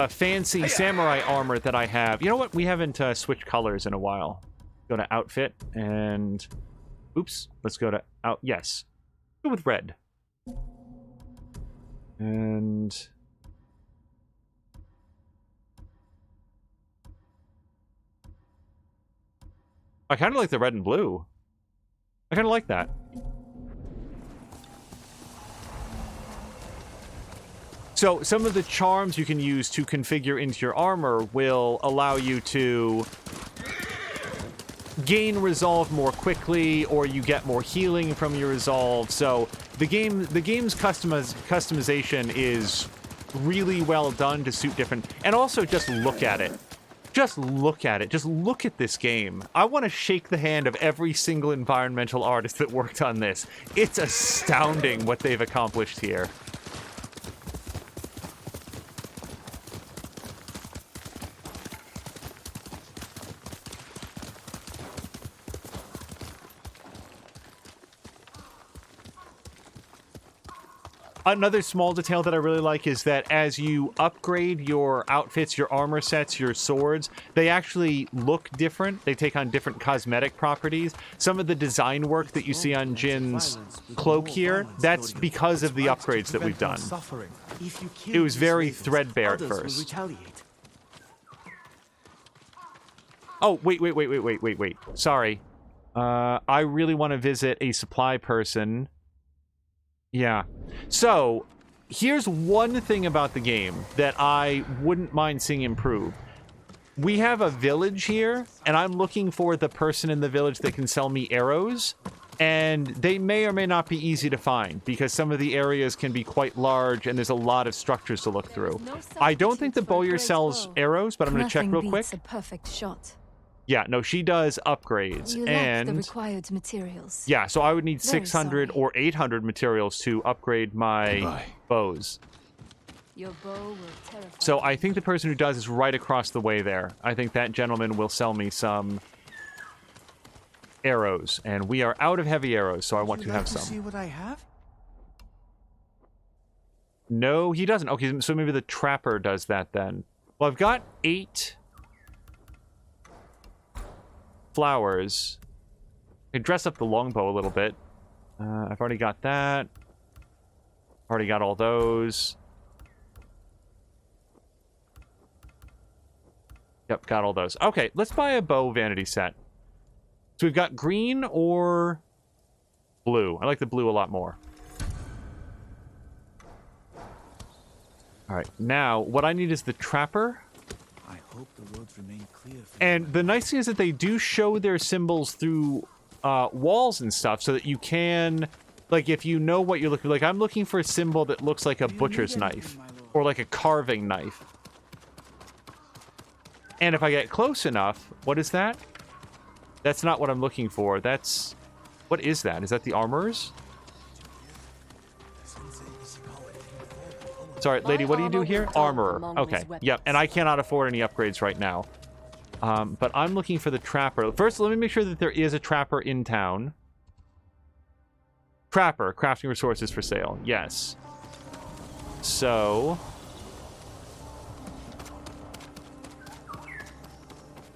fancy samurai armor that I have. You know what? We haven't switched colors in a while. Go to outfit and... Oops. Let's go to out. Yes. Go with red. And... I kind of like the red and blue. I kind of like that. So some of the charms you can use to configure into your armor will allow you to gain resolve more quickly, or you get more healing from your resolve. So the game's customization is really well done to suit different, and also just look at it. Just look at it. Just look at this game. I want to shake the hand of every single environmental artist that worked on this. It's astounding what they've accomplished here. Another small detail that I really like is that as you upgrade your outfits, your armor sets, your swords, they actually look different. They take on different cosmetic properties. Some of the design work that you see on Jin's cloak here, that's because of the upgrades that we've done. It was very threadbare at first. Oh, wait. Sorry. I really want to visit a supply person. Yeah. So, here's one thing about the game that I wouldn't mind seeing improve. We have a village here, and I'm looking for the person in the village that can sell me arrows, and they may or may not be easy to find, because some of the areas can be quite large, and there's a lot of structures to look through. I don't think the bowyer sells arrows, but I'm going to check real quick. A perfect shot. Yeah, no, she does upgrades, You lack the required materials. yeah, so I would need Very 600 sorry. or 800 materials to upgrade my bows. Your bow will terrify So I think the person who does is right across the way there. I think that gentleman will sell me some arrows, and we are out of heavy arrows, so I want to have some. See what I have? No, he doesn't. Okay, so maybe the trapper does that then. Well, I've got 8 flowers. I can dress up the longbow a little bit. I've already got that. Already got all those. Yep, got all those. Okay, let's buy a bow vanity set. So we've got green or blue. I like the blue a lot more. All right, now what I need is the trapper. I hope the roads remain clear. And the nice thing is that they do show their symbols through walls and stuff, so that you can, like, if you know what you're looking for. Like, I'm looking for a symbol that looks like a butcher's knife or like a carving knife. And if I get close enough, what is that? That's not what I'm looking for. That's, what is that? Is that the armorers? Sorry, lady, what do you do here? Armorer. Okay, yep, and I cannot afford any upgrades right now. But I'm looking for the trapper. First, let me make sure that there is a trapper in town. Trapper, crafting resources for sale. Yes. So...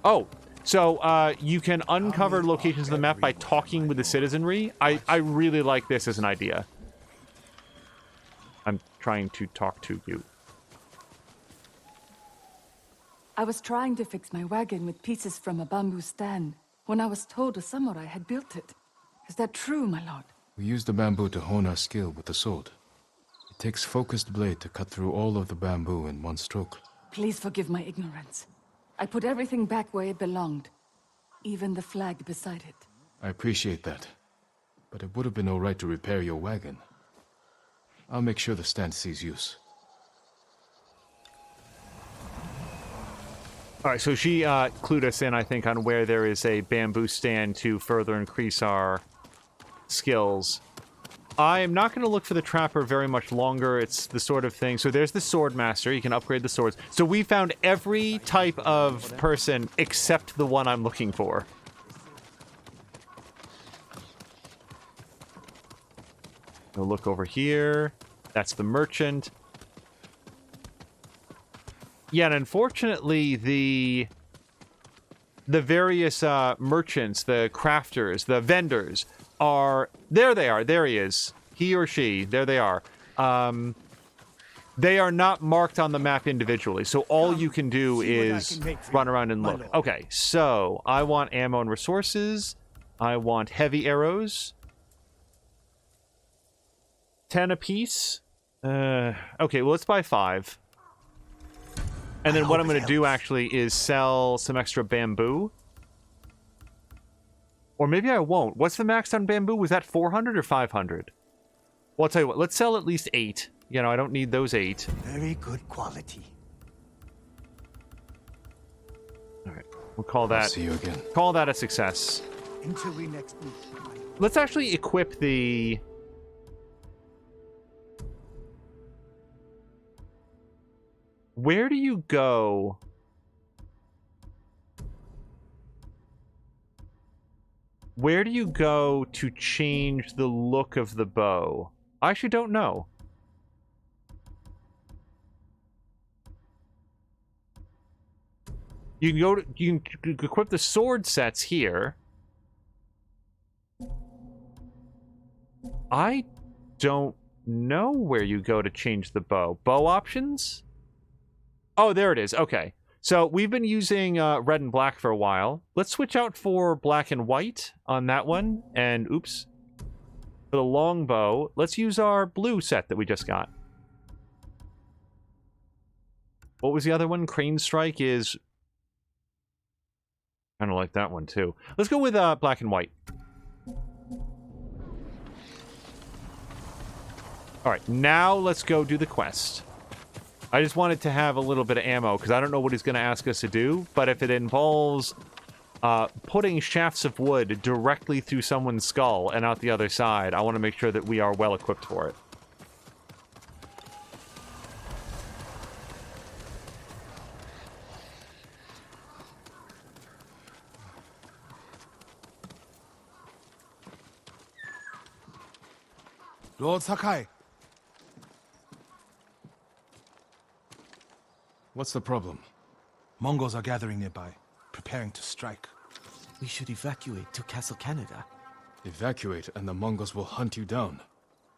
Oh, so you can uncover locations of the map by talking with the citizenry. I really like this as an idea. I'm trying to talk to you. I was trying to fix my wagon with pieces from a bamboo stand when I was told a samurai had built it. Is that true, my lord? We use the bamboo to hone our skill with the sword. It takes focused blade to cut through all of the bamboo in one stroke. Please forgive my ignorance. I put everything back where it belonged, even the flag beside it. I appreciate that, but it would have been all right to repair your wagon. I'll make sure the stand sees use. All right, so she clued us in, I think, on where there is a bamboo stand to further increase our skills. I am not going to look for the trapper very much longer. It's the sort of thing. So there's the sword master. You can upgrade the swords. So we found every type of person except the one I'm looking for. We'll look over here. That's the merchant. Yeah, and unfortunately, the various merchants, the crafters, the vendors are... There they are. There he is. He or she. There they are. They are not marked on the map individually, so all you can do is run around and look. Okay, so I want ammo and resources. I want heavy arrows. 10 apiece. Okay, well, let's buy 5. And then what I'm going to do, actually, is sell some extra bamboo. Or maybe I won't. What's the max on bamboo? Was that 400 or 500? Well, I'll tell you what. Let's sell at least 8. You know, I don't need those 8. Very good quality. All right, we'll call that. See you again. Call that a success. Until we next meet. Let's actually equip the. Where do you go? Where do you go to change the look of the bow? I actually don't know. You can go to, you can equip the sword sets here. I don't know where you go to change the bow. Bow options? Oh, there it is. Okay. So we've been using red and black for a while. Let's switch out for black and white on that one. And oops. For the longbow, let's use our blue set that we just got. What was the other one? Crane Strike is... I don't like that one too. Let's go with black and white. Alright, now let's go do the quest. I just wanted to have a little bit of ammo, because I don't know what he's going to ask us to do, but if it involves putting shafts of wood directly through someone's skull and out the other side, I want to make sure that we are well equipped for it. Lord Sakai, What's the problem? Mongols are gathering nearby, preparing to strike. We should evacuate to Castle Canada. Evacuate and the Mongols will hunt you down.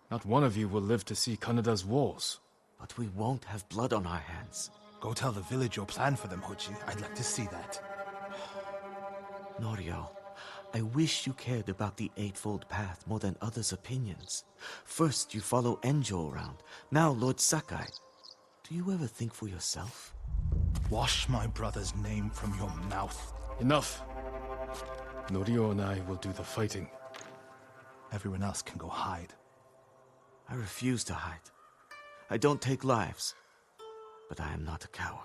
Not one of you will live to see Kanada's walls. But we won't have blood on our hands. Go tell the village your plan for them, Hoji. I'd like to see that. Norio, I wish you cared about the Eightfold Path more than others' opinions. First, you follow Enjo around. Now, Lord Sakai. Do you ever think for yourself? Wash my brother's name from your mouth. Enough! Norio and I will do the fighting. Everyone else can go hide. I refuse to hide. I don't take lives, but I am not a coward.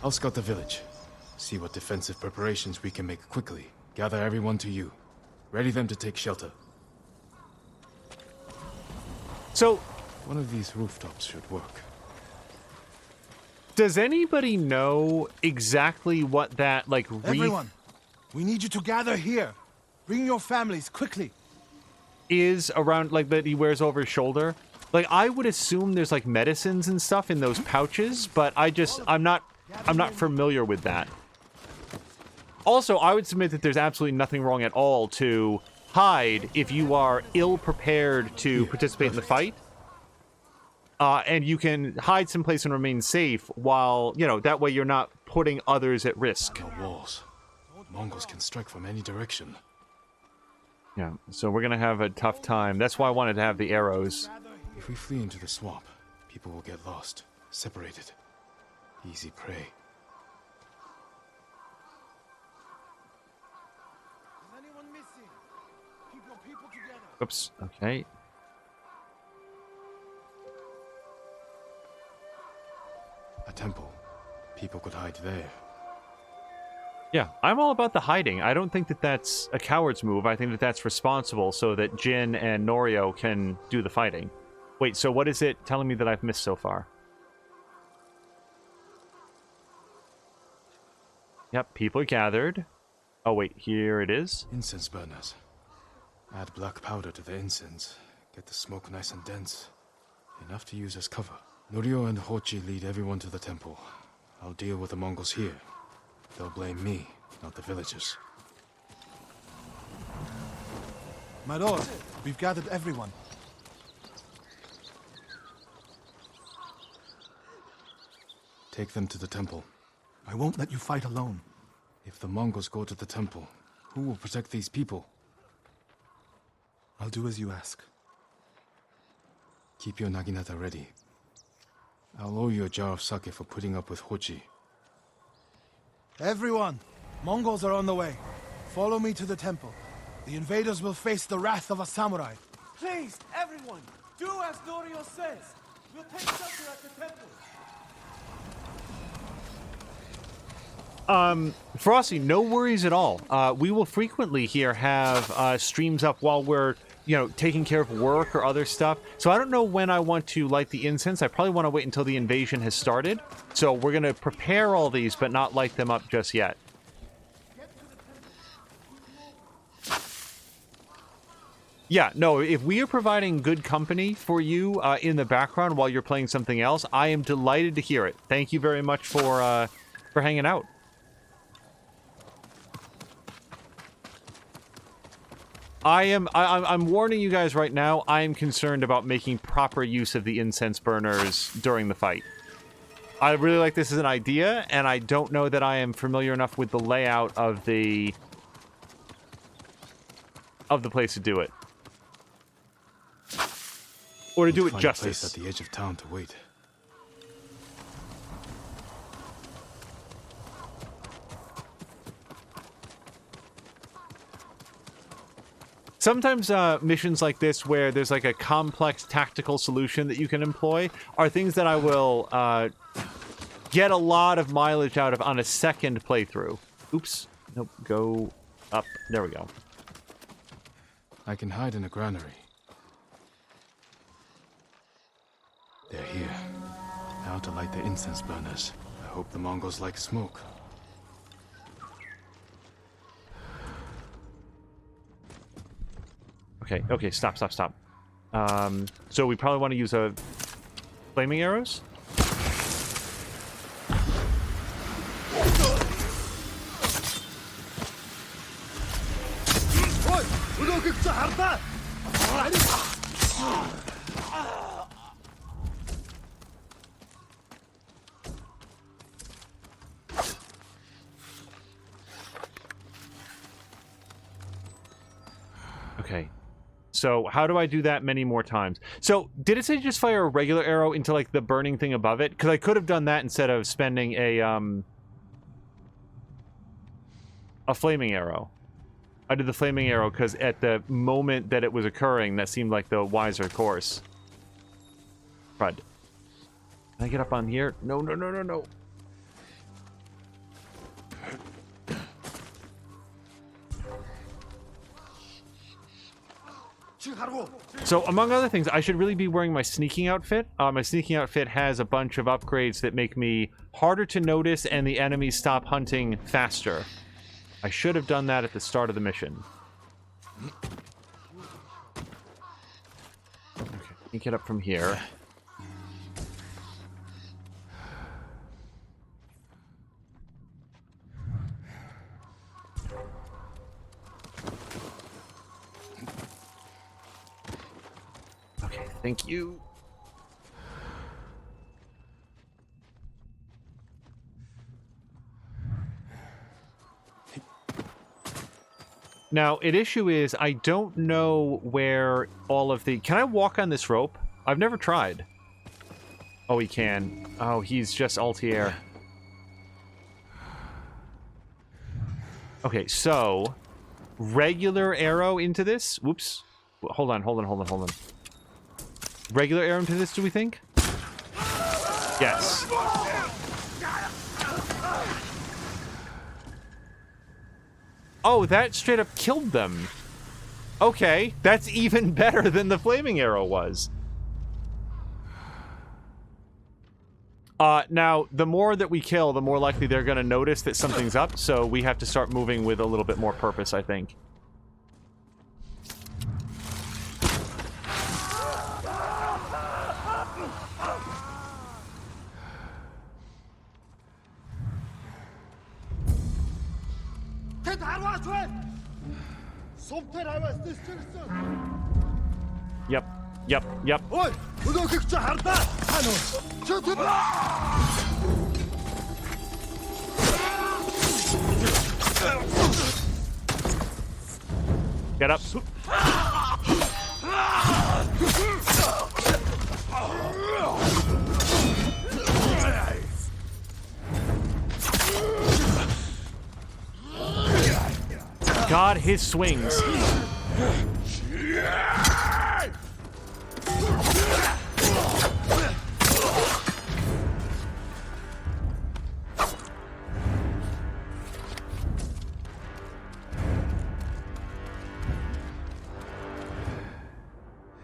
I'll scout the village. See what defensive preparations we can make quickly. Gather everyone to you. Ready them to take shelter. So, one of these rooftops should work. Does anybody know exactly what that, like, wreath... Everyone, we need you to gather here. Bring your families, quickly. ...is around, like, that he wears over his shoulder? Like, I would assume there's, like, medicines and stuff in those pouches, but I'm not familiar with that. Also, I would submit that there's absolutely nothing wrong at all to hide if you are ill-prepared to participate in the fight. And you can hide someplace and remain safe while, you know, that way you're not putting others at risk. No walls. Mongols can strike from any direction. Yeah, so we're gonna have a tough time. That's why I wanted to have the arrows. If we flee into the swamp, people will get lost, separated. Easy prey. Oops, okay. A temple. People could hide there. Yeah, I'm all about the hiding. I don't think that that's a coward's move. I think that that's responsible so that Jin and Norio can do the fighting. Wait, so what is it telling me that I've missed so far? Yep, people are gathered. Oh, wait, here it is. Incense burners. Add black powder to the incense. Get the smoke nice and dense. Enough to use as cover. Norio and Hochi lead everyone to the temple. I'll deal with the Mongols here. They'll blame me, not the villagers. My lord, we've gathered everyone. Take them to the temple. I won't let you fight alone. If the Mongols go to the temple, who will protect these people? I'll do as you ask. Keep your naginata ready. I'll owe you a jar of sake for putting up with Hochi. Everyone, Mongols are on the way. Follow me to the temple. The invaders will face the wrath of a samurai. Please, everyone, do as Norio says. We'll take shelter at the temple. Frosty, no worries at all. We will frequently here have streams up while we're, taking care of work or other stuff. So I don't know when I want to light the incense. I probably want to wait until the invasion has started. So we're going to prepare all these, but not light them up just yet. Yeah, no, if we are providing good company for you in the background while you're playing something else, I am delighted to hear it. Thank you very much for hanging out. I'm warning you guys right now, I am concerned about making proper use of the incense burners during the fight. I really like this as an idea, and I don't know that I am familiar enough with the layout of the place to do it. Or to do it Find justice. A place at the edge of town to wait. Sometimes missions like this, where there's like a complex tactical solution that you can employ, are things that I will get a lot of mileage out of on a second playthrough. Oops. Nope. Go up. There we go. I can hide in a granary. They're here. Now to light the incense burners. I hope the Mongols like smoke. Okay, stop. So we probably want to use flaming arrows? Okay. So how do I do that many more times? So did it say just fire a regular arrow into like the burning thing above it? Because I could have done that instead of spending a flaming arrow. I did the flaming arrow because at the moment that it was occurring, that seemed like the wiser course. Crud. Can I get up on here? No. So, among other things, I should really be wearing my sneaking outfit. My sneaking outfit has a bunch of upgrades that make me harder to notice and the enemies stop hunting faster. I should have done that at the start of the mission. Okay, let me get up from here. Okay, thank you. Now, an issue is I don't know where all of the... Can I walk on this rope? I've never tried. Oh, he can. Oh, he's just Altier. Okay, so... Regular arrow into this? Whoops. Hold on. Regular arrow into this, do we think? Yes. Oh, that straight up killed them. Okay, that's even better than the flaming arrow was. Now, the more that we kill, the more likely they're going to notice that something's up, so we have to start moving with a little bit more purpose, I think. Yep. Get up. God, his swings.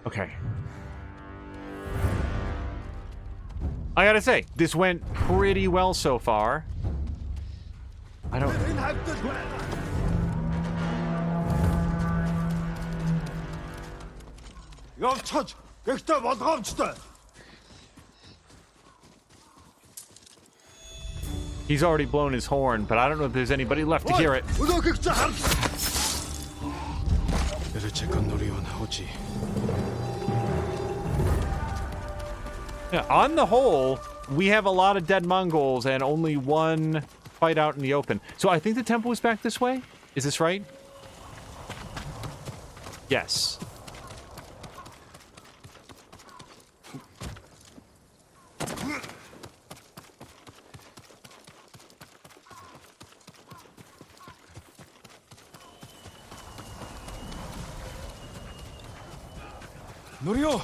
Okay. I gotta say, this went pretty well so far. I don't... He's already blown his horn, but I don't know if there's anybody left to hear it. Better check on Norio and Hochi. Yeah, on the whole, we have a lot of dead Mongols and only one fight out in the open. So I think the temple is back this way? Is this right? Yes. Norio!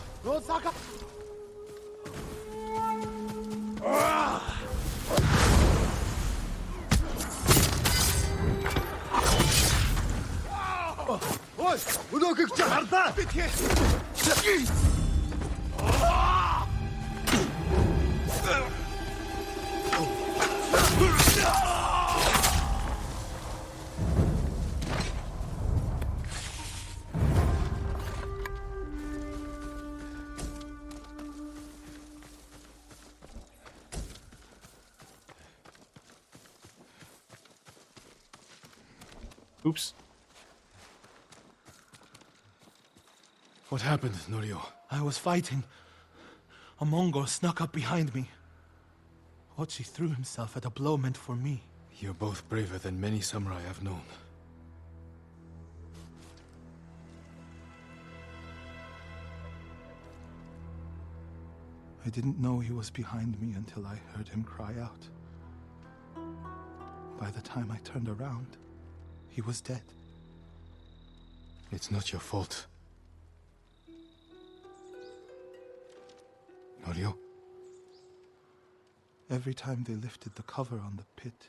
Oops. What happened, Norio? I was fighting. A Mongol snuck up behind me. Hochi threw himself at a blow meant for me. You're both braver than many samurai I've known. I didn't know he was behind me until I heard him cry out. By the time I turned around, he was dead. It's not your fault. Norio? Every time they lifted the cover on the pit,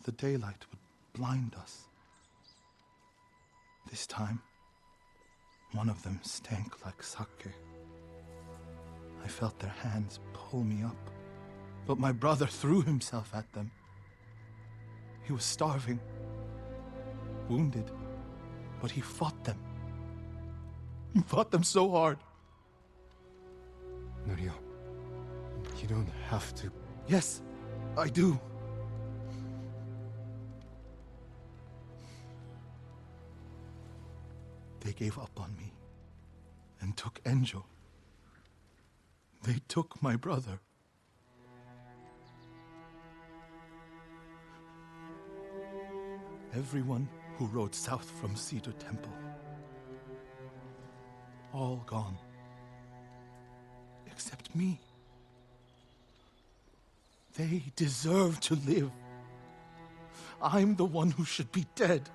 the daylight would blind us. This time, one of them stank like sake. I felt their hands pull me up, but my brother threw himself at them. He was starving, wounded, but he fought them. He fought them so hard. Norio, you don't have to... Yes, I do. They gave up on me and took Enjo. They took my brother. Everyone who rode south from Cedar Temple. All gone. Except me. They deserve to live. I'm the one who should be dead.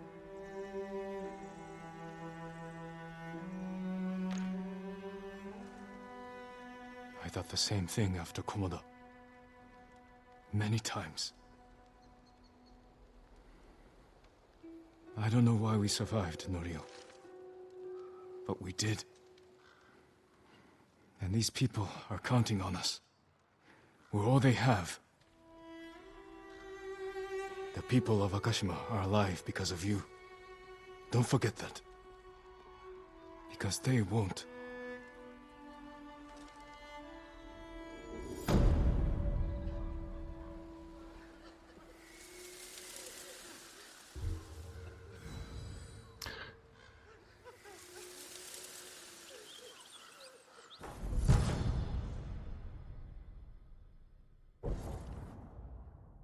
I thought the same thing after Komoda. Many times. I don't know why we survived, Norio. But we did. And these people are counting on us. We're all they have. The people of Akashima are alive because of you. Don't forget that. Because they won't.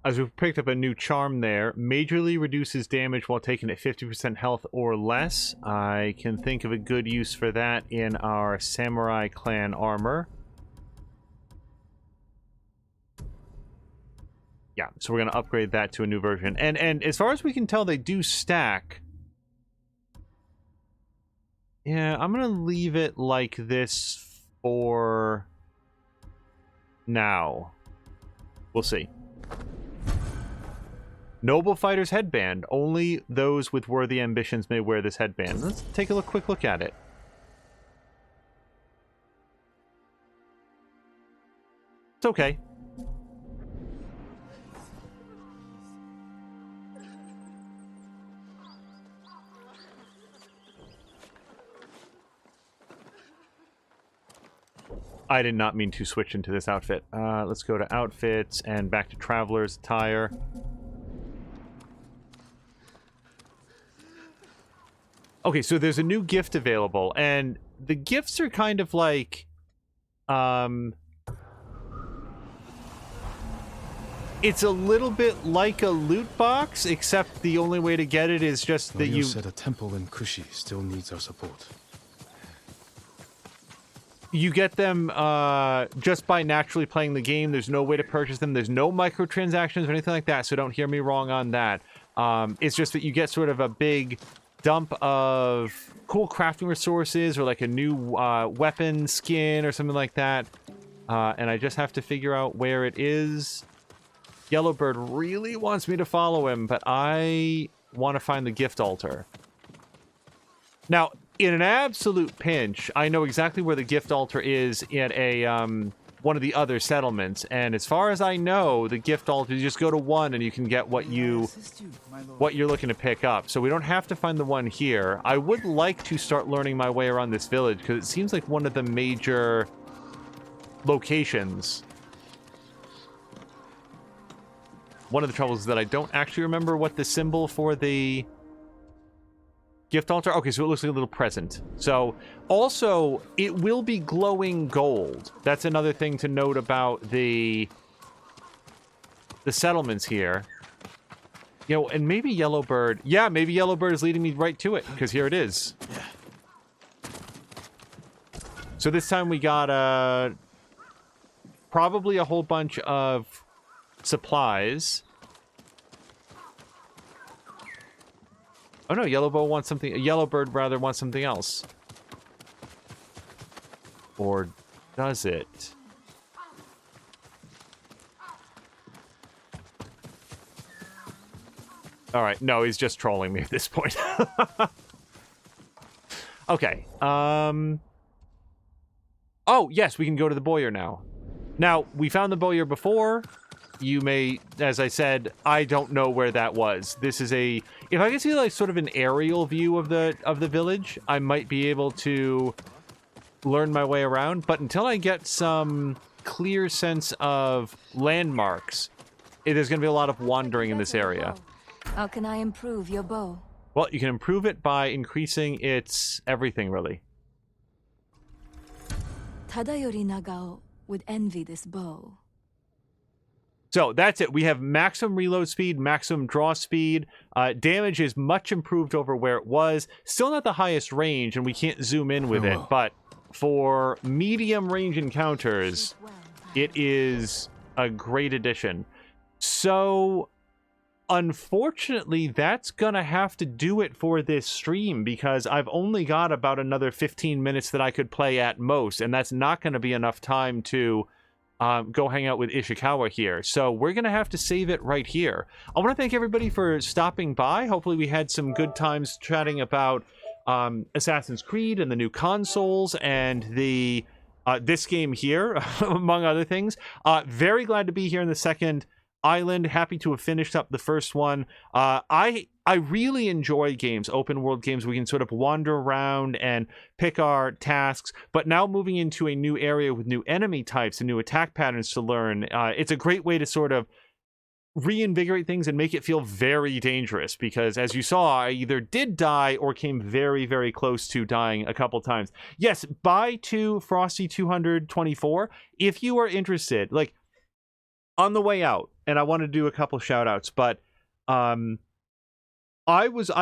As we've picked up a new charm there, majorly reduces damage while taking at 50% health or less. I can think of a good use for that in our Samurai Clan armor. Yeah, so we're going to upgrade that to a new version. And as far as we can tell, they do stack Yeah, I'm going to leave it like this for now. We'll see. Noble Fighter's headband. Only those with worthy ambitions may wear this headband. Let's take a quick look at it. It's okay. I did not mean to switch into this outfit. Let's go to outfits and back to traveler's attire. Okay, so there's a new gift available, and the gifts are kind of like, it's a little bit like a loot box, except the only way to get it is just that you said a temple in Kushi still needs our support. You get them just by naturally playing the game. There's no way to purchase them. There's no microtransactions or anything like that, so don't hear me wrong on that. It's just that you get sort of a big dump of cool crafting resources or like a new weapon skin or something like that. And I just have to figure out where it is. Yellowbird really wants me to follow him, but I want to find the gift altar. Now, in an absolute pinch, I know exactly where the gift altar is at a one of the other settlements, and as far as I know, the gift altar, you just go to one and you can get what you're looking to pick up. So we don't have to find the one here. I would like to start learning my way around this village because it seems like one of the major locations. One of the troubles is that I don't actually remember what the symbol for the gift altar. Okay, so it looks like a little present. So also it will be glowing gold. That's another thing to note about the settlements here. You know, and maybe Yellowbird. Yeah, maybe Yellowbird is leading me right to it because here it is. So this time we got probably a whole bunch of supplies. Oh no, Yellowbird rather wants something else. Or does it? Alright, no, he's just trolling me at this point. Okay, oh, yes, we can go to the Boyar now. Now, we found the Boyar before. You may, as I said, I don't know where that was. This is a... If I can see, like, sort of an aerial view of the village, I might be able to learn my way around. But until I get some clear sense of landmarks, there's going to be a lot of wandering in this area. How can I improve your bow? Well, you can improve it by increasing its everything, really. Tadayori Nagao would envy this bow. So that's it. We have maximum reload speed, maximum draw speed. Damage is much improved over where it was. Still not the highest range, and we can't zoom in with it. But for medium range encounters, it is a great addition. So, unfortunately, that's going to have to do it for this stream because I've only got about another 15 minutes that I could play at most, and that's not going to be enough time to go hang out with Ishikawa here. So we're going to have to save it right here. I want to thank everybody for stopping by. Hopefully we had some good times chatting about Assassin's Creed and the new consoles and the this game here, among other things. Very glad to be here in the second island. Happy to have finished up the first one. I really enjoy games, open world games. We can sort of wander around and pick our tasks, but now moving into a new area with new enemy types and new attack patterns to learn, it's a great way to sort of reinvigorate things and make it feel very dangerous because, as you saw, I either did die or came very, very close to dying a couple times. Yes, buy to Frosty 224 if you are interested. Like, on the way out, and I want to do a couple shout outs, but I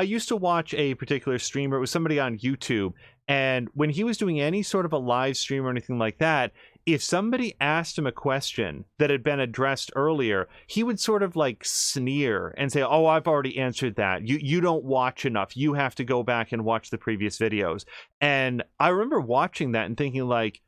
used to watch a particular streamer. It was somebody on YouTube, and when he was doing any sort of a live stream or anything like that, if somebody asked him a question that had been addressed earlier, he would sort of like sneer and say, oh, I've already answered that. You don't watch enough. You have to go back and watch the previous videos. And I remember watching that and thinking like,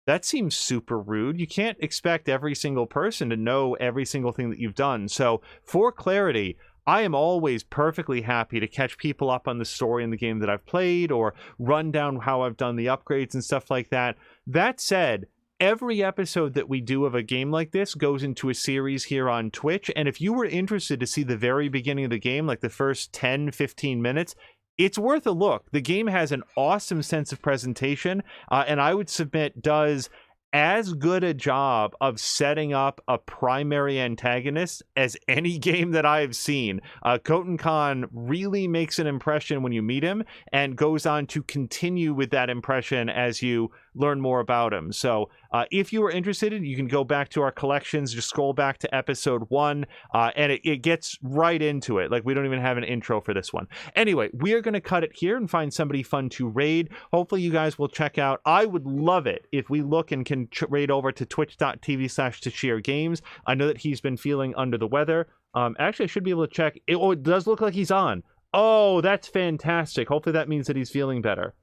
that seems super rude. You can't expect every single person to know every single thing that you've done. So for clarity, I am always perfectly happy to catch people up on the story in the game that I've played or run down how I've done the upgrades and stuff like that. That said, every episode that we do of a game like this goes into a series here on Twitch. And if you were interested to see the very beginning of the game, like the first 10, 15 minutes, it's worth a look. The game has an awesome sense of presentation, and I would submit does as good a job of setting up a primary antagonist as any game that I've seen. Khoten Khan really makes an impression when you meet him and goes on to continue with that impression as you learn more about him. So if you are interested, you can go back to our collections, just scroll back to episode 1, and it gets right into it. Like, we don't even have an intro for this one. Anyway, we are going to cut it here and find somebody fun to raid. Hopefully you guys will check out. I would love it if we look and can raid over to twitch.tv/TashirGames. I know that he's been feeling under the weather. Actually, I should be able to check. It does look like he's on. Oh, that's fantastic. Hopefully that means that he's feeling better.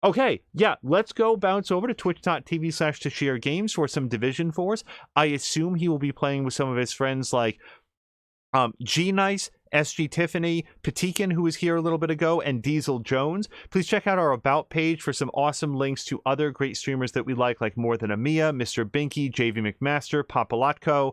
Okay, yeah, let's go bounce over to twitch.tv/TashirGames for some Division Force. I assume he will be playing with some of his friends like G-Nice, SG Tiffany, Patikin, who was here a little bit ago, and Diesel Jones. Please check out our About page for some awesome links to other great streamers that we like More Than a Mia, Mr. Binky, JV McMaster, Papalatko,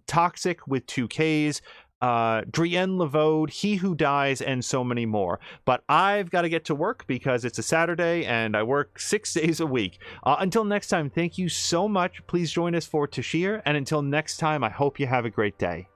Toxic with 2Ks, Drienne Levode, He Who Dies, and so many more. But I've got to get to work because it's a Saturday and I work 6 days a week. Until next time, thank you so much. Please join us for Tashir. And until next time, I hope you have a great day.